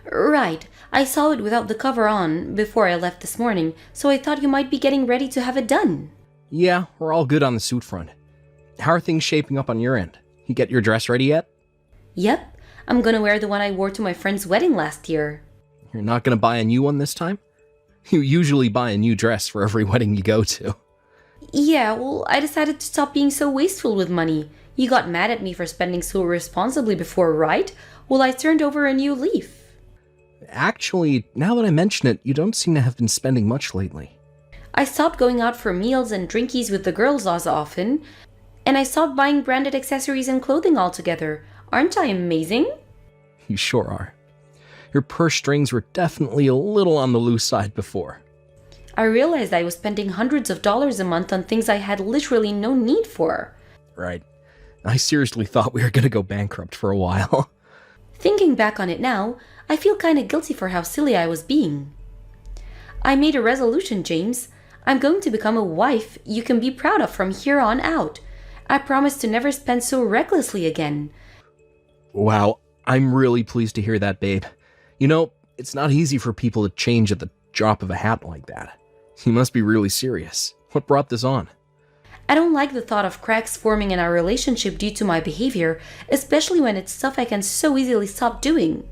Right. I saw it without the cover on before I left this morning, so I thought you might be getting ready to have it done. Yeah, we're all good on the suit front. How are things shaping up on your end? You get your dress ready yet? Yep. I'm gonna wear the one I wore to my friend's wedding last year. You're not gonna buy a new one this time? You usually buy a new dress for every wedding you go to. Yeah, well, I decided to stop being so wasteful with money. You got mad at me for spending so irresponsibly before, right? Well, I turned over a new leaf. Actually, now that I mention it, you don't seem to have been spending much lately. I stopped going out for meals and drinkies with the girls as often, and I stopped buying branded accessories and clothing altogether. Aren't I amazing? You sure are. Your purse strings were definitely a little on the loose side before. I realized I was spending hundreds of dollars a month on things I had literally no need for. Right. I seriously thought we were gonna go bankrupt for a while. Thinking back on it now, I feel kinda guilty for how silly I was being. I made a resolution, James. I'm going to become a wife you can be proud of from here on out. I promise to never spend so recklessly again. Wow, I'm really pleased to hear that, babe. You know, it's not easy for people to change at the drop of a hat like that. You must be really serious. What brought this on? I don't like the thought of cracks forming in our relationship due to my behavior, especially when it's stuff I can so easily stop doing.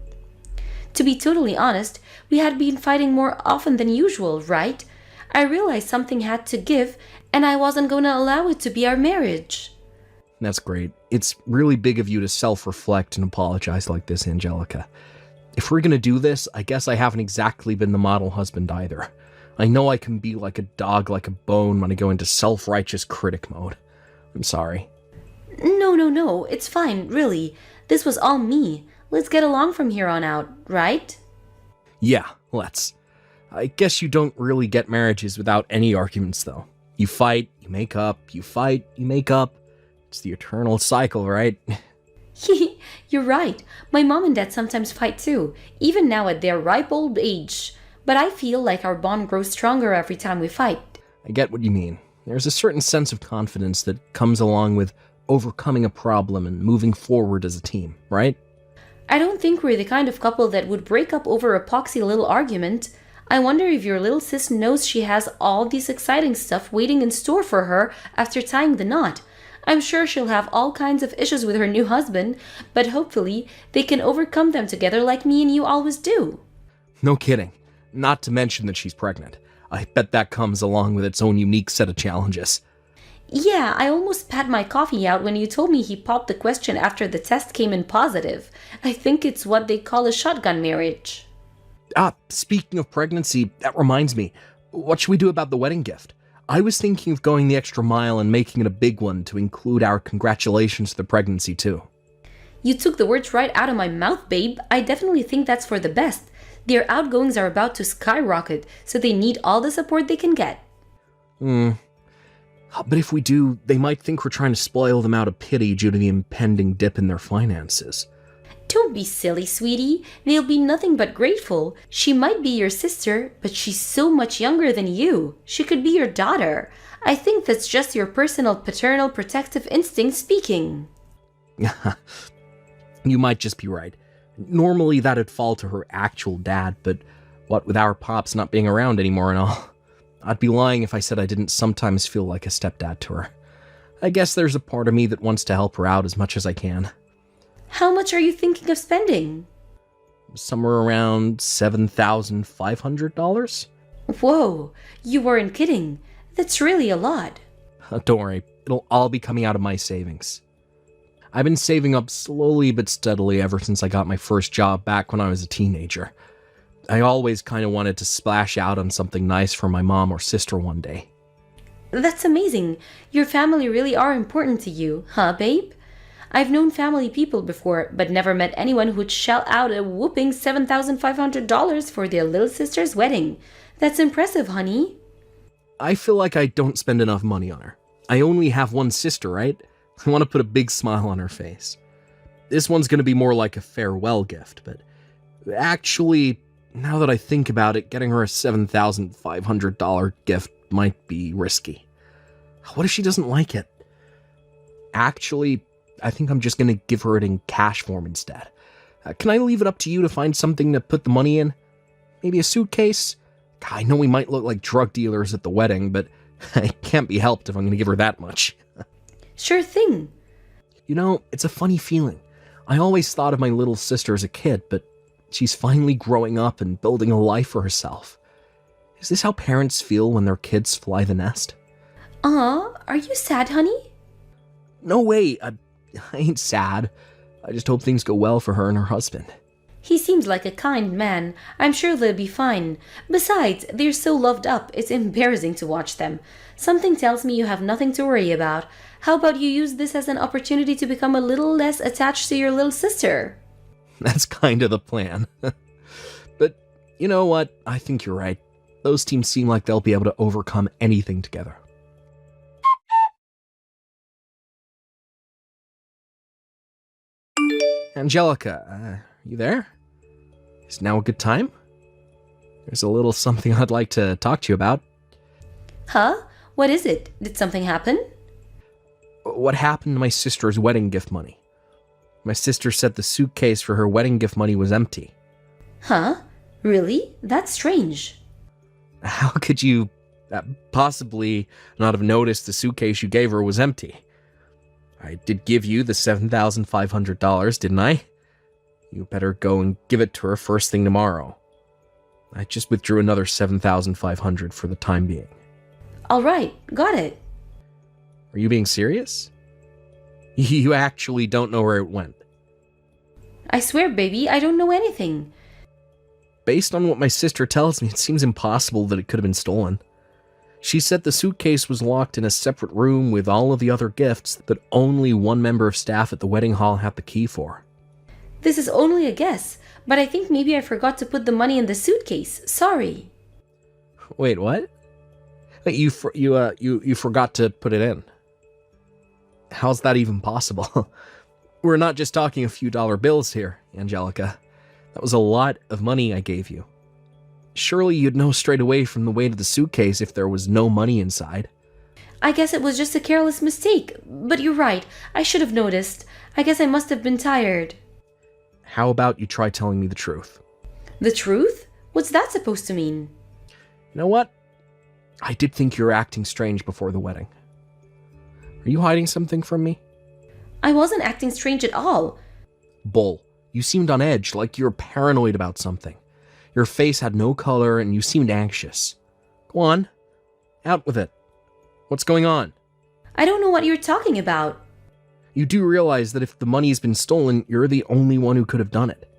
To be totally honest, we had been fighting more often than usual, right? I realized something had to give, and I wasn't going to allow it to be our marriage. That's great. It's really big of you to self-reflect and apologize like this, Angelica. If we're gonna do this, I guess I haven't exactly been the model husband either. I know I can be like a dog like a bone when I go into self-righteous critic mode. I'm sorry. No, it's fine, really. This was all me. Let's get along from here on out, right? Yeah, let's. I guess you don't really get marriages without any arguments, though. You fight, you make up, you fight, you make up. It's the eternal cycle, right? You're right. My mom and dad sometimes fight too, even now at their ripe old age. But I feel like our bond grows stronger every time we fight. I get what you mean. There's a certain sense of confidence that comes along with overcoming a problem and moving forward as a team, right? I don't think we're the kind of couple that would break up over a poxy little argument. I wonder if your little sis knows she has all this exciting stuff waiting in store for her after tying the knot. I'm sure she'll have all kinds of issues with her new husband, but hopefully they can overcome them together like me and you always do. No kidding. Not to mention that she's pregnant. I bet that comes along with its own unique set of challenges. Yeah, I almost spat my coffee out when you told me he popped the question after the test came in positive. I think it's what they call a shotgun marriage. Speaking of pregnancy, that reminds me. What should we do about the wedding gift? I was thinking of going the extra mile and making it a big one to include our congratulations to the pregnancy too. You took the words right out of my mouth, babe. I definitely think that's for the best. Their outgoings are about to skyrocket, so they need all the support they can get. But if we do, they might think we're trying to spoil them out of pity due to the impending dip in their finances. Don't be silly, sweetie. They'll be nothing but grateful. She might be your sister, but she's so much younger than you. She could be your daughter. I think that's just your personal paternal protective instinct speaking. You might just be right. Normally that'd fall to her actual dad, but what with our pops not being around anymore and all, I'd be lying if I said I didn't sometimes feel like a stepdad to her. I guess there's a part of me that wants to help her out as much as I can. How much are you thinking of spending? Somewhere around $7,500? Whoa, you weren't kidding. That's really a lot. Don't worry, it'll all be coming out of my savings. I've been saving up slowly but steadily ever since I got my first job back when I was a teenager. I always kind of wanted to splash out on something nice for my mom or sister one day. That's amazing. Your family really are important to you, huh, babe? I've known family people before, but never met anyone who'd shell out a whooping $7,500 for their little sister's wedding. That's impressive, honey. I feel like I don't spend enough money on her. I only have one sister, right? I want to put a big smile on her face. This one's going to be more like a farewell gift, but actually, now that I think about it, getting her a $7,500 gift might be risky. What if she doesn't like it? Actually, I think I'm just going to give her it in cash form instead. Can I leave it up to you to find something to put the money in? Maybe a suitcase? God, I know we might look like drug dealers at the wedding, but it can't be helped if I'm going to give her that much. Sure thing. You know, it's a funny feeling. I always thought of my little sister as a kid, but she's finally growing up and building a life for herself. Is this how parents feel when their kids fly the nest? Are you sad, honey? No way, I ain't sad. I just hope things go well for her and her husband. He seems like a kind man. I'm sure they'll be fine. Besides, they're so loved up, it's embarrassing to watch them. Something tells me you have nothing to worry about. How about you use this as an opportunity to become a little less attached to your little sister? That's kind of the plan. But you know what? I think you're right. Those teams seem like they'll be able to overcome anything together. Angelica, you there? Is now a good time? There's a little something I'd like to talk to you about. Huh? What is it? Did something happen? What happened to my sister's wedding gift money? My sister said the suitcase for her wedding gift money was empty. Huh? Really? That's strange. How could you possibly not have noticed the suitcase you gave her was empty? I did give you the $7,500, didn't I? You better go and give it to her first thing tomorrow. I just withdrew another $7,500 for the time being. All right, got it. Are you being serious? You actually don't know where it went. I swear, baby, I don't know anything. Based on what my sister tells me, it seems impossible that it could have been stolen. She said the suitcase was locked in a separate room with all of the other gifts that only one member of staff at the wedding hall had the key for. This is only a guess, but I think maybe I forgot to put the money in the suitcase. Sorry. Wait, what? Wait, you forgot to put it in. How's that even possible? We're not just talking a few dollar bills here, Angelica. That was a lot of money I gave you. Surely you'd know straight away from the weight of the suitcase if there was no money inside. I guess it was just a careless mistake, but you're right. I should have noticed. I guess I must have been tired. How about you try telling me the truth? The truth? What's that supposed to mean? You know what? I did think you were acting strange before the wedding. Are you hiding something from me? I wasn't acting strange at all. Bull, you seemed on edge, like you were paranoid about something. Your face had no color and you seemed anxious. Go on. Out with it. What's going on? I don't know what you're talking about. You do realize that if the money's been stolen, you're the only one who could have done it.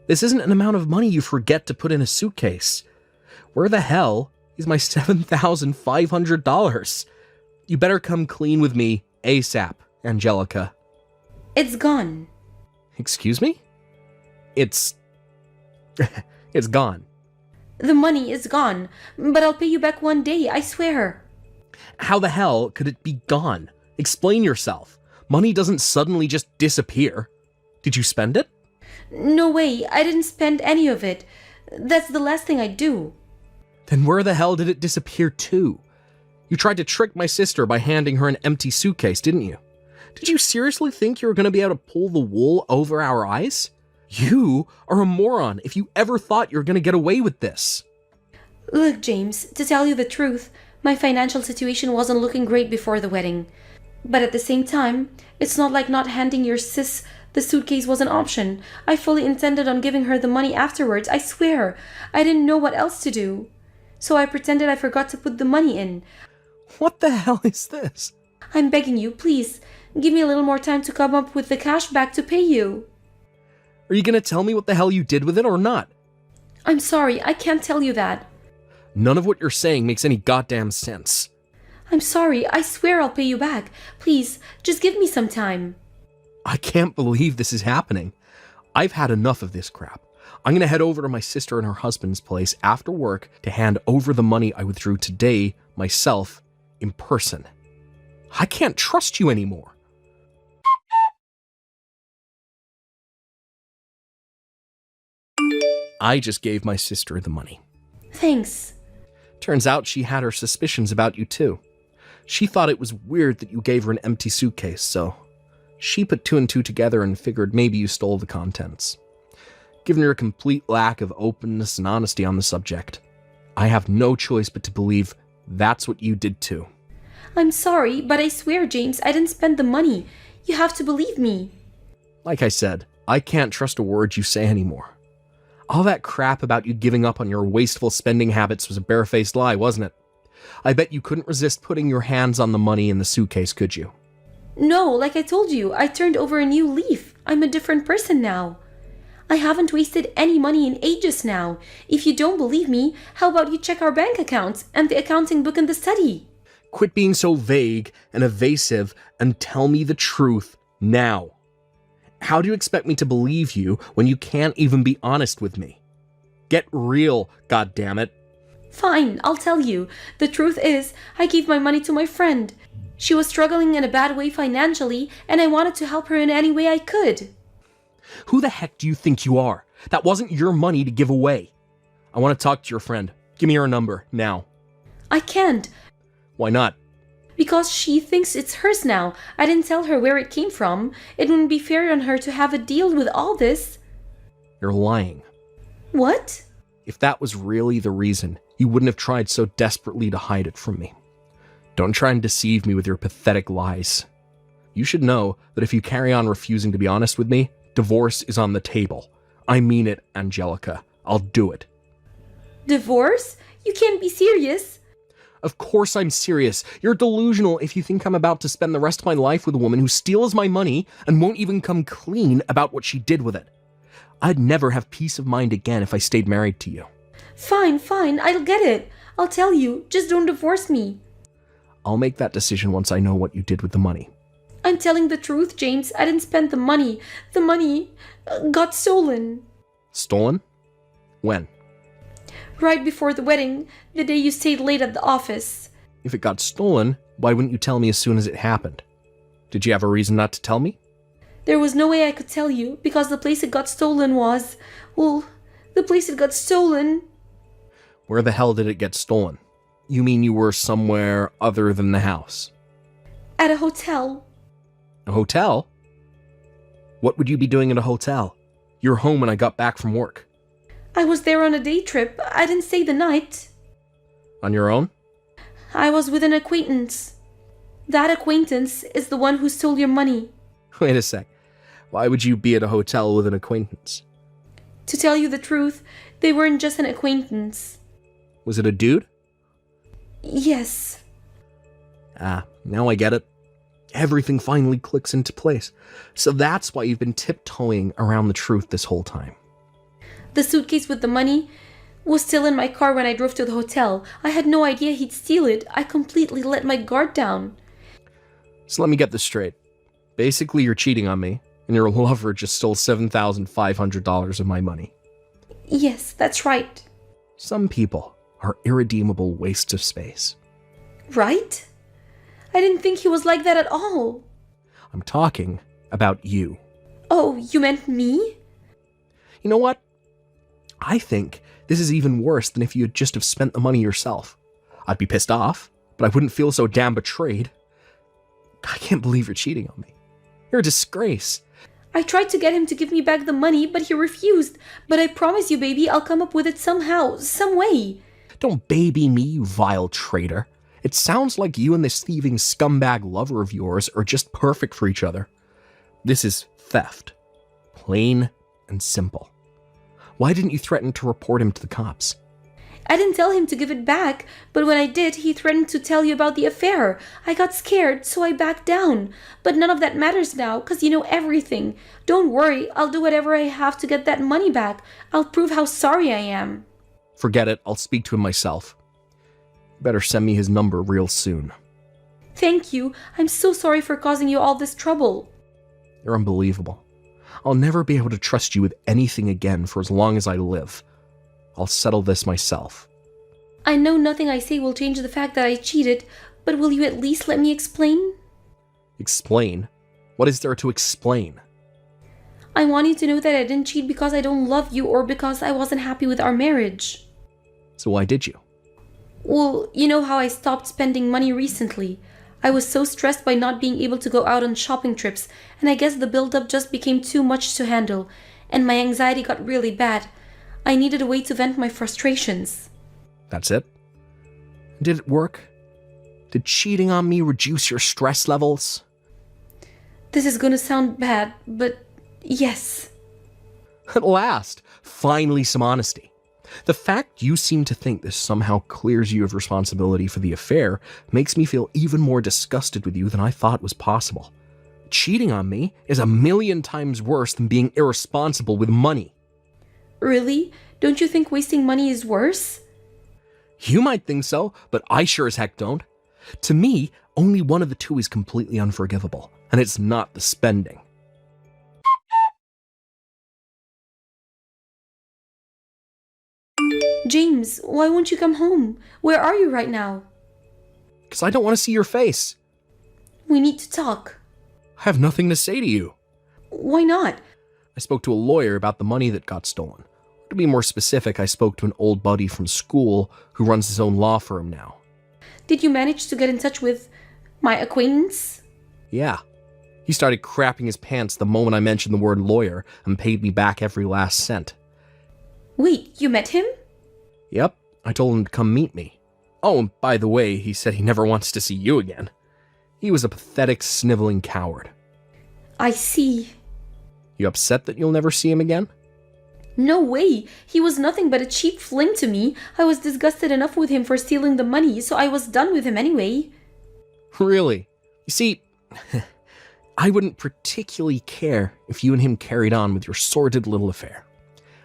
This isn't an amount of money you forget to put in a suitcase. Where the hell is my $7,500? You better come clean with me ASAP, Angelica. It's gone. Excuse me? It's gone. The money is gone, but I'll pay you back one day, I swear. How the hell could it be gone? Explain yourself. Money doesn't suddenly just disappear. Did you spend it? No way, I didn't spend any of it. That's the last thing I'd do. Then where the hell did it disappear to? You tried to trick my sister by handing her an empty suitcase, didn't you? Did you seriously think you were going to be able to pull the wool over our eyes? You are a moron if you ever thought you were going to get away with this. Look, James, to tell you the truth, my financial situation wasn't looking great before the wedding. But at the same time, it's not like not handing your sis the suitcase was an option. I fully intended on giving her the money afterwards, I swear. I didn't know what else to do. So I pretended I forgot to put the money in. What the hell is this? I'm begging you, please, give me a little more time to come up with the cash back to pay you. Are you going to tell me what the hell you did with it or not? I'm sorry, I can't tell you that. None of what you're saying makes any goddamn sense. I'm sorry, I swear I'll pay you back. Please, just give me some time. I can't believe this is happening. I've had enough of this crap. I'm going to head over to my sister and her husband's place after work to hand over the money I withdrew today myself in person. I can't trust you anymore. I just gave my sister the money. Thanks. Turns out she had her suspicions about you too. She thought it was weird that you gave her an empty suitcase, so she put two and two together and figured maybe you stole the contents. Given your complete lack of openness and honesty on the subject, I have no choice but to believe that's what you did too. I'm sorry, but I swear, James, I didn't spend the money. You have to believe me. Like I said, I can't trust a word you say anymore. All that crap about you giving up on your wasteful spending habits was a barefaced lie, wasn't it? I bet you couldn't resist putting your hands on the money in the suitcase, could you? No, like I told you, I turned over a new leaf. I'm a different person now. I haven't wasted any money in ages now. If you don't believe me, how about you check our bank accounts and the accounting book in the study? Quit being so vague and evasive and tell me the truth now. How do you expect me to believe you when you can't even be honest with me? Get real, goddammit. Fine, I'll tell you. The truth is, I gave my money to my friend. She was struggling in a bad way financially, and I wanted to help her in any way I could. Who the heck do you think you are? That wasn't your money to give away. I want to talk to your friend. Give me her number, now. I can't. Why not? Because she thinks it's hers now. I didn't tell her where it came from. It wouldn't be fair on her to have a deal with all this. You're lying. What? If that was really the reason, you wouldn't have tried so desperately to hide it from me. Don't try and deceive me with your pathetic lies. You should know that if you carry on refusing to be honest with me, divorce is on the table. I mean it, Angelica. I'll do it. Divorce? You can't be serious. Of course I'm serious. You're delusional if you think I'm about to spend the rest of my life with a woman who steals my money and won't even come clean about what she did with it. I'd never have peace of mind again if I stayed married to you. Fine, I'll get it. I'll tell you, just don't divorce me. I'll make that decision once I know what you did with the money. I'm telling the truth, James. I didn't spend the money. The money got stolen. Stolen? When? Right before the wedding, the day you stayed late at the office. If it got stolen, why wouldn't you tell me as soon as it happened? Did you have a reason not to tell me? There was no way I could tell you, because the place it got stolen was... Well, the place it got stolen... Where the hell did it get stolen? You mean you were somewhere other than the house? At a hotel. A hotel? What would you be doing at a hotel? You were home when I got back from work. I was there on a day trip. I didn't stay the night. On your own? I was with an acquaintance. That acquaintance is the one who stole your money. Wait a sec. Why would you be at a hotel with an acquaintance? To tell you the truth, they weren't just an acquaintance. Was it a dude? Yes. Ah, now I get it. Everything finally clicks into place. So that's why you've been tiptoeing around the truth this whole time. The suitcase with the money was still in my car when I drove to the hotel. I had no idea he'd steal it. I completely let my guard down. So let me get this straight. Basically, you're cheating on me, and your lover just stole $7,500 of my money. Yes, that's right. Some people are irredeemable wastes of space. Right? I didn't think he was like that at all. I'm talking about you. Oh, you meant me? You know what? I think this is even worse than if you had just have spent the money yourself. I'd be pissed off, but I wouldn't feel so damn betrayed. I can't believe you're cheating on me. You're a disgrace. I tried to get him to give me back the money, but he refused. But I promise you, baby, I'll come up with it somehow, some way. Don't baby me, you vile traitor. It sounds like you and this thieving scumbag lover of yours are just perfect for each other. This is theft. Plain and simple. Why didn't you threaten to report him to the cops? I didn't tell him to give it back, but when I did, he threatened to tell you about the affair. I got scared, so I backed down. But none of that matters now, because you know everything. Don't worry, I'll do whatever I have to get that money back. I'll prove how sorry I am. Forget it, I'll speak to him myself. Better send me his number real soon. Thank you. I'm so sorry for causing you all this trouble. You're unbelievable. I'll never be able to trust you with anything again for as long as I live. I'll settle this myself. I know nothing I say will change the fact that I cheated, but will you at least let me explain? Explain? What is there to explain? I want you to know that I didn't cheat because I don't love you or because I wasn't happy with our marriage. So why did you? Well, you know how I stopped spending money recently. I was so stressed by not being able to go out on shopping trips, and I guess the build-up just became too much to handle, and my anxiety got really bad. I needed a way to vent my frustrations. That's it? Did it work? Did cheating on me reduce your stress levels? This is gonna sound bad, but yes. At last, finally some honesty. The fact you seem to think this somehow clears you of responsibility for the affair makes me feel even more disgusted with you than I thought was possible. Cheating on me is 1,000,000 times worse than being irresponsible with money. Really? Don't you think wasting money is worse? You might think so, but I sure as heck don't. To me, only one of the two is completely unforgivable, and it's not the spending. James, why won't you come home? Where are you right now? Because I don't want to see your face. We need to talk. I have nothing to say to you. Why not? I spoke to a lawyer about the money that got stolen. To be more specific, I spoke to an old buddy from school who runs his own law firm now. Did you manage to get in touch with my acquaintance? Yeah. He started crapping his pants the moment I mentioned the word lawyer and paid me back every last cent. Wait, you met him? Yep, I told him to come meet me. Oh, and by the way, he said he never wants to see you again. He was a pathetic, sniveling coward. I see. You upset that you'll never see him again? No way. He was nothing but a cheap fling to me. I was disgusted enough with him for stealing the money, so I was done with him anyway. Really? You see, I wouldn't particularly care if you and him carried on with your sordid little affair.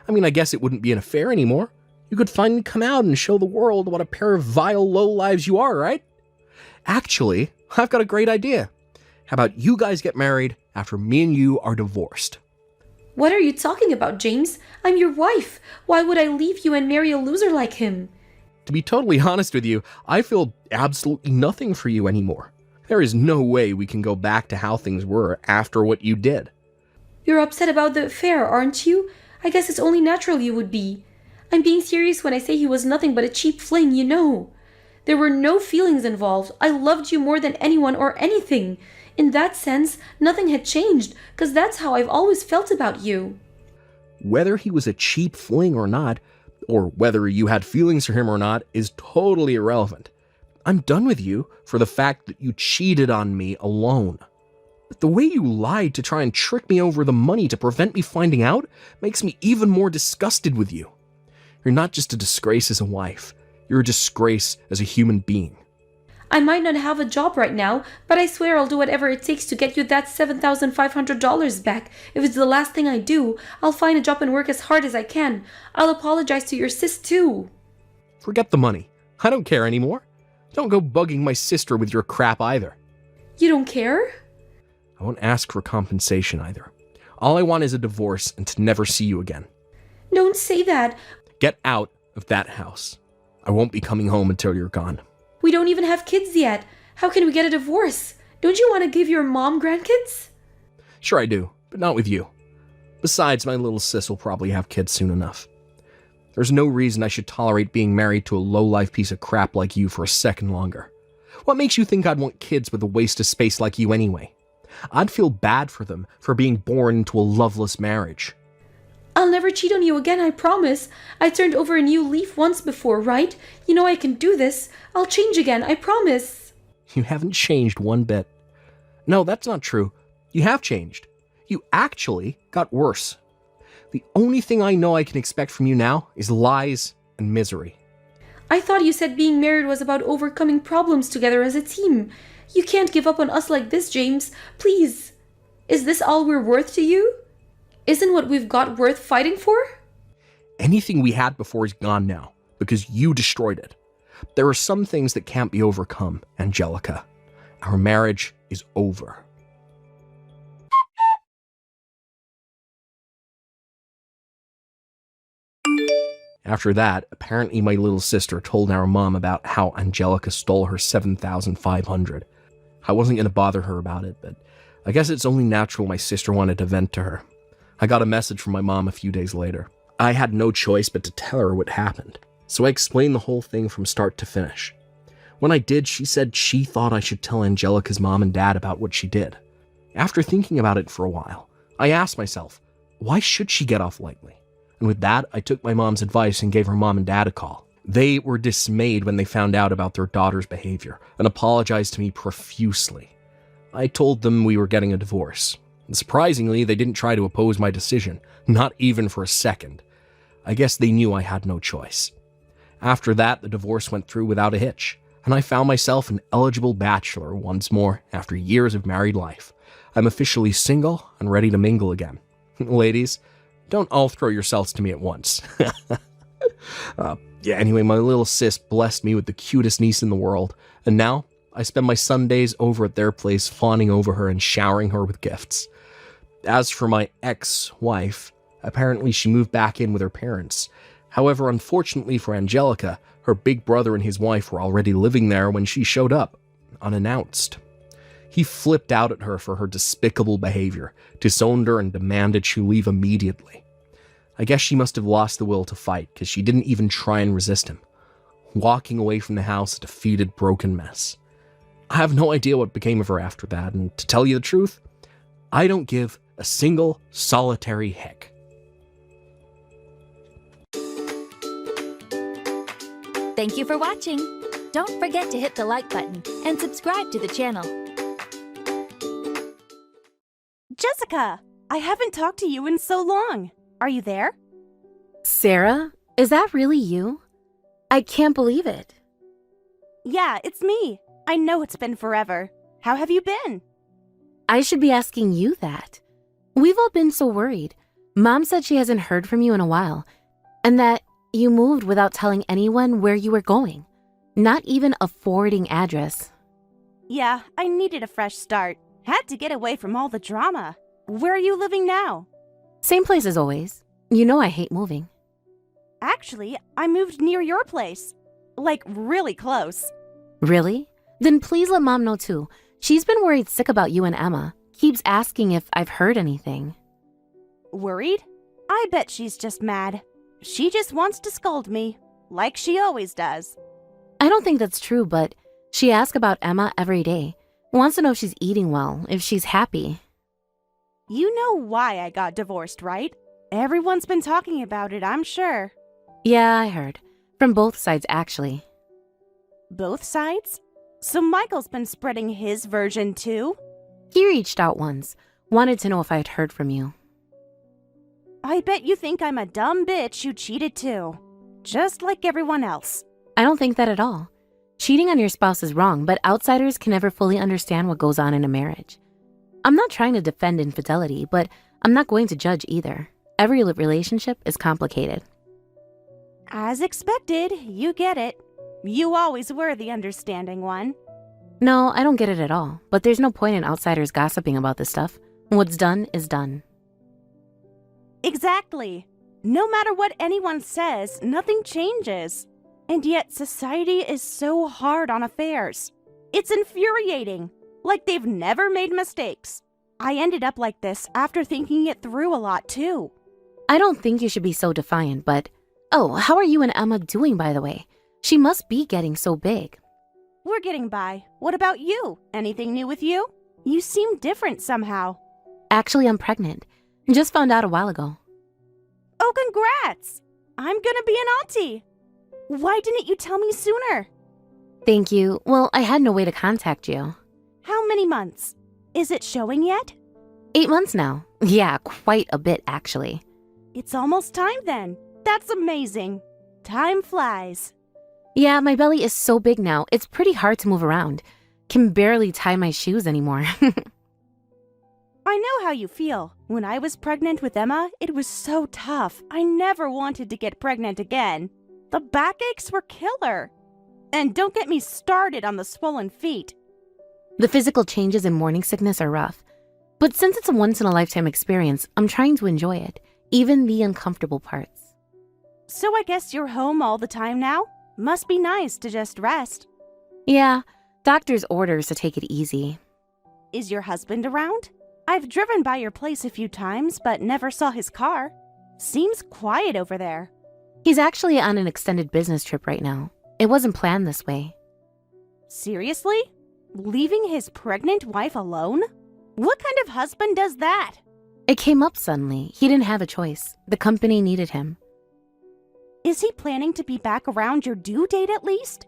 I mean, I guess it wouldn't be an affair anymore. You could finally come out and show the world what a pair of vile lowlives you are, right? Actually, I've got a great idea. How about you guys get married after me and you are divorced? What are you talking about, James? I'm your wife. Why would I leave you and marry a loser like him? To be totally honest with you, I feel absolutely nothing for you anymore. There is no way we can go back to how things were after what you did. You're upset about the affair, aren't you? I guess it's only natural you would be. I'm being serious when I say he was nothing but a cheap fling, you know. There were no feelings involved. I loved you more than anyone or anything. In that sense, nothing had changed, because that's how I've always felt about you. Whether he was a cheap fling or not, or whether you had feelings for him or not, is totally irrelevant. I'm done with you for the fact that you cheated on me alone. But the way you lied to try and trick me over the money to prevent me finding out makes me even more disgusted with you. You're not just a disgrace as a wife. You're a disgrace as a human being. I might not have a job right now, but I swear I'll do whatever it takes to get you that $7,500 back. If it's the last thing I do, I'll find a job and work as hard as I can. I'll apologize to your sis too. Forget the money. I don't care anymore. Don't go bugging my sister with your crap either. You don't care? I won't ask for compensation either. All I want is a divorce and to never see you again. Don't say that. Get out of that house. I won't be coming home until you're gone. We don't even have kids yet. How can we get a divorce? Don't you want to give your mom grandkids? Sure I do, but not with you. Besides, my little sis will probably have kids soon enough. There's no reason I should tolerate being married to a low-life piece of crap like you for a second longer. What makes you think I'd want kids with a waste of space like you anyway? I'd feel bad for them for being born into a loveless marriage. I'll never cheat on you again, I promise. I turned over a new leaf once before, right? You know I can do this. I'll change again, I promise. You haven't changed one bit. No, that's not true. You have changed. You actually got worse. The only thing I know I can expect from you now is lies and misery. I thought you said being married was about overcoming problems together as a team. You can't give up on us like this, James. Please. Is this all we're worth to you? Isn't what we've got worth fighting for? Anything we had before is gone now, because you destroyed it. There are some things that can't be overcome, Angelica. Our marriage is over. After that, apparently my little sister told our mom about how Angelica stole her $7,500. I wasn't going to bother her about it, but I guess it's only natural my sister wanted to vent to her. I got a message from my mom a few days later. I had no choice but to tell her what happened, so I explained the whole thing from start to finish. When I did, she said she thought I should tell Angelica's mom and dad about what she did. After thinking about it for a while, I asked myself, why should she get off lightly? And with that, I took my mom's advice and gave her mom and dad a call. They were dismayed when they found out about their daughter's behavior and apologized to me profusely. I told them we were getting a divorce. And surprisingly, they didn't try to oppose my decision, not even for a second. I guess they knew I had no choice. After that, the divorce went through without a hitch, and I found myself an eligible bachelor once more after years of married life. I'm officially single and ready to mingle again. Ladies, don't all throw yourselves to me at once. Anyway, my little sis blessed me with the cutest niece in the world, and now I spend my Sundays over at their place fawning over her and showering her with gifts. As for my ex-wife, apparently she moved back in with her parents. However, unfortunately for Angelica, her big brother and his wife were already living there when she showed up, unannounced. He flipped out at her for her despicable behavior, disowned her, and demanded she leave immediately. I guess she must have lost the will to fight, because she didn't even try and resist him, walking away from the house a defeated, broken mess. I have no idea what became of her after that, and to tell you the truth, I don't give a single solitary heck. Thank you for watching. Don't forget to hit the like button and subscribe to the channel. Jessica, I haven't talked to you in so long. Are you there? Sarah, is that really you? I can't believe it. Yeah, it's me. I know it's been forever. How have you been? I should be asking you that. We've all been so worried. Mom said she hasn't heard from you in a while, and that you moved without telling anyone where you were going. Not even a forwarding address. Yeah, I needed a fresh start. Had to get away from all the drama. Where are you living now? Same place as always. You know I hate moving. Actually, I moved near your place. Like, really close. Really? Then please let Mom know too. She's been worried sick about you and Emma. Keeps asking if I've heard anything. Worried? I bet she's just mad. She just wants to scold me, like she always does. I don't think that's true, but she asks about Emma every day. Wants to know if she's eating well, if she's happy. You know why I got divorced, right? Everyone's been talking about it, I'm sure. Yeah, I heard. From both sides, actually. Both sides? So Michael's been spreading his version too? He reached out once. Wanted to know if I had heard from you. I bet you think I'm a dumb bitch who cheated too. Just like everyone else. I don't think that at all. Cheating on your spouse is wrong, but outsiders can never fully understand what goes on in a marriage. I'm not trying to defend infidelity, but I'm not going to judge either. Every relationship is complicated. As expected, you get it. You always were the understanding one. No, I don't get it at all, but there's no point in outsiders gossiping about this stuff. What's done is done. Exactly. No matter what anyone says, nothing changes. And yet society is so hard on affairs. It's infuriating. Like they've never made mistakes. I ended up like this after thinking it through a lot, too. I don't think you should be so defiant, but... Oh, how are you and Emma doing, by the way? She must be getting so big. We're getting by. What about you? Anything new with you? You seem different somehow. Actually, I'm pregnant. Just found out a while ago. Oh, congrats! I'm gonna be an auntie. Why didn't you tell me sooner? Thank you. Well, I had no way to contact you. How many months? Is it showing yet? 8 months now. Yeah, quite a bit, actually. It's almost time then. That's amazing. Time flies. Yeah, my belly is so big now, it's pretty hard to move around. Can barely tie my shoes anymore. I know how you feel. When I was pregnant with Emma, it was so tough. I never wanted to get pregnant again. The backaches were killer. And don't get me started on the swollen feet. The physical changes in morning sickness are rough. But since it's a once-in-a-lifetime experience, I'm trying to enjoy it, even the uncomfortable parts. So I guess you're home all the time now? Must be nice to just rest. Yeah, doctor's orders to take it easy. Is your husband around? I've driven by your place a few times, but never saw his car. Seems quiet over there. He's actually on an extended business trip right now. It wasn't planned this way. Seriously? Leaving his pregnant wife alone? What kind of husband does that? It came up suddenly. He didn't have a choice. The company needed him. Is he planning to be back around your due date at least?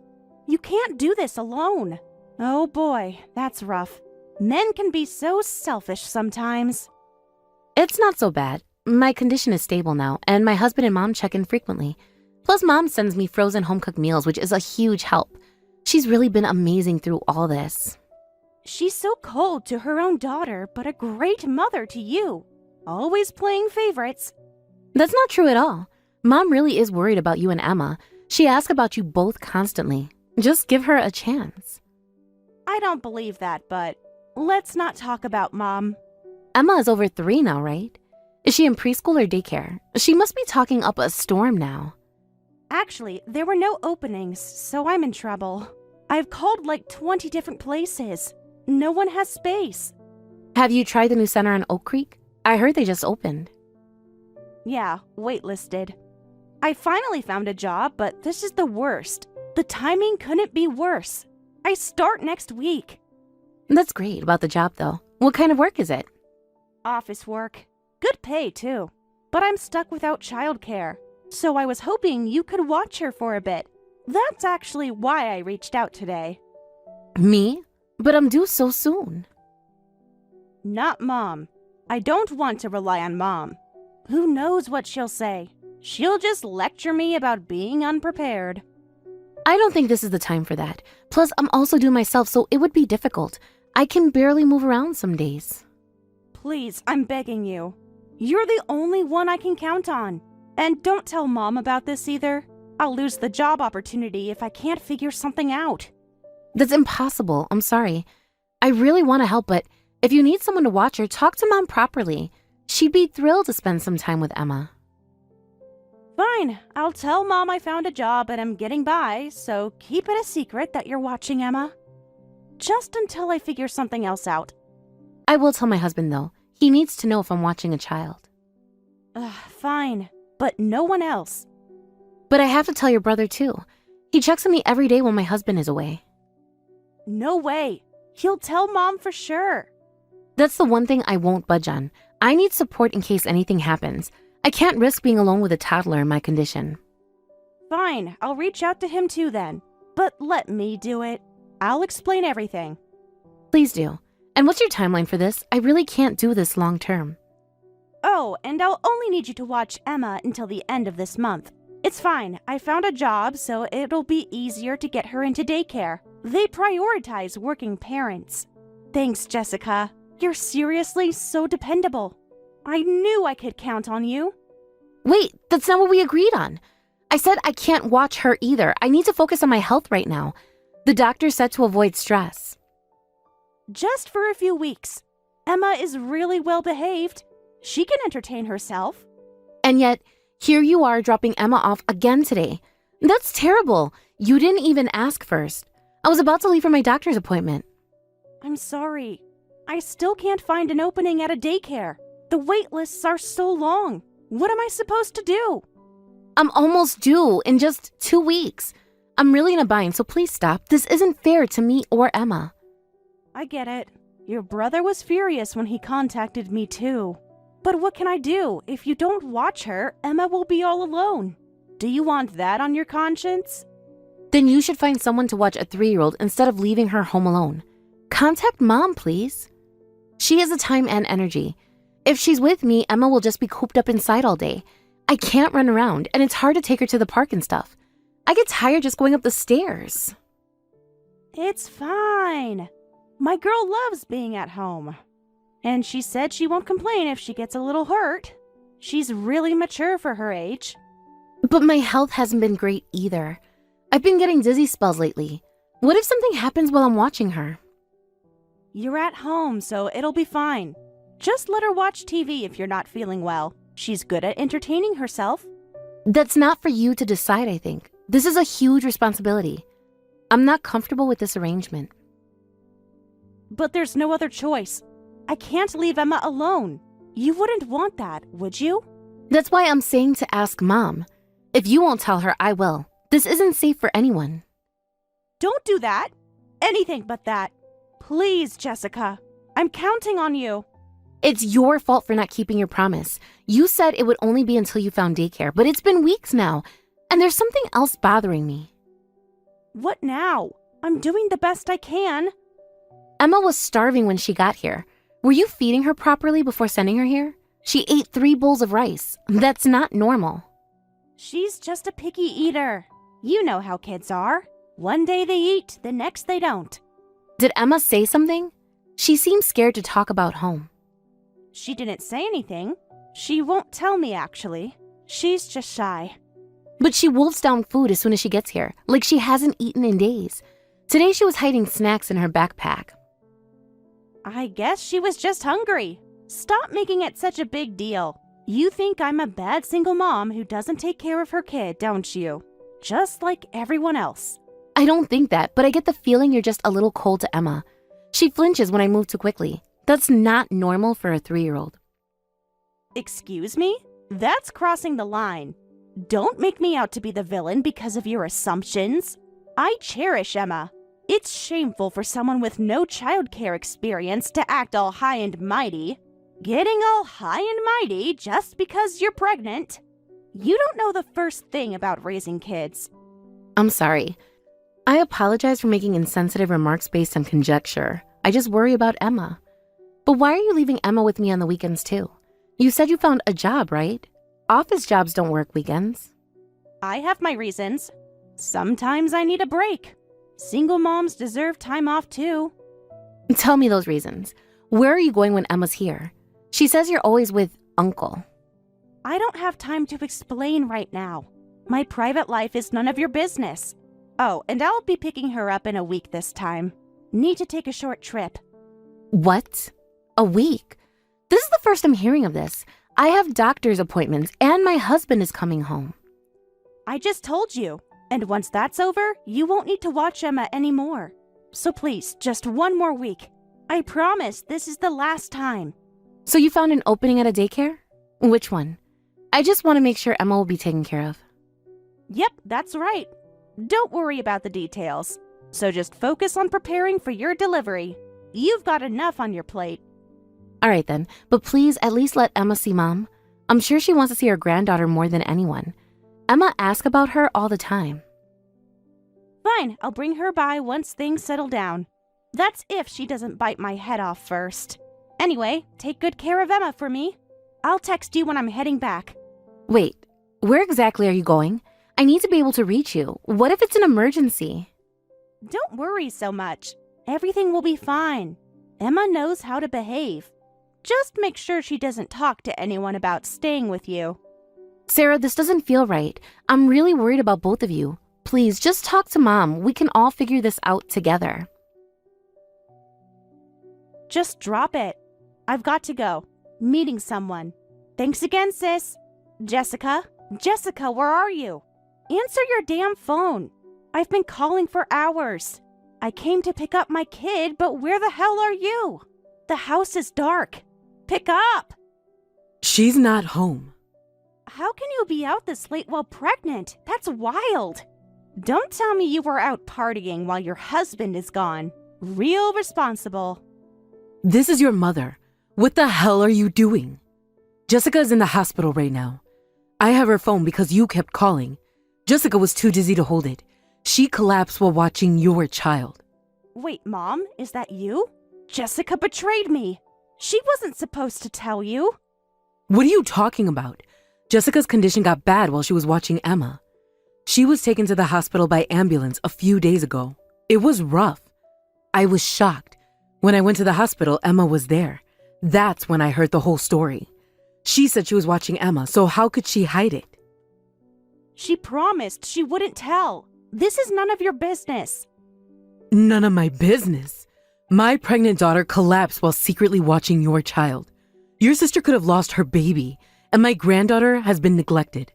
You can't do this alone. Oh boy, that's rough. Men can be so selfish sometimes. It's not so bad. My condition is stable now, and my husband and mom check in frequently. Plus, mom sends me frozen home-cooked meals, which is a huge help. She's really been amazing through all this. She's so cold to her own daughter, but a great mother to you. Always playing favorites. That's not true at all. Mom really is worried about you and Emma. She asks about you both constantly. Just give her a chance. I don't believe that, but let's not talk about Mom. Emma is over 3 now, right? Is she in preschool or daycare? She must be talking up a storm now. Actually, there were no openings, so I'm in trouble. I've called like 20 different places. No one has space. Have you tried the new center on Oak Creek? I heard they just opened. Yeah, waitlisted. I finally found a job, but this is the worst. The timing couldn't be worse. I start next week. That's great about the job, though. What kind of work is it? Office work. Good pay, too. But I'm stuck without childcare. So I was hoping you could watch her for a bit. That's actually why I reached out today. Me? But I'm due so soon. Not Mom. I don't want to rely on Mom. Who knows what she'll say? She'll just lecture me about being unprepared. I don't think this is the time for that. Plus, I'm also due myself, so it would be difficult. I can barely move around some days. Please, I'm begging you. You're the only one I can count on. And don't tell Mom about this either. I'll lose the job opportunity if I can't figure something out. That's impossible. I'm sorry. I really want to help, but if you need someone to watch her, talk to Mom properly. She'd be thrilled to spend some time with Emma. Fine, I'll tell Mom I found a job and I'm getting by, so keep it a secret that you're watching Emma. Just until I figure something else out. I will tell my husband, though. He needs to know if I'm watching a child. Fine, but no one else. But I have to tell your brother, too. He checks on me every day when my husband is away. No way. He'll tell Mom for sure. That's the one thing I won't budge on. I need support in case anything happens. I can't risk being alone with a toddler in my condition. Fine, I'll reach out to him too then. But let me do it. I'll explain everything. Please do. And what's your timeline for this? I really can't do this long term. Oh, and I'll only need you to watch Emma until the end of this month. It's fine. I found a job, so it'll be easier to get her into daycare. They prioritize working parents. Thanks, Jessica. You're seriously so dependable. I knew I could count on you. Wait, that's not what we agreed on. I said I can't watch her either. I need to focus on my health right now. The doctor said to avoid stress. Just for a few weeks. Emma is really well behaved. She can entertain herself. And yet, here you are dropping Emma off again today. That's terrible. You didn't even ask first. I was about to leave for my doctor's appointment. I'm sorry. I still can't find an opening at a daycare. The wait lists are so long. What am I supposed to do? I'm almost due in just 2 weeks. I'm really in a bind, so please stop. This isn't fair to me or Emma. I get it. Your brother was furious when he contacted me too. But what can I do? If you don't watch her, Emma will be all alone. Do you want that on your conscience? Then you should find someone to watch a 3-year-old instead of leaving her home alone. Contact Mom, please. She has the time and energy. If she's with me, Emma will just be cooped up inside all day. I can't run around, and it's hard to take her to the park and stuff. I get tired just going up the stairs. It's fine. My girl loves being at home. And she said she won't complain if she gets a little hurt. She's really mature for her age. But my health hasn't been great either. I've been getting dizzy spells lately. What if something happens while I'm watching her? You're at home, so it'll be fine. Just let her watch TV if you're not feeling well. She's good at entertaining herself. That's not for you to decide, I think. This is a huge responsibility. I'm not comfortable with this arrangement. But there's no other choice. I can't leave Emma alone. You wouldn't want that, would you? That's why I'm saying to ask Mom. If you won't tell her, I will. This isn't safe for anyone. Don't do that. Anything but that. Please, Jessica. I'm counting on you. It's your fault for not keeping your promise. You said it would only be until you found daycare, but it's been weeks now, and there's something else bothering me. What now? I'm doing the best I can. Emma was starving when she got here. Were you feeding her properly before sending her here? She ate 3 bowls of rice. That's not normal. She's just a picky eater. You know how kids are. One day they eat, the next they don't. Did Emma say something? She seems scared to talk about home. She didn't say anything. She won't tell me, actually. She's just shy. But she wolfs down food as soon as she gets here, like she hasn't eaten in days. Today she was hiding snacks in her backpack. I guess she was just hungry. Stop making it such a big deal. You think I'm a bad single mom who doesn't take care of her kid, don't you? Just like everyone else. I don't think that, but I get the feeling you're just a little cold to Emma. She flinches when I move too quickly. That's not normal for a 3-year-old. Excuse me? That's crossing the line. Don't make me out to be the villain because of your assumptions. I cherish Emma. It's shameful for someone with no childcare experience to act all high and mighty. Getting all high and mighty just because you're pregnant. You don't know the first thing about raising kids. I'm sorry. I apologize for making insensitive remarks based on conjecture. I just worry about Emma. But why are you leaving Emma with me on the weekends too? You said you found a job, right? Office jobs don't work weekends. I have my reasons. Sometimes I need a break. Single moms deserve time off too. Tell me those reasons. Where are you going when Emma's here? She says you're always with Uncle. I don't have time to explain right now. My private life is none of your business. Oh, and I'll be picking her up in a week this time. Need to take a short trip. What? A week? This is the first I'm hearing of this. I have doctor's appointments and my husband is coming home. I just told you. And once that's over, you won't need to watch Emma anymore. So please, just one more week. I promise this is the last time. So you found an opening at a daycare? Which one? I just want to make sure Emma will be taken care of. Yep, that's right. Don't worry about the details. So just focus on preparing for your delivery. You've got enough on your plate. All right then, but please at least let Emma see Mom. I'm sure she wants to see her granddaughter more than anyone. Emma asks about her all the time. Fine, I'll bring her by once things settle down. That's if she doesn't bite my head off first. Anyway, take good care of Emma for me. I'll text you when I'm heading back. Wait, where exactly are you going? I need to be able to reach you. What if it's an emergency? Don't worry so much. Everything will be fine. Emma knows how to behave. Just make sure she doesn't talk to anyone about staying with you. Sarah, this doesn't feel right. I'm really worried about both of you. Please, just talk to Mom. We can all figure this out together. Just drop it. I've got to go. Meeting someone. Thanks again, sis. Jessica? Jessica, where are you? Answer your damn phone. I've been calling for hours. I came to pick up my kid, but where the hell are you? The house is dark. Pick up! She's not home. How can you be out this late while pregnant? That's wild. Don't tell me you were out partying while your husband is gone. Real responsible. This is your mother. What the hell are you doing? Jessica is in the hospital right now. I have her phone because you kept calling. Jessica was too dizzy to hold it. She collapsed while watching your child. Wait, Mom, is that you? Jessica betrayed me. She wasn't supposed to tell you. What are you talking about? Jessica's condition got bad while she was watching Emma. She was taken to the hospital by ambulance a few days ago. It was rough. I was shocked. When I went to the hospital, Emma was there. That's when I heard the whole story. She said she was watching Emma, so how could she hide it? She promised she wouldn't tell. This is none of your business. None of my business. My pregnant daughter collapsed while secretly watching your child. Your sister could have lost her baby, and my granddaughter has been neglected.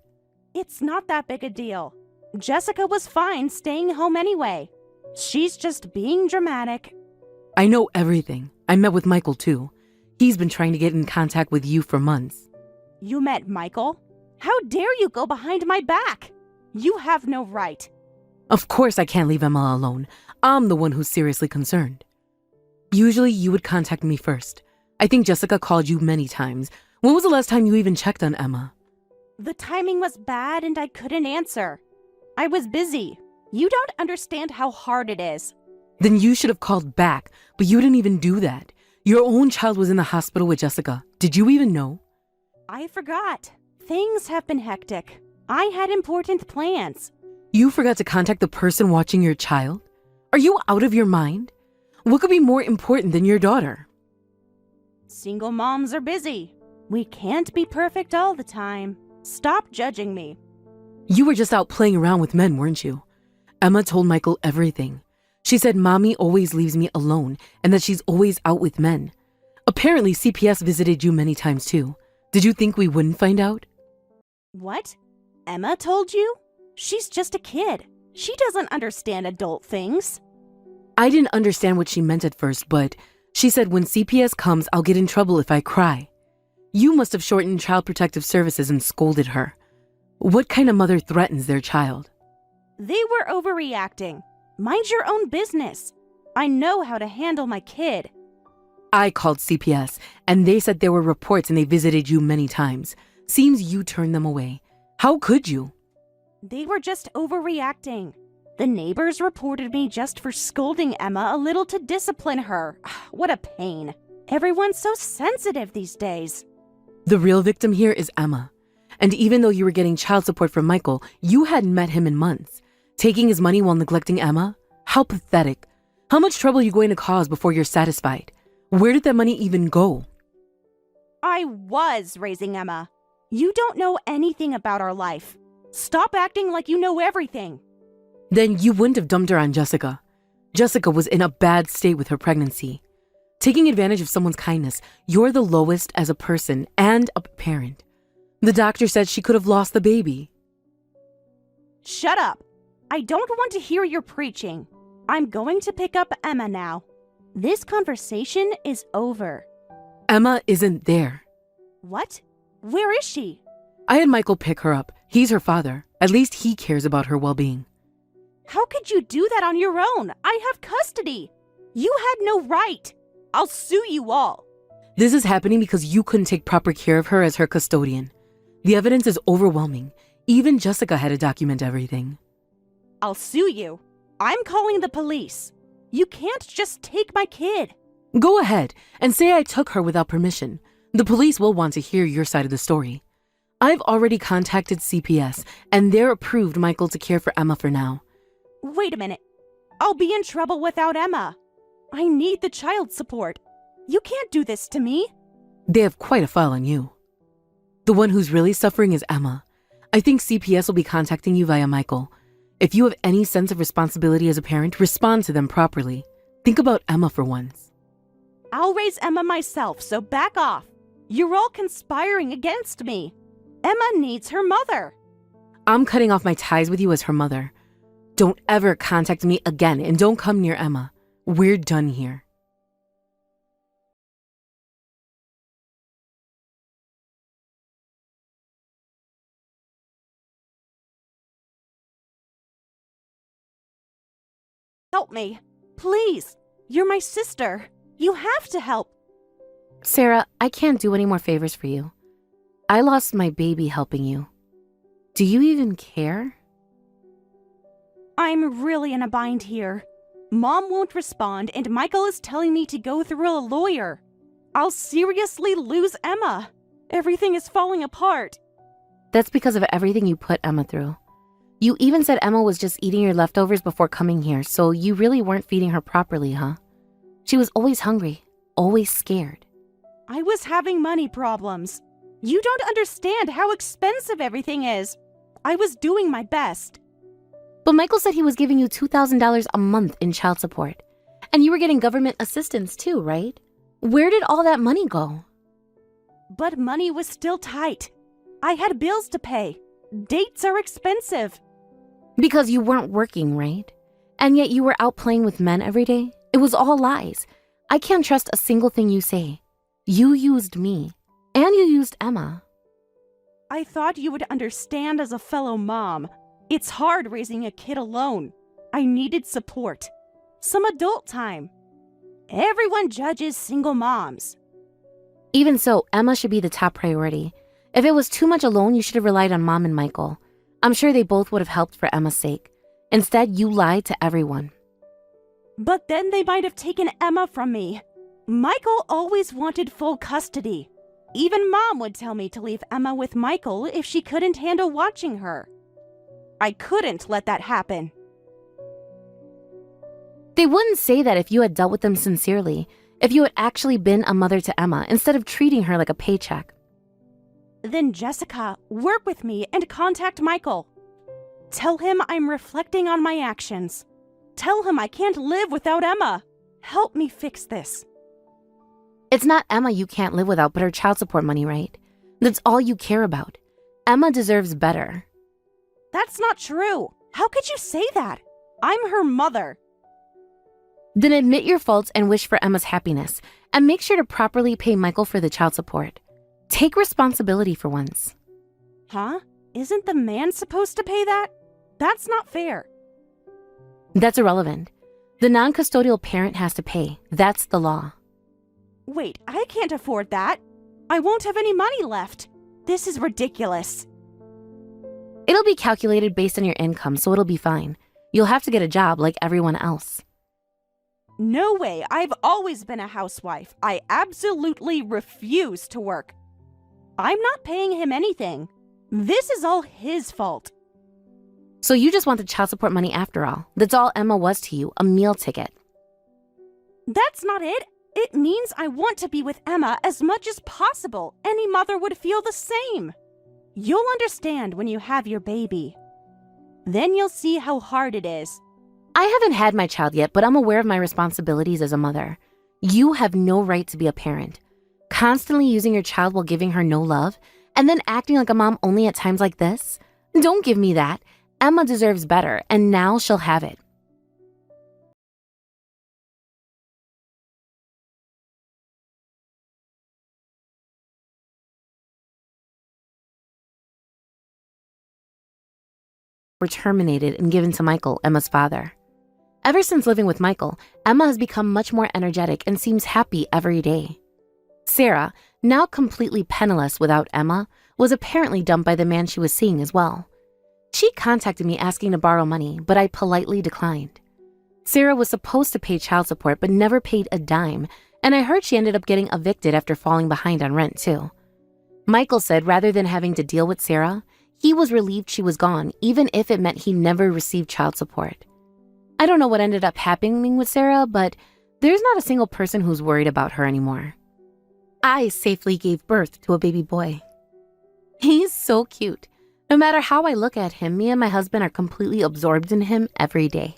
It's not that big a deal. Jessica was fine staying home anyway. She's just being dramatic. I know everything. I met with Michael too. He's been trying to get in contact with you for months. You met Michael? How dare you go behind my back? You have no right. Of course I can't leave Emma alone. I'm the one who's seriously concerned. Usually you would contact me first. I think Jessica called you many times. When was the last time you even checked on Emma? The timing was bad and I couldn't answer. I was busy. You don't understand how hard it is. Then you should have called back, but you didn't even do that. Your own child was in the hospital with Jessica. Did you even know? I forgot. Things have been hectic. I had important plans. You forgot to contact the person watching your child? Are you out of your mind? What could be more important than your daughter? Single moms are busy. We can't be perfect all the time. Stop judging me. You were just out playing around with men, weren't you? Emma told Michael everything. She said Mommy always leaves me alone and that she's always out with men. Apparently CPS visited you many times too. Did you think we wouldn't find out? What? Emma told you? She's just a kid. She doesn't understand adult things. I didn't understand what she meant at first, but she said when CPS comes, I'll get in trouble if I cry. You must have shortened Child Protective Services and scolded her. What kind of mother threatens their child? They were overreacting. Mind your own business. I know how to handle my kid. I called CPS, and they said there were reports and they visited you many times. Seems you turned them away. How could you? They were just overreacting. The neighbors reported me just for scolding Emma a little to discipline her. What a pain. Everyone's so sensitive these days. The real victim here is Emma. And even though you were getting child support from Michael, you hadn't met him in months. Taking his money while neglecting Emma? How pathetic. How much trouble are you going to cause before you're satisfied? Where did that money even go? I was raising Emma. You don't know anything about our life. Stop acting like you know everything. Then you wouldn't have dumped her on Jessica. Jessica was in a bad state with her pregnancy. Taking advantage of someone's kindness, you're the lowest as a person and a parent. The doctor said she could have lost the baby. Shut up. I don't want to hear your preaching. I'm going to pick up Emma now. This conversation is over. Emma isn't there. What? Where is she? I had Michael pick her up. He's her father. At least he cares about her well-being. How could you do that on your own? I have custody. You had no right. I'll sue you all. This is happening because you couldn't take proper care of her as her custodian. The evidence is overwhelming. Even Jessica had to document everything. I'll sue you. I'm calling the police. You can't just take my kid. Go ahead and say I took her without permission. The police will want to hear your side of the story. I've already contacted CPS, and they're approved Michael to care for Emma for now. Wait a minute. I'll be in trouble without Emma. I need the child support. You can't do this to me. They have quite a file on you. The one who's really suffering is Emma. I think CPS will be contacting you via Michael. If you have any sense of responsibility as a parent, respond to them properly. Think about Emma for once. I'll raise Emma myself, so back off. You're all conspiring against me. Emma needs her mother. I'm cutting off my ties with you as her mother. Don't ever contact me again and don't come near Emma. We're done here. Help me. Please. You're my sister. You have to help. Sarah, I can't do any more favors for you. I lost my baby helping you. Do you even care? I'm really in a bind here. Mom won't respond, and Michael is telling me to go through a lawyer. I'll seriously lose Emma. Everything is falling apart. That's because of everything you put Emma through. You even said Emma was just eating your leftovers before coming here, so you really weren't feeding her properly, huh? She was always hungry, always scared. I was having money problems. You don't understand how expensive everything is. I was doing my best. But Michael said he was giving you $2,000 a month in child support. And you were getting government assistance too, right? Where did all that money go? But money was still tight. I had bills to pay. Dates are expensive. Because you weren't working, right? And yet you were out playing with men every day? It was all lies. I can't trust a single thing you say. You used me. And you used Emma. I thought you would understand as a fellow mom. It's hard raising a kid alone. I needed support. Some adult time. Everyone judges single moms. Even so, Emma should be the top priority. If it was too much alone, you should have relied on Mom and Michael. I'm sure they both would have helped for Emma's sake. Instead, you lied to everyone. But then they might have taken Emma from me. Michael always wanted full custody. Even Mom would tell me to leave Emma with Michael if she couldn't handle watching her. I couldn't let that happen. They wouldn't say that if you had dealt with them sincerely, if you had actually been a mother to Emma instead of treating her like a paycheck. Then Jessica, work with me and contact Michael. Tell him I'm reflecting on my actions. Tell him I can't live without Emma. Help me fix this. It's not Emma you can't live without, but her child support money, right? That's all you care about. Emma deserves better. That's not true. How could you say that? I'm her mother. Then admit your faults and wish for Emma's happiness, and make sure to properly pay Michael for the child support. Take responsibility for once. Huh? Isn't the man supposed to pay that? That's not fair. That's irrelevant. The non-custodial parent has to pay. That's the law. Wait, I can't afford that. I won't have any money left. This is ridiculous. It'll be calculated based on your income, so it'll be fine. You'll have to get a job like everyone else. No way. I've always been a housewife. I absolutely refuse to work. I'm not paying him anything. This is all his fault. So you just want the child support money after all. That's all Emma was to you, a meal ticket. That's not it. It means I want to be with Emma as much as possible. Any mother would feel the same. You'll understand when you have your baby. Then you'll see how hard it is. I haven't had my child yet, but I'm aware of my responsibilities as a mother. You have no right to be a parent. Constantly using your child while giving her no love, and then acting like a mom only at times like this? Don't give me that. Emma deserves better, and now she'll have it. Were terminated and given to Michael, Emma's father. Ever since living with Michael, Emma has become much more energetic and seems happy every day. Sarah, now completely penniless without Emma, was apparently dumped by the man she was seeing as well. She contacted me asking to borrow money, but I politely declined. Sarah was supposed to pay child support but never paid a dime, and I heard she ended up getting evicted after falling behind on rent too. Michael said rather than having to deal with Sarah, he was relieved she was gone, even if it meant he never received child support. I don't know what ended up happening with Sarah, but there's not a single person who's worried about her anymore. I safely gave birth to a baby boy. He's so cute. No matter how I look at him, me and my husband are completely absorbed in him every day.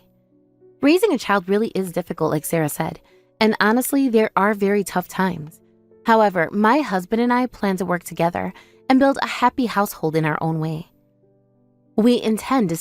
Raising a child really is difficult, like Sarah said, and honestly, there are very tough times. However, my husband and I plan to work together and build a happy household in our own way. We intend to